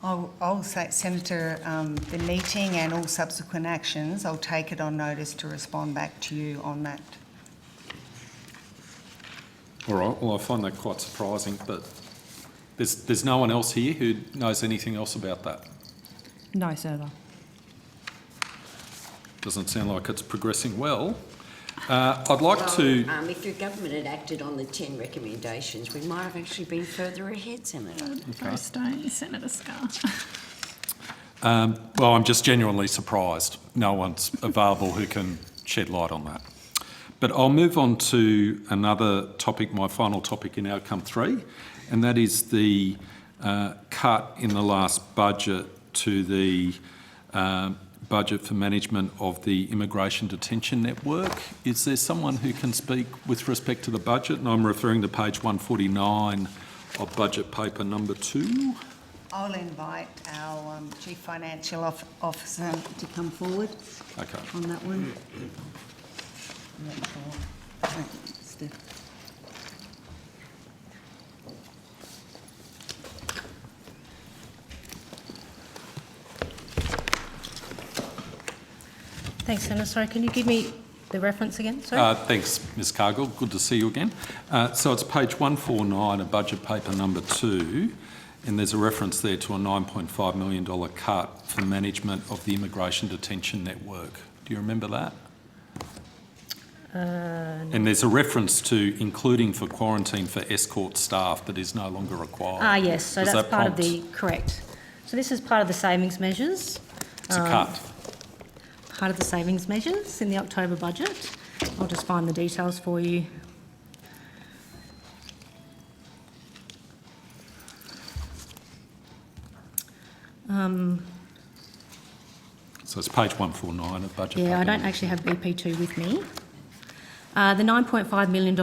I'll say, Senator, the meeting and all subsequent actions, I'll take it on notice to respond back to you on that. All right, well, I find that quite surprising, but there's no one else here who knows anything else about that? No, Senator. Doesn't sound like it's progressing well. I'd like to... If your government had acted on the 10 recommendations, we might have actually been further ahead, Senator. Throw a stone, Senator Scarr. Well, I'm just genuinely surprised no one's available who can shed light on that. But I'll move on to another topic, my final topic in outcome 3, and that is the cut in the last budget to the budget for management of the Immigration Detention Network. Is there someone who can speak with respect to the budget? And I'm referring to page 149 of budget paper number 2. I'll invite our Chief Financial Officer to come forward on that one. Steph. Thanks, Senator. Sorry, can you give me the reference again, sorry? Thanks, Ms Cargill. Good to see you again. So it's page 149 of budget paper number 2, and there's a reference there to a $9.5 million cut for management of the immigration detention network. Do you remember that? And there's a reference to including for quarantine for escort staff that is no longer required. Yes, so Does that's that part of prompt- the, correct. So this is part of the savings measures. It's a cut. Part of the savings measures in the October budget. I'll just find the details for you. So it's page 149 of budget paper. Yeah, I don't actually have BP2 with me. The $9.5 million in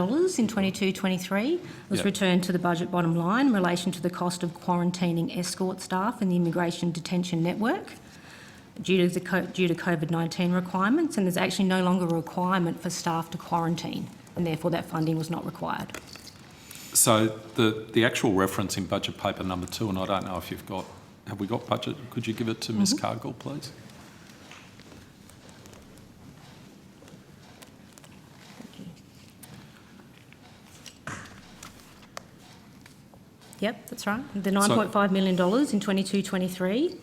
22-23 was Yep. returned to the budget bottom line in relation to the cost of quarantining escort staff in the immigration detention network due to COVID-19 requirements, and there's actually no longer a requirement for staff to quarantine, and therefore that funding was not required. So the actual reference in budget paper number 2, and I don't know if you've got, have we got budget? Could you give it to Ms Cargill, please? Yep, that's right. The $9.5 million in 22-23.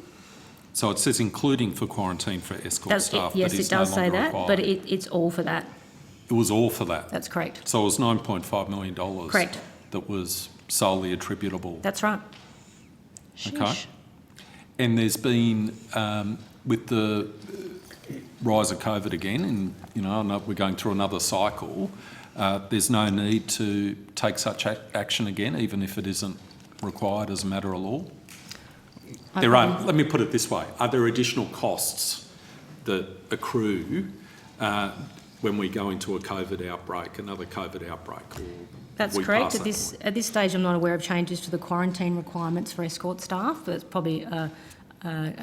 So it says including for quarantine for escort staff. Yes, that it is no does say longer that, required. but it's all for that. It was all for that. That's correct. So it was $9.5 million. Correct. That was solely attributable. That's right. Okay. And there's been, with the rise of COVID again, and I know we're going through another cycle, there's no need to take such action again, even if it isn't required as a matter of law? There are, let me put it this way, are there additional costs that accrue when we go into a COVID outbreak, another COVID outbreak? Or That's we correct. pass At this stage, I'm not aware of changes to the quarantine requirements for escort staff. That's probably a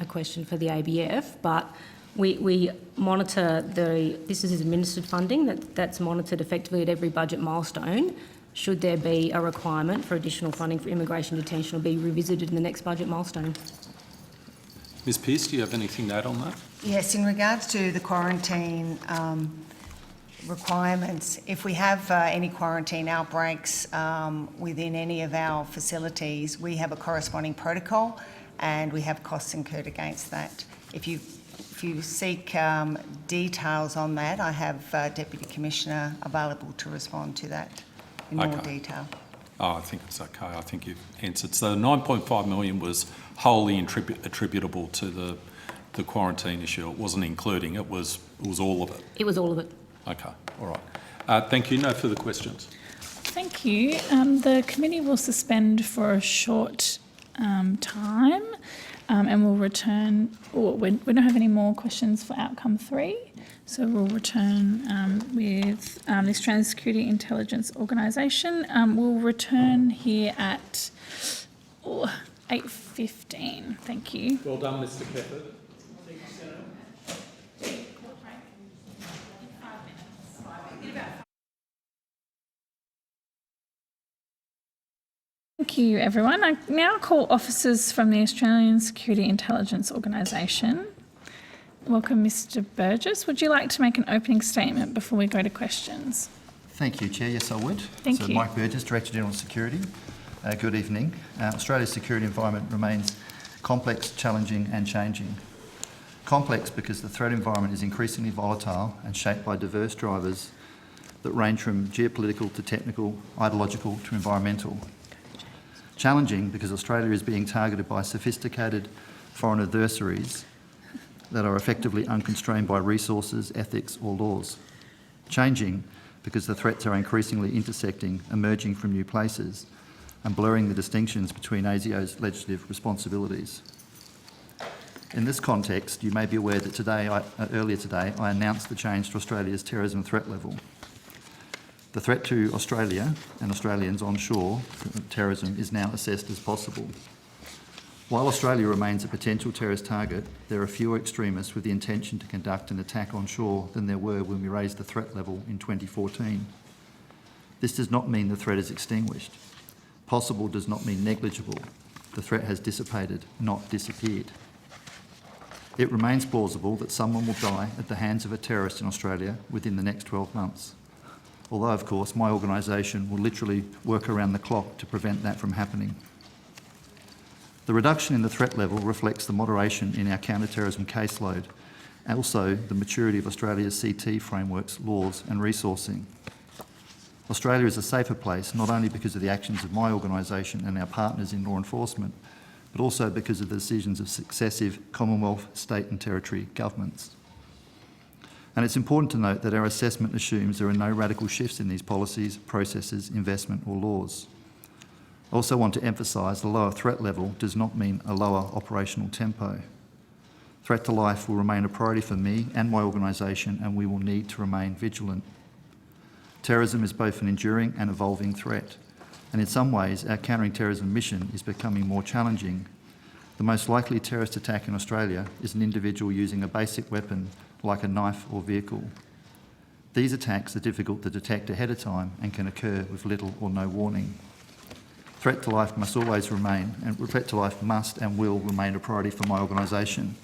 question for the ABF, but we monitor this is administered funding that's monitored effectively at every budget milestone. Should there be a requirement for additional funding for immigration detention, will be revisited in the next budget milestone. Ms Pearce, do you have anything to add on that? Yes, in regards to the quarantine requirements, if we have any quarantine outbreaks within any of our facilities, we have a corresponding protocol and we have costs incurred against that. If you seek details on that, I have Deputy Commissioner available to respond to that in more detail. Oh, I think it's okay. I think you've answered. So the $9.5 million was wholly attributable to the quarantine issue. It wasn't including, it was all of it. It was all of it. Okay, all right. Thank you. No further questions. Thank you. The committee will suspend for a short time and we'll return. We don't have any more questions for outcome 3. So we'll return with the Australian Security Intelligence Organisation. We'll return here at 8:15. Thank you. Well done, Mr. Kefford. Thank you, everyone. I now call officers from the Australian Security Intelligence Organisation. Welcome, Mr. Burgess. Would you like to make an opening statement before we go to questions? Thank you, Chair. Yes, I would. Thank you. Mike Burgess, Director General of Security. Good evening. Australia's security environment remains complex, challenging and changing. Complex because the threat environment is increasingly volatile and shaped by diverse drivers that range from geopolitical to technical, ideological to environmental. Challenging because Australia is being targeted by sophisticated foreign adversaries that are effectively unconstrained by resources, ethics or laws. Changing because the threats are increasingly intersecting, emerging from new places and blurring the distinctions between ASIO's legislative responsibilities. In this context, you may be aware that earlier today, I announced the change to Australia's terrorism threat level. The threat to Australia and Australians onshore terrorism is now assessed as possible. While Australia remains a potential terrorist target, there are fewer extremists with the intention to conduct an attack onshore than there were when we raised the threat level in 2014. This does not mean the threat is extinguished. Possible does not mean negligible. The threat has dissipated, not disappeared. It remains plausible that someone will die at the hands of a terrorist in Australia within the next 12 months. Although, of course, my organisation will literally work around the clock to prevent that from happening. The reduction in the threat level reflects the moderation in our counter-terrorism caseload, and also the maturity of Australia's CT frameworks, laws and resourcing. Australia is a safer place not only because of the actions of my organisation and our partners in law enforcement, but also because of the decisions of successive Commonwealth, state and territory governments. And it's important to note that our assessment assumes there are no radical shifts in these policies, processes, investment or laws. I also want to emphasise the lower threat level does not mean a lower operational tempo. Threat to life will remain a priority for me and my organisation, and we will need to remain vigilant. Terrorism is both an enduring and evolving threat, and in some ways our countering terrorism mission is becoming more challenging. The most likely terrorist attack in Australia is an individual using a basic weapon like a knife or vehicle. These attacks are difficult to detect ahead of time and can occur with little or no warning. Threat to life must always remain, and threat to life must and will remain a priority for my organisation.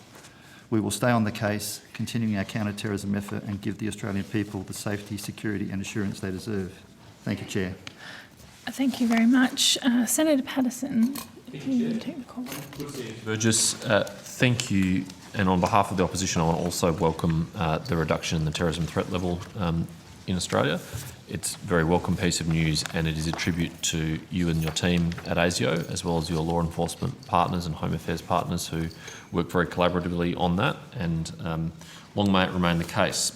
We will stay on the case, continuing our counter-terrorism effort and give the Australian people the safety, security and assurance they deserve. Thank you, Chair. Thank you very much. Senator Patterson, if you take the call. Burgess, thank you. And on behalf of the opposition, I want to also welcome the reduction in the terrorism threat level in Australia. It's a very welcome piece of news, and it is a tribute to you and your team at ASIO, as well as your law enforcement partners and Home Affairs partners who work very collaboratively on that, and long may it remain the case.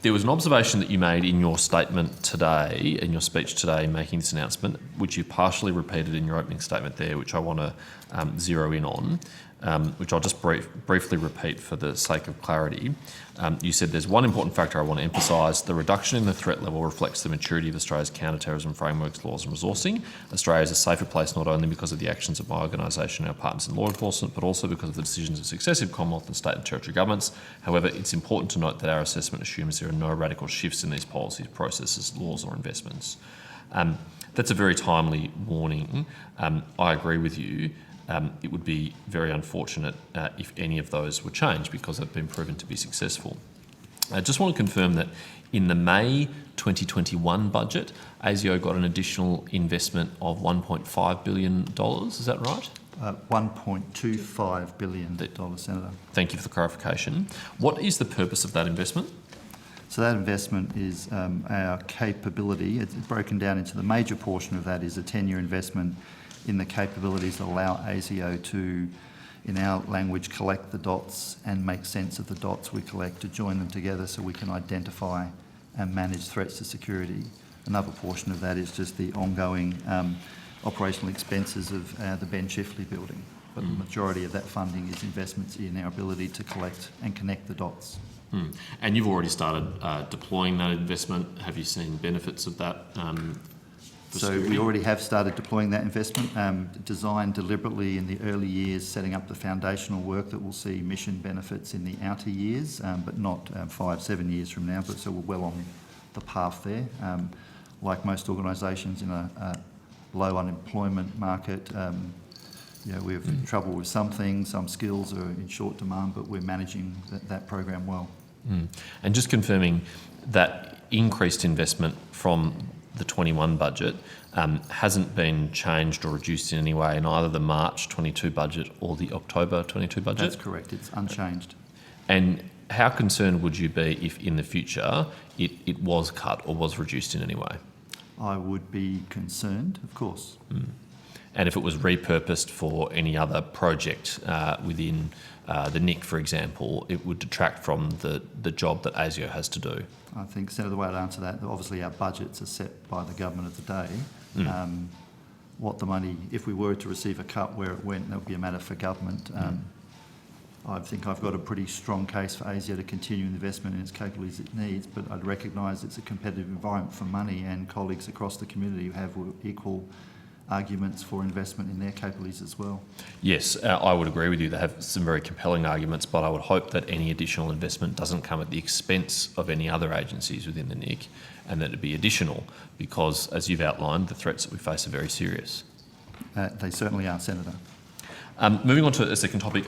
There was an observation that you made in your statement today, in your speech today making this announcement, which you partially repeated in your opening statement there, which I want to zero in on, which I'll just briefly repeat for the sake of clarity. You said there's one important factor I want to emphasise. The reduction in the threat level reflects the maturity of Australia's counter-terrorism frameworks, laws and resourcing. Australia is a safer place not only because of the actions of my organisation and our partners in law enforcement, but also because of the decisions of successive Commonwealth and state and territory governments. However, it's important to note that our assessment assumes there are no radical shifts in these policies, processes, laws or investments. That's a very timely warning. I agree with you. It would be very unfortunate if any of those were changed because they've been proven to be successful. I just want to confirm that in the May 2021 budget, ASIO got an additional investment of $1.5 billion. Is that right? $1.25 billion, Senator. Thank you for the clarification. What is the purpose of that investment? So that investment is our capability. It's broken down into the major portion of that is a 10-year investment in the capabilities that allow ASIO to, in our language, collect the dots and make sense of the dots we collect, to join them together so we can identify and manage threats to security. Another portion of that is just the ongoing operational expenses of the Ben Chifley building. But the majority of that funding is investments in our ability to collect and connect the dots. And you've already started deploying that investment. Have you seen benefits of that? So we already have started deploying that investment, designed deliberately in the early years, setting up the foundational work that will see mission benefits in the outer years, but not 5-7 years from now. But so we're well on the path there. Like most organisations in a low unemployment market, we have trouble with some things, some skills are in short demand, but we're managing that program well. And just confirming that increased investment from the 21 budget hasn't been changed or reduced in any way in either the March 22 budget or the October 22 budget? That's correct, it's unchanged. And how concerned would you be if in the future it was cut or was reduced in any way? I would be concerned, of course. And if it was repurposed for any other project within the NIC, for example, it would detract from the job that ASIO has to do? I think, Senator, the way I'd answer that, obviously our budgets are set by the government of the day. What the money, if we were to receive a cut, where it went, that would be a matter for government. I think I've got a pretty strong case for ASIO to continue investment in its capabilities it needs, but I'd recognise it's a competitive environment for money, and colleagues across the community have equal arguments for investment in their capabilities as well. Yes, I would agree with you. They have some very compelling arguments, but I would hope that any additional investment doesn't come at the expense of any other agencies within the NIC, and that it be additional, because, as you've outlined, the threats that we face are very serious. They certainly are, Senator. Moving on to a second topic,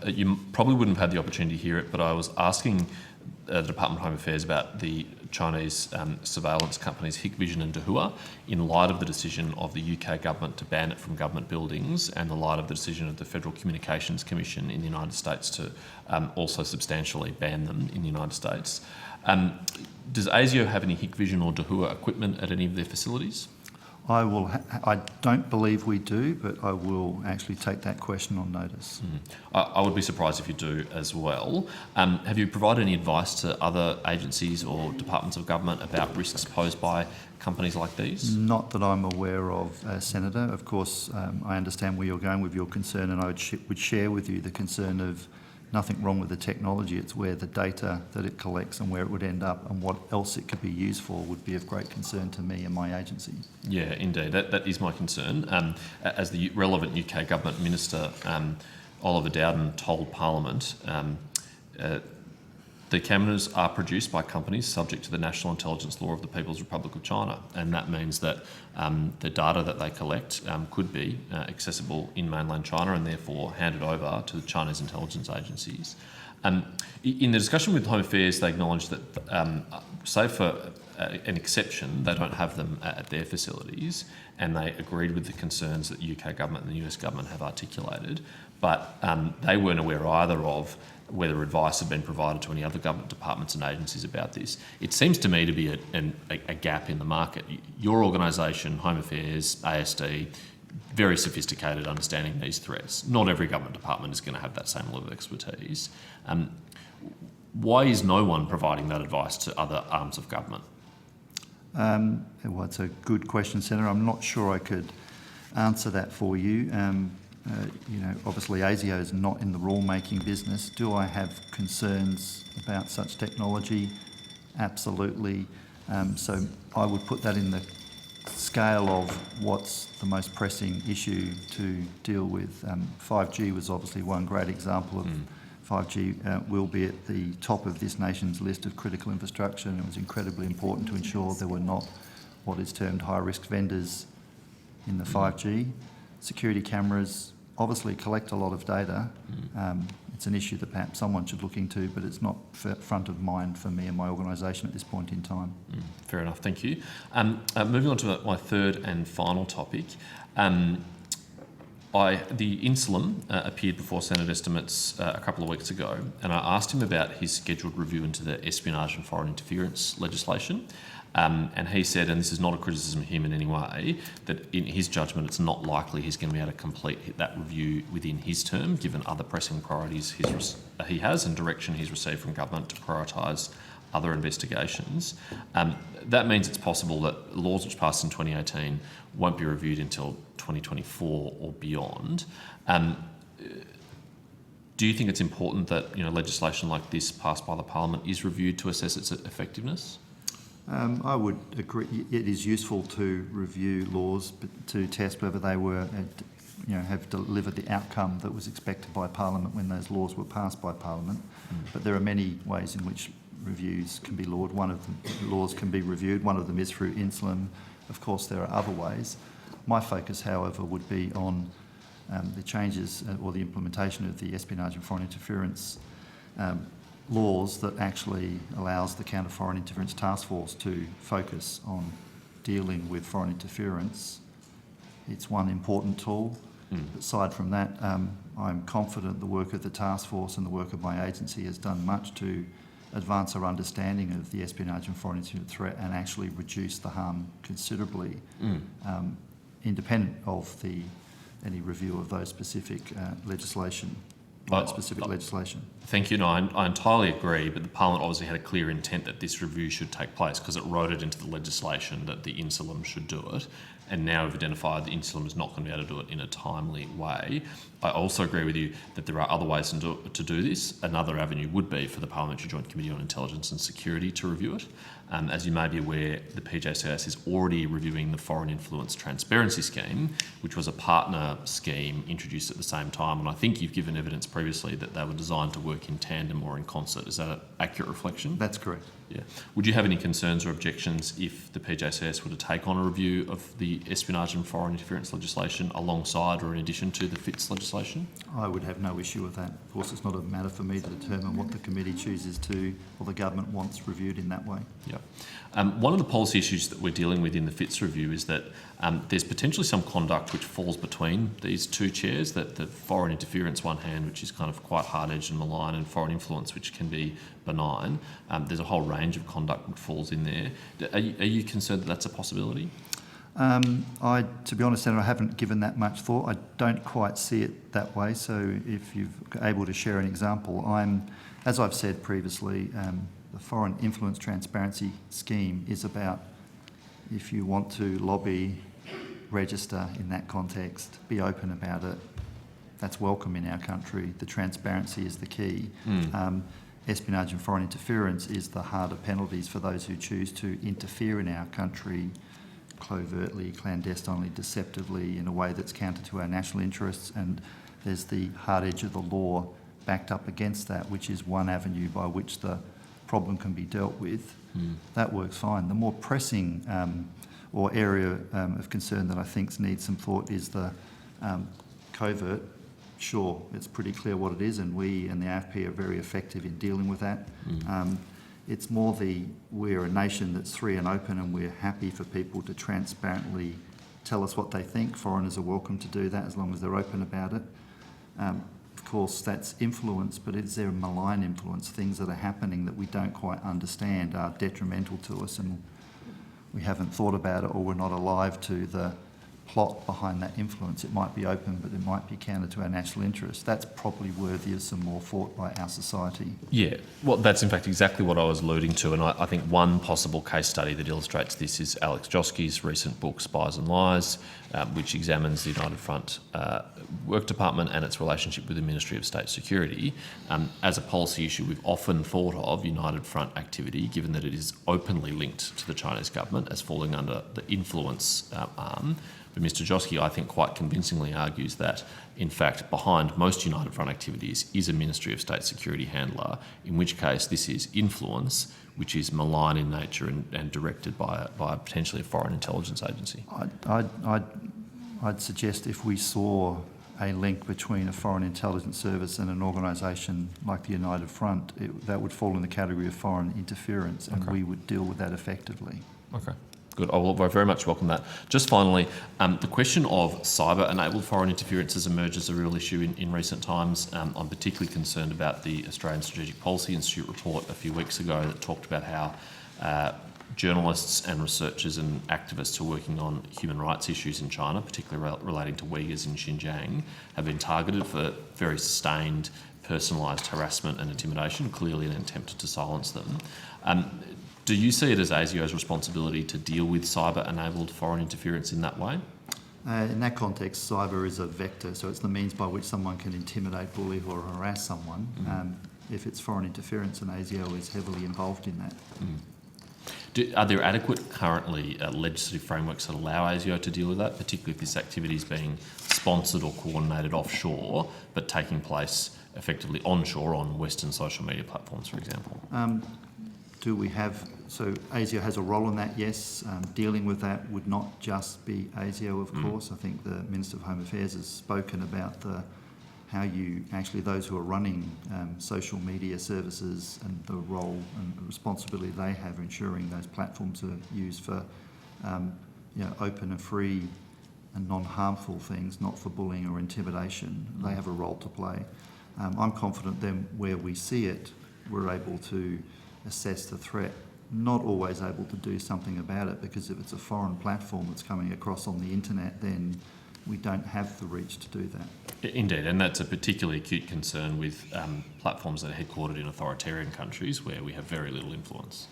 you probably wouldn't have had the opportunity to hear it, but I was asking the Department of Home Affairs about the Chinese surveillance companies Hikvision and Dahua in light of the decision of the UK government to ban it from government buildings and the light of the decision of the Federal Communications Commission in the United States to also substantially ban them in the United States. Does ASIO have any Hikvision or Dahua equipment at any of their facilities? I don't believe we do, but I will actually take that question on notice. I would be surprised if you do as well. Have you provided any advice to other agencies or departments of government about risks posed by companies like these? Not that I'm aware of, Senator. Of course, I understand where you're going with your concern, and I would share with you the concern of nothing wrong with the technology. It's where the data that it collects and where it would end up and what else it could be used for would be of great concern to me and my agency. Yeah, indeed. That is my concern. As the relevant UK government minister, Oliver Dowden, told Parliament, the cameras are produced by companies subject to the national intelligence law of the People's Republic of China, and that means that the data that they collect could be accessible in mainland China and therefore handed over to the Chinese intelligence agencies. In the discussion with Home Affairs, they acknowledged that, save for an exception, they don't have them at their facilities, and they agreed with the concerns that the UK government and the US government have articulated, but they weren't aware either of whether advice had been provided to any other government departments and agencies about this. It seems to me to be a gap in the market. Your organisation, Home Affairs, ASD, very sophisticated understanding these threats. Not every government department is going to have that same level of expertise. Why is no one providing that advice to other arms of government? Well, it's a good question, Senator. I'm not sure I could answer that for you. Obviously ASIO is not in the rule-making business. Do I have concerns about such technology? Absolutely. So I would put that in the scale of what's the most pressing issue to deal with. 5G was obviously one great example of 5G will be at the top of this nation's list of critical infrastructure, and it was incredibly important to ensure there were not what is termed high-risk vendors in the 5G. Security cameras obviously collect a lot of data. It's an issue that perhaps someone should look into, but it's not front of mind for me and my organisation at this point in time. Fair enough, thank you. Moving on to my third and final topic. The Insulam appeared before Senate estimates a couple of weeks ago, and I asked him about his scheduled review into the espionage and foreign interference legislation. And he said, and this is not a criticism of him in any way, that in his judgment it's not likely he's going to be able to complete that review within his term, given other pressing priorities he has and direction he's received from government to prioritise other investigations. That means it's possible that laws which passed in 2018 won't be reviewed until 2024 or beyond. Do you think it's important that legislation like this passed by the Parliament is reviewed to assess its effectiveness? I would agree. It is useful to review laws, but to test whether they were, have delivered the outcome that was expected by Parliament when those laws were passed by Parliament. But there are many ways in which reviews can be laws. One of the laws can be reviewed. One of them is through Insulam. Of course, there are other ways. My focus, however, would be on the changes or the implementation of the espionage and foreign interference laws that actually allows the Counter Foreign Interference Task Force to focus on dealing with foreign interference. It's one important tool. Aside from that, I'm confident the work of the task force and the work of my agency has done much to advance our understanding of the espionage and foreign interference threat and actually reduce the harm considerably, independent of any review of those specific legislation. Thank you. No, I entirely agree, but the Parliament obviously had a clear intent that this review should take place because it wrote it into the legislation that the Insulam should do it, and now we've identified that Insulam is not going to be able to do it in a timely way. I also agree with you that there are other ways to do this. Another avenue would be for the Parliamentary Joint Committee on Intelligence and Security to review it. As you may be aware, the PJCS is already reviewing the Foreign Influence Transparency Scheme, which was a partner scheme introduced at the same time. And I think you've given evidence previously that they were designed to work in tandem or in concert. Is that an accurate reflection? That's correct. Yeah. Would you have any concerns or objections if the PJCS were to take on a review of the espionage and foreign interference legislation alongside or in addition to the FITS legislation? I would have no issue with that. Of course, it's not a matter for me to determine what the committee chooses to, or the government wants reviewed in that way. Yeah. One of the policy issues that we're dealing with in the FITS review is that there's potentially some conduct which falls between these two chairs, that the foreign interference one hand, which is kind of quite hard-edged and malign, and foreign influence, which can be benign. There's a whole range of conduct that falls in there. Are you concerned that that's a possibility? To be honest, Senator, I haven't given that much thought. I don't quite see it that way. So if you're able to share an example, as I've said previously, the Foreign Influence Transparency Scheme is about, if you want to lobby, register in that context, be open about it. That's welcome in our country. The transparency is the key. Espionage and foreign interference is the harder penalties for those who choose to interfere in our country covertly, clandestinely, deceptively, in a way that's counter to our national interests. And there's the hard edge of the law backed up against that, which is one avenue by which the problem can be dealt with. That works fine. The more pressing or area of concern that I think needs some thought is the covert. Sure, it's pretty clear what it is, and we and the AFP are very effective in dealing with that. It's more we're a nation that's free and open, and we're happy for people to transparently tell us what they think. Foreigners are welcome to do that as long as they're open about it. Of course, that's influence, but is there a malign influence? Things that are happening that we don't quite understand are detrimental to us, and we haven't thought about it, or we're not alive to the plot behind that influence. It might be open, but it might be counter to our national interest. That's probably worthy of some more thought by our society. Yeah, well, that's in fact exactly what I was alluding to, and I think one possible case study that illustrates this is Alex Joski's recent book, Spies and Lies, which examines the United Front Work Department and its relationship with the Ministry of State Security. As a policy issue, we've often thought of United Front activity, given that it is openly linked to the Chinese government, as falling under the influence arm. But Mr Joski, I think, quite convincingly argues that, in fact, behind most United Front activities is a Ministry of State Security handler, in which case this is influence, which is malign in nature and directed by potentially a foreign intelligence agency. I'd suggest if we saw a link between a foreign intelligence service and an organisation like the United Front, that would fall in the category of foreign interference, and we would deal with that effectively. Okay. Good. I will very much welcome that. Just finally, the question of cyber-enabled foreign interference has emerged as a real issue in recent times. I'm particularly concerned about the Australian Strategic Policy Institute report a few weeks ago that talked about how journalists and researchers and activists who are working on human rights issues in China, particularly relating to Uyghurs in Xinjiang, have been targeted for very sustained, personalised harassment and intimidation, clearly in an attempt to silence them. Do you see it as ASIO's responsibility to deal with cyber-enabled foreign interference in that way? In that context, cyber is a vector, so it's the means by which someone can intimidate, bully or harass someone. If it's foreign interference, and ASIO is heavily involved in that. Are there adequate currently legislative frameworks that allow ASIO to deal with that, particularly if this activity is being sponsored or coordinated offshore, but taking place effectively onshore on Western social media platforms, for example? So ASIO has a role in that, yes. Dealing with that would not just be ASIO, of course. I think the Minister of Home Affairs has spoken about how those who are running social media services and the role and the responsibility they have ensuring those platforms are used for open and free and non-harmful things, not for bullying or intimidation. They have a role to play. I'm confident then where we see it, we're able to assess the threat, not always able to do something about it, because if it's a foreign platform that's coming across on the internet, then we don't have the reach to do that. Indeed, and that's a particularly acute concern with platforms that are headquartered in authoritarian countries where we have very little influence.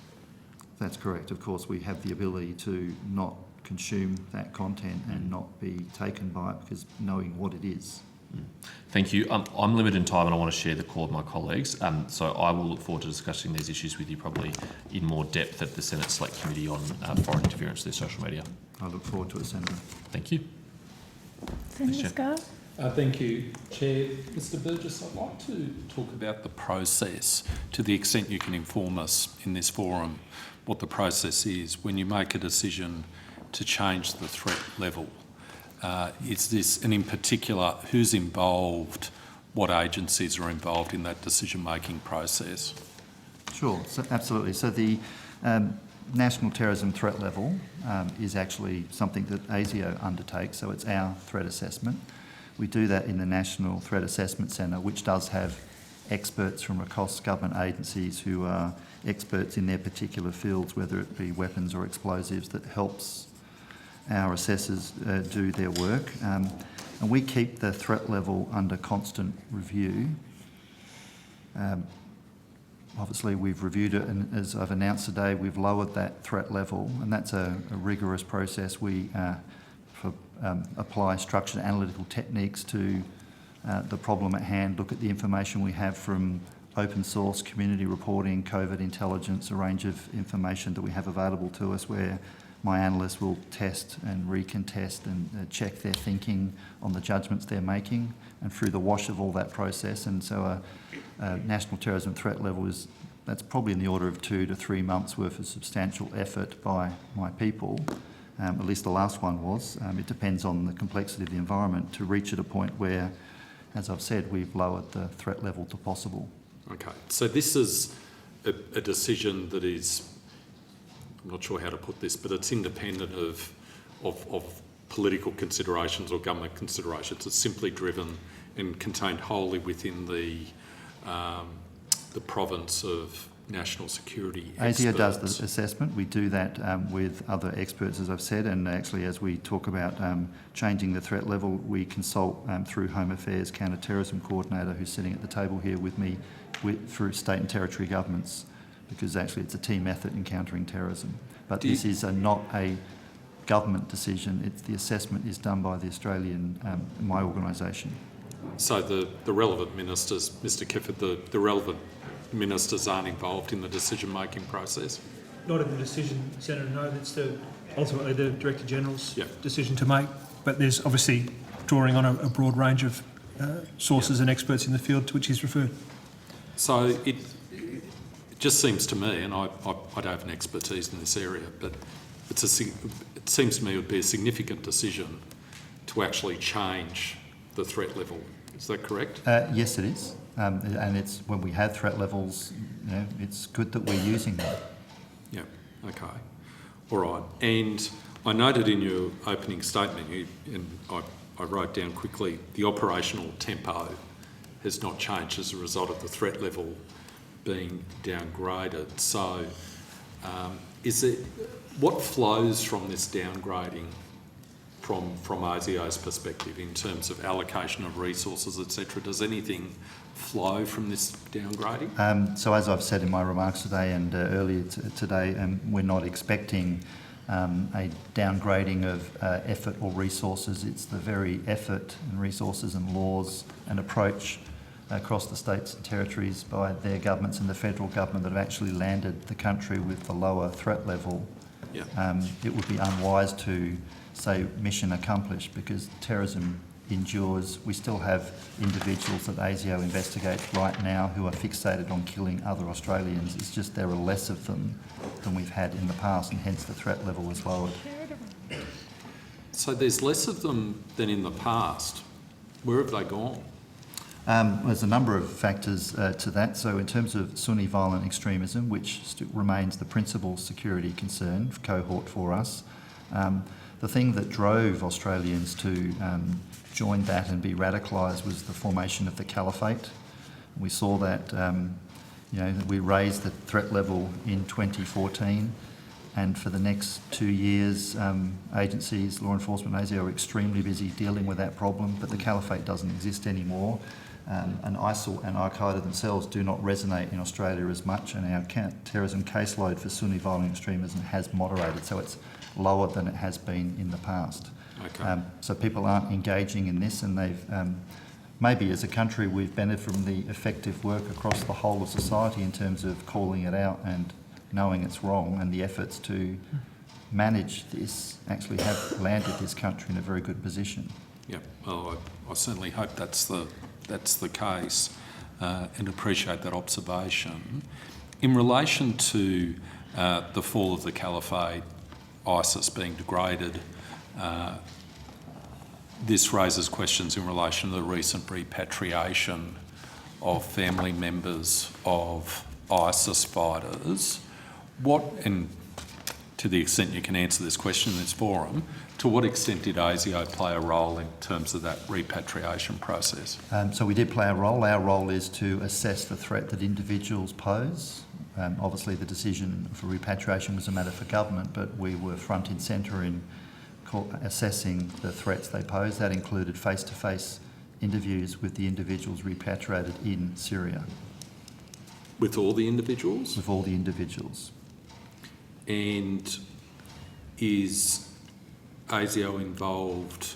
That's correct. Of course, we have the ability to not consume that content and not be taken by it, because knowing what it is. Thank you. I'm limited in time and I want to share the call with my colleagues. So I will look forward to discussing these issues with you probably in more depth at the Senate Select Committee on foreign interference through social media. I look forward to it, Senator. Thank you. Senator Scarr. Thank you, Chair. Mr Burgess, I'd like to talk about the process, to the extent you can inform us in this forum what the process is when you make a decision to change the threat level. Is this, and in particular, who's involved, what agencies are involved in that decision-making process? Sure, so absolutely. So the National Terrorism Threat Level is actually something that ASIO undertakes, so it's our threat assessment. We do that in the National Threat Assessment Centre, which does have experts from across government agencies who are experts in their particular fields, whether it be weapons or explosives, that helps our assessors do their work. And we keep the threat level under constant review. Obviously, we've reviewed it, and as I've announced today, we've lowered that threat level, and that's a rigorous process. We apply structured analytical techniques to the problem at hand, look at the information we have from open source, community reporting, COVID intelligence, a range of information that we have available to us where my analysts will test and recontest and check their thinking on the judgments they're making, and through the wash of all that process. And so a national terrorism threat level that's probably in the order of 2 to 3 months worth of substantial effort by my people. At least the last one was. It depends on the complexity of the environment to reach at a point where, as I've said, we've lowered the threat level to possible. Okay, so this is a decision that is, I'm not sure how to put this, but it's independent of political considerations or government considerations. It's simply driven and contained wholly within the province of national security experts. ASIO does the assessment. We do that with other experts, as I've said, and actually as we talk about changing the threat level, we consult through Home Affairs Counter-Terrorism Coordinator, who's sitting at the table here with me, through state and territory governments, because actually it's a team effort in countering terrorism. But this is not a government decision. The assessment is done by the Australian, my organisation. So the relevant ministers, Mr Kifford, the relevant ministers aren't involved in the decision-making process? Not in the decision, Senator, no. That's ultimately the Director General's decision to make. But there's obviously drawing on a broad range of sources and experts in the field to which he's referred. So it just seems to me, and I don't have an expertise in this area, but it seems to me it would be a significant decision to actually change the threat level. Is that correct? Yes, it is. And it's when we have threat levels, it's good that we're using them. Yeah, okay. All right. And I noted in your opening statement, and I wrote down quickly, the operational tempo has not changed as a result of the threat level being downgraded. So what flows from this downgrading from ASIO's perspective in terms of allocation of resources, etc.? Does anything flow from this downgrading? So as I've said in my remarks today and earlier today, we're not expecting a downgrading of effort or resources. It's the very effort and resources and laws and approach across the states and territories by their governments and the federal government that have actually landed the country with the lower threat level. Yeah. It would be unwise to say mission accomplished, because terrorism endures. We still have individuals that ASIO investigates right now who are fixated on killing other Australians. It's just there are less of them than we've had in the past, and hence the threat level is lowered. So there's less of them than in the past. Where have they gone? There's a number of factors to that. So in terms of Sunni violent extremism, which remains the principal security concern cohort for us, the thing that drove Australians to join that and be radicalised was the formation of the caliphate. We saw that, we raised the threat level in 2014, and for the next 2 years, agencies, law enforcement, ASIO are extremely busy dealing with that problem, but the caliphate doesn't exist anymore. And ISIL and Al-Qaeda themselves do not resonate in Australia as much, and our terrorism caseload for Sunni violent extremism has moderated, so it's lower than it has been in the past. Okay. So people aren't engaging in this, and they've maybe as a country we've benefited from the effective work across the whole of society in terms of calling it out and knowing it's wrong, and the efforts to manage this actually have landed this country in a very good position. Yeah, well, I certainly hope that's the case, and appreciate that observation. In relation to the fall of the caliphate, ISIS being degraded, this raises questions in relation to the recent repatriation of family members of ISIS fighters. And to the extent you can answer this question in this forum, to what extent did ASIO play a role in terms of that repatriation process? So we did play a role. Our role is to assess the threat that individuals pose. Obviously the decision for repatriation was a matter for government, but we were front and centre in assessing the threats they pose. That included face-to-face interviews with the individuals repatriated in Syria. With all the individuals? With all the individuals. And is ASIO involved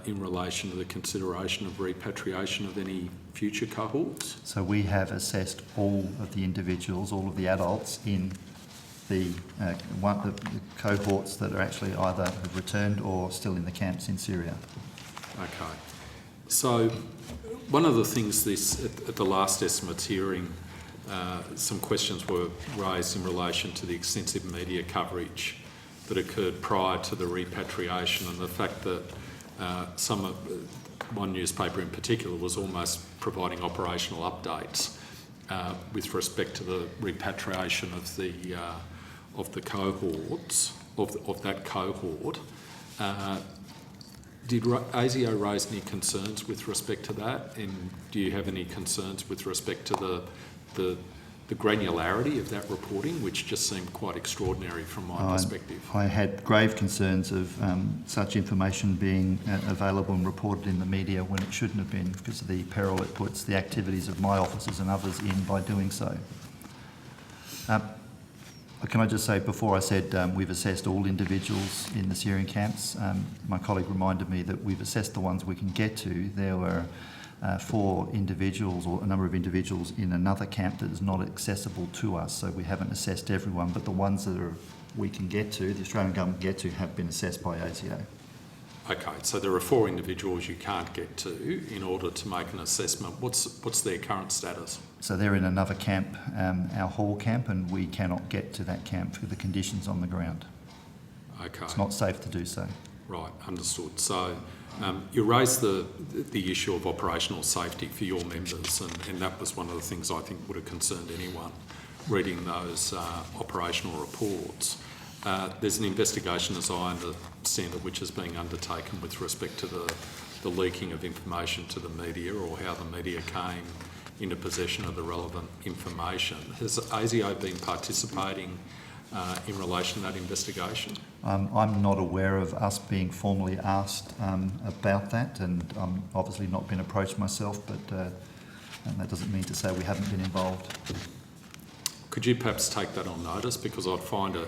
in relation to the consideration of repatriation of any future cohorts? So we have assessed all of the individuals, all of the adults in the cohorts that are actually either have returned or still in the camps in Syria. Okay. So one of the things at the last estimates hearing, some questions were raised in relation to the extensive media coverage that occurred prior to the repatriation, and the fact that one newspaper in particular was almost providing operational updates with respect to the repatriation of the cohorts, of that cohort. Did ASIO raise any concerns with respect to that, and do you have any concerns with respect to the granularity of that reporting, which just seemed quite extraordinary from my perspective? I had grave concerns of such information being available and reported in the media when it shouldn't have been, because of the peril it puts the activities of my officers and others in by doing so. Can I just say, before I said we've assessed all individuals in the Syrian camps, my colleague reminded me that we've assessed the ones we can get to. There were 4 individuals, or a number of individuals, in another camp that is not accessible to us, so we haven't assessed everyone, but the ones that we can get to, the Australian government can get to, have been assessed by ASIO. Okay, so there are 4 individuals you can't get to in order to make an assessment. What's their current status? So they're in another camp, our Hall camp, and we cannot get to that camp for the conditions on the ground. Okay. It's not safe to do so. Right, understood. So you raised the issue of operational safety for your members, and that was one of the things I think would have concerned anyone reading those operational reports. There's an investigation, as I understand it, which is being undertaken with respect to the leaking of information to the media, or how the media came into possession of the relevant information. Has ASIO been participating in relation to that investigation? I'm not aware of us being formally asked about that, and I'm obviously not been approached myself, but that doesn't mean to say we haven't been involved. Could you perhaps take that on notice? Because I'd find it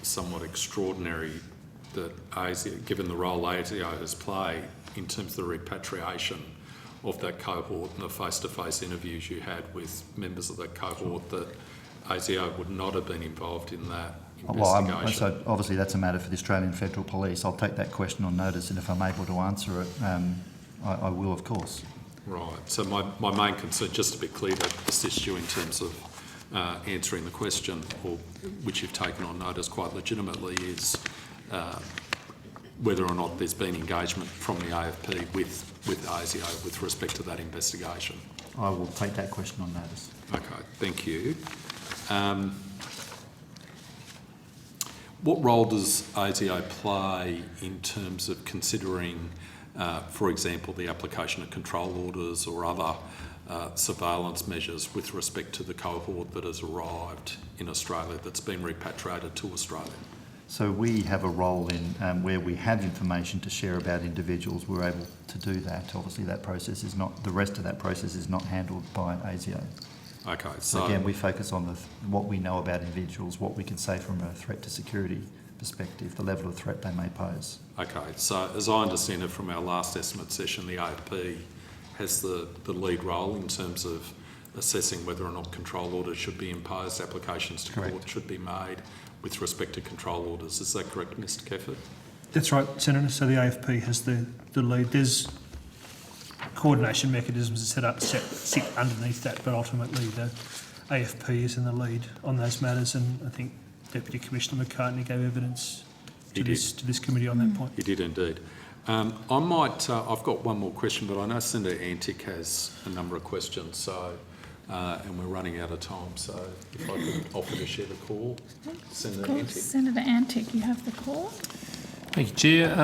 somewhat extraordinary that ASIO, given the role ASIO has played in terms of the repatriation of that cohort and the face-to-face interviews you had with members of that cohort, that ASIO would not have been involved in that investigation. So obviously that's a matter for the Australian Federal Police. I'll take that question on notice, and if I'm able to answer it, I will, of course. Right. So my main concern, just to be clear, to assist you in terms of answering the question, or which you've taken on notice quite legitimately, is whether or not there's been engagement from the AFP with ASIO with respect to that investigation. I will take that question on notice. Okay, thank you. What role does ASIO play in terms of considering, for example, the application of control orders or other surveillance measures with respect to the cohort that has arrived in Australia, that's been repatriated to Australia? So we have a role in where we have information to share about individuals, we're able to do that. Obviously that process is not, the rest of that process is not handled by ASIO. Okay, so again, we focus on what we know about individuals, what we can say from a threat to security perspective, the level of threat they may pose. Okay, so as I understand it from our last estimate session, the AFP has the lead role in terms of assessing whether or not control orders should be imposed, applications to court should be made with respect to control orders. Is that correct, Mr Kefford? That's right, Senator. So the AFP has the lead. There's coordination mechanisms that sit underneath that, but ultimately the AFP is in the lead on those matters, and I think Deputy Commissioner McCartney gave evidence to this committee on that point. He did indeed. I've got one more question, but I know Senator Antic has a number of questions, so and we're running out of time, so if I could offer to share the call. Senator Antic. Senator Antic, you have the call. Thank you, Chair.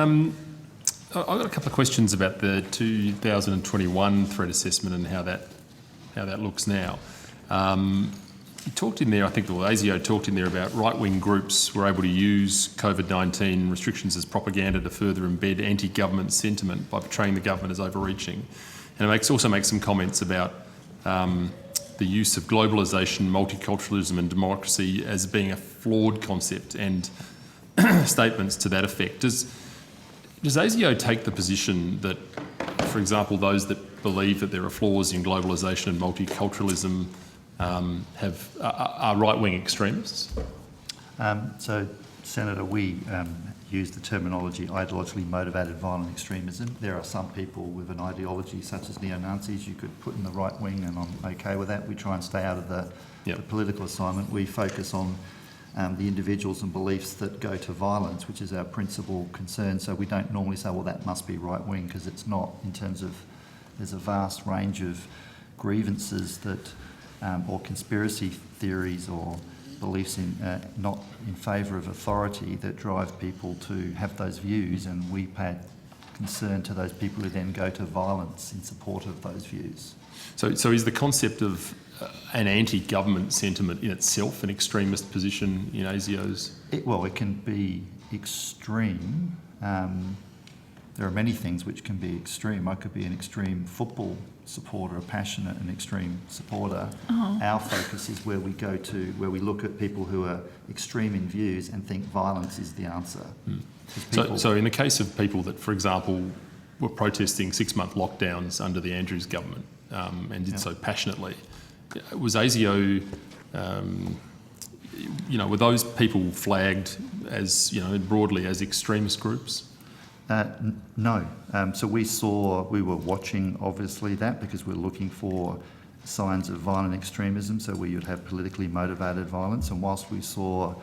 I've got a couple of questions about the 2021 threat assessment and how that looks now. You talked in there, I think the ASIO talked in there about right-wing groups were able to use COVID-19 restrictions as propaganda to further embed anti-government sentiment by portraying the government as overreaching. And it also makes some comments about the use of globalisation, multiculturalism and democracy as being a flawed concept, and statements to that effect. Does ASIO take the position that, for example, those that believe that there are flaws in globalisation and multiculturalism are right-wing extremists? So, Senator, we use the terminology ideologically motivated violent extremism. There are some people with an ideology such as neo-Nazis you could put in the right wing, and I'm okay with that. We try and stay out of the political assignment. We focus on the individuals and beliefs that go to violence, which is our principal concern. So we don't normally say, well, that must be right wing, because it's not, in terms of there's a vast range of grievances that or conspiracy theories or beliefs in not in favour of authority that drive people to have those views, and we pay concern to those people who then go to violence in support of those views. So is the concept of an anti-government sentiment in itself an extremist position in ASIO's? It can be extreme. There are many things which can be extreme. I could be an extreme football supporter, a passionate and extreme supporter. Our focus is where we go to, where we look at people who are extreme in views and think violence is the answer. So in the case of people that, for example, were protesting 6-month lockdowns under the Andrews government and did so passionately, was ASIO, were those people flagged as, broadly as extremist groups? No. So we were watching, obviously, that, because we're looking for signs of violent extremism, so we would have politically motivated violence. And whilst we saw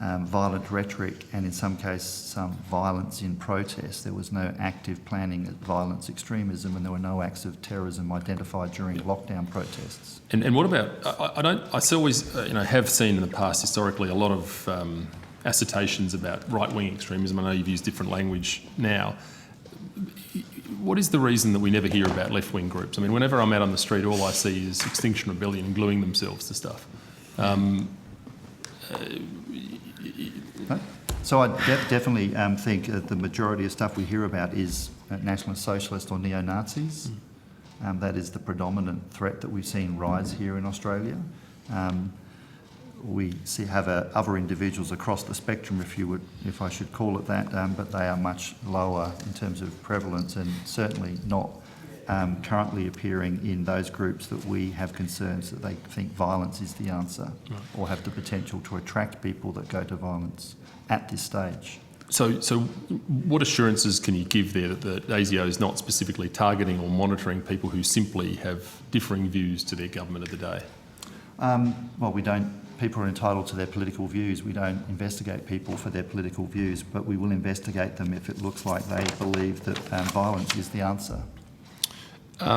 violent rhetoric and in some cases some violence in protest, there was no active planning of violence extremism, and there were no acts of terrorism identified during lockdown protests. And what about, I always have seen in the past historically a lot of assertions about right-wing extremism. I know you've used different language now. What is the reason that we never hear about left-wing groups? I mean, whenever I'm out on the street, all I see is Extinction Rebellion gluing themselves to stuff. So I definitely think the majority of stuff we hear about is Nationalist Socialist or neo-Nazis. That is the predominant threat that we've seen rise here in Australia. We have other individuals across the spectrum, if I should call it that, but they are much lower in terms of prevalence, and certainly not currently appearing in those groups that we have concerns that they think violence is the answer, or have the potential to attract people that go to violence at this stage. So what assurances can you give there that ASIO is not specifically targeting or monitoring people who simply have differing views to their government of the day? Well, we don't. People are entitled to their political views. We don't investigate people for their political views, but we will investigate them if it looks like they believe that violence is the answer. I've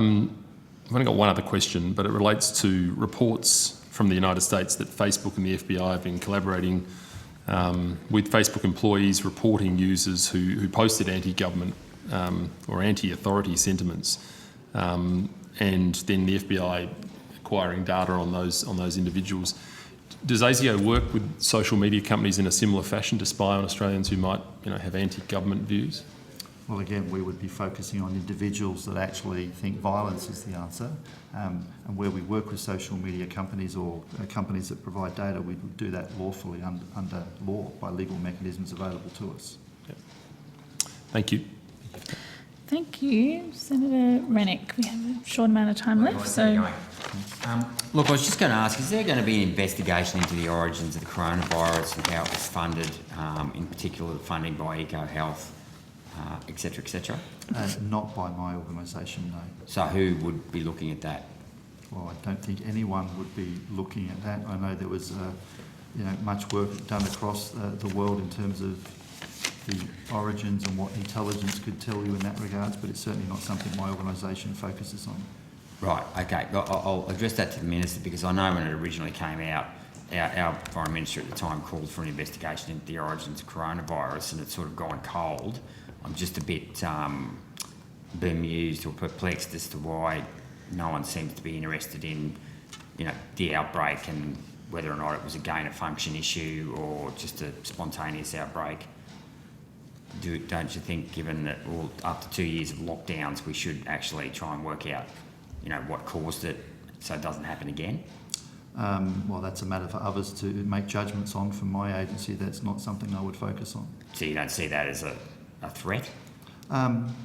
only got one other question, but it relates to reports from the United States that Facebook and the FBI have been collaborating with Facebook employees reporting users who posted anti-government or anti-authority sentiments, and then the FBI acquiring data on those individuals. Does ASIO work with social media companies in a similar fashion to spy on Australians who might, have anti-government views? Well, again, we would be focusing on individuals that actually think violence is the answer, and where we work with social media companies or companies that provide data, we would do that lawfully under law by legal mechanisms available to us. Yep. Thank you. Thank you, Senator Rennick. We have a short amount of time left, so... Look, I was just going to ask, is there going to be an investigation into the origins of the coronavirus and how it was funded, in particular the funding by EcoHealth, et cetera, et cetera? Not by my organisation, no. So who would be looking at that? Well, I don't think anyone would be looking at that. I know there was much work done across the world in terms of the origins and what intelligence could tell you in that regards, but it's certainly not something my organisation focuses on. Right, okay. I'll address that to the Minister, because I know when it originally came out, our Foreign Minister at the time called for an investigation into the origins of coronavirus, and it's sort of gone cold. I'm just a bit bemused or perplexed as to why no one seems to be interested in, the outbreak and whether or not it was a gain of function issue or just a spontaneous outbreak. Don't you think, given that after 2 years of lockdowns, we should actually try and work out, what caused it so it doesn't happen again? Well, that's a matter for others to make judgments on. From my agency, that's not something I would focus on. So you don't see that as a threat?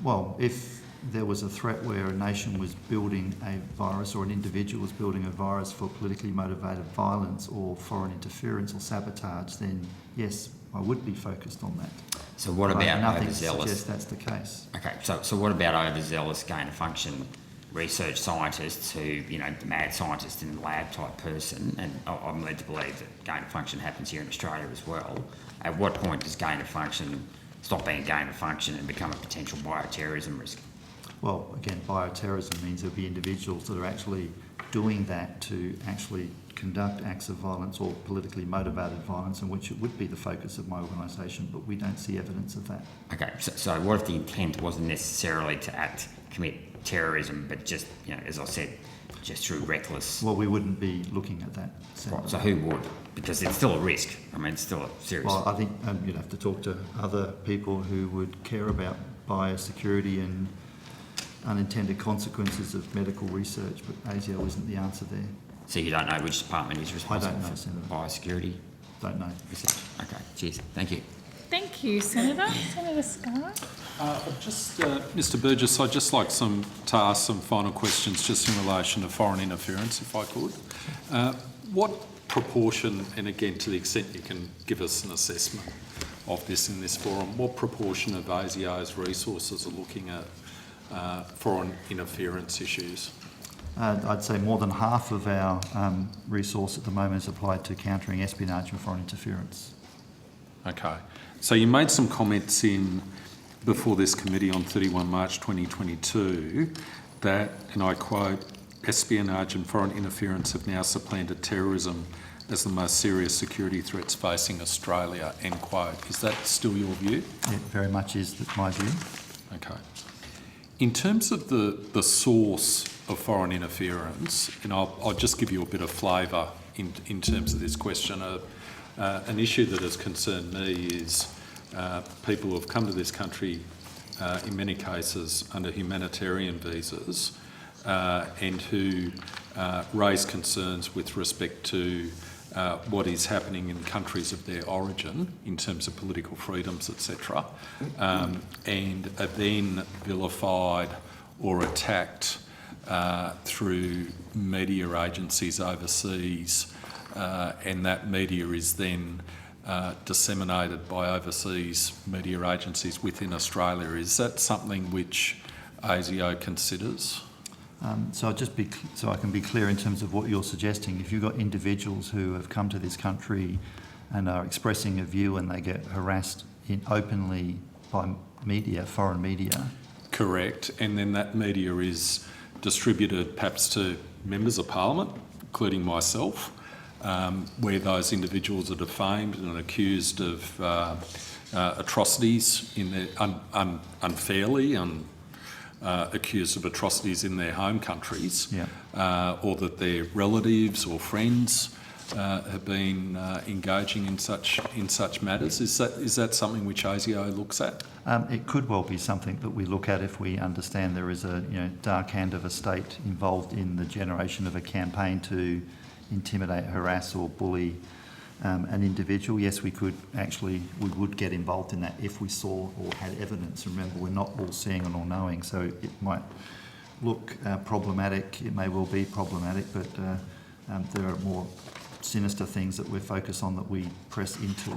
Well, if there was a threat where a nation was building a virus or an individual was building a virus for politically motivated violence or foreign interference or sabotage, then yes, I would be focused on that. So what about nothing overzealous? Suggests that's the case. Okay, so what about overzealous gain of function research scientists who, the mad scientist in the lab type person, and I'm led to believe that gain of function happens here in Australia as well. At what point does gain of function stop being gain of function and become a potential bioterrorism risk? Well, again, bioterrorism means there'll be individuals that are actually doing that to actually conduct acts of violence or politically motivated violence, in which it would be the focus of my organisation, but we don't see evidence of that. Okay, so what if the intent wasn't necessarily to commit terrorism, but just, as I said, just through reckless... Well, we wouldn't be looking at that. Right, so who would? Because it's still a risk. I mean, it's still a serious... Well, I think you'd have to talk to other people who would care about biosecurity and unintended consequences of medical research, but ASIO isn't the answer there. So you don't know which department is responsible for biosecurity? Don't know. Okay, cheers. Thank you. Thank you, Senator. Senator Scott. Mr Burgess, I'd just like to ask some final questions just in relation to foreign interference, if I could. What proportion, and again to the extent you can give us an assessment of this in this forum, what proportion of ASIO's resources are looking at foreign interference issues? I'd say more than half of our resource at the moment is applied to countering espionage and foreign interference. Okay. So you made some comments before this committee on 31 March 2022 that, and I quote, espionage and foreign interference have now supplanted terrorism as the most serious security threats facing Australia, end quote. Is that still your view? It very much is my view. Okay. In terms of the source of foreign interference, and I'll just give you a bit of flavour in terms of this question. An issue that has concerned me is people who have come to this country, in many cases under humanitarian visas, and who raise concerns with respect to what is happening in countries of their origin in terms of political freedoms, etc., and are then vilified or attacked through media agencies overseas, and that media is then disseminated by overseas media agencies within Australia. Is that something which ASIO considers? So I can be clear in terms of what you're suggesting. If you've got individuals who have come to this country and are expressing a view and they get harassed openly by media, foreign media. Correct. And then that media is distributed perhaps to members of parliament, including myself, where those individuals are defamed and accused of atrocities in their unfairly and accused of atrocities in their home countries, or that their relatives or friends have been engaging in such matters. Is that something which ASIO looks at? It could well be something that we look at if we understand there is a dark hand of a state involved in the generation of a campaign to intimidate, harass or bully an individual. Yes, we would get involved in that if we saw or had evidence. Remember, we're not all seeing and all knowing, so it might look problematic. It may well be problematic, but there are more sinister things that we're focused on that we press into.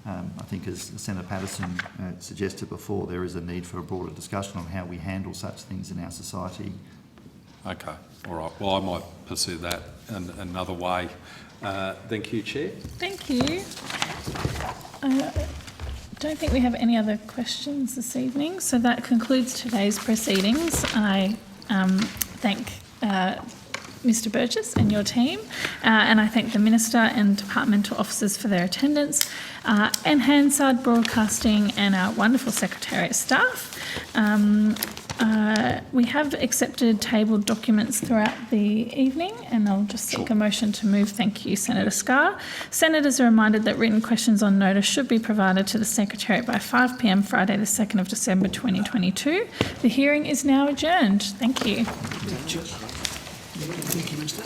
I think, as Senator Patterson suggested before, there is a need for a broader discussion on how we handle such things in our society. Okay, all right. Well, I might pursue that in another way. Thank you, Chair. Thank you. I don't think we have any other questions this evening, so that concludes today's proceedings. I thank Mr Burgess and your team, and I thank the Minister and departmental officers for their attendance, and Hansard Broadcasting and our wonderful Secretariat staff. We have accepted tabled documents throughout the evening, and I'll just seek a motion to move. Thank you, Senator Scarr. Senators are reminded that written questions on notice should be provided to the Secretariat by 5 p.m. Friday the 2nd of December 2022. The hearing is now adjourned. Thank you. Thank you, Minister.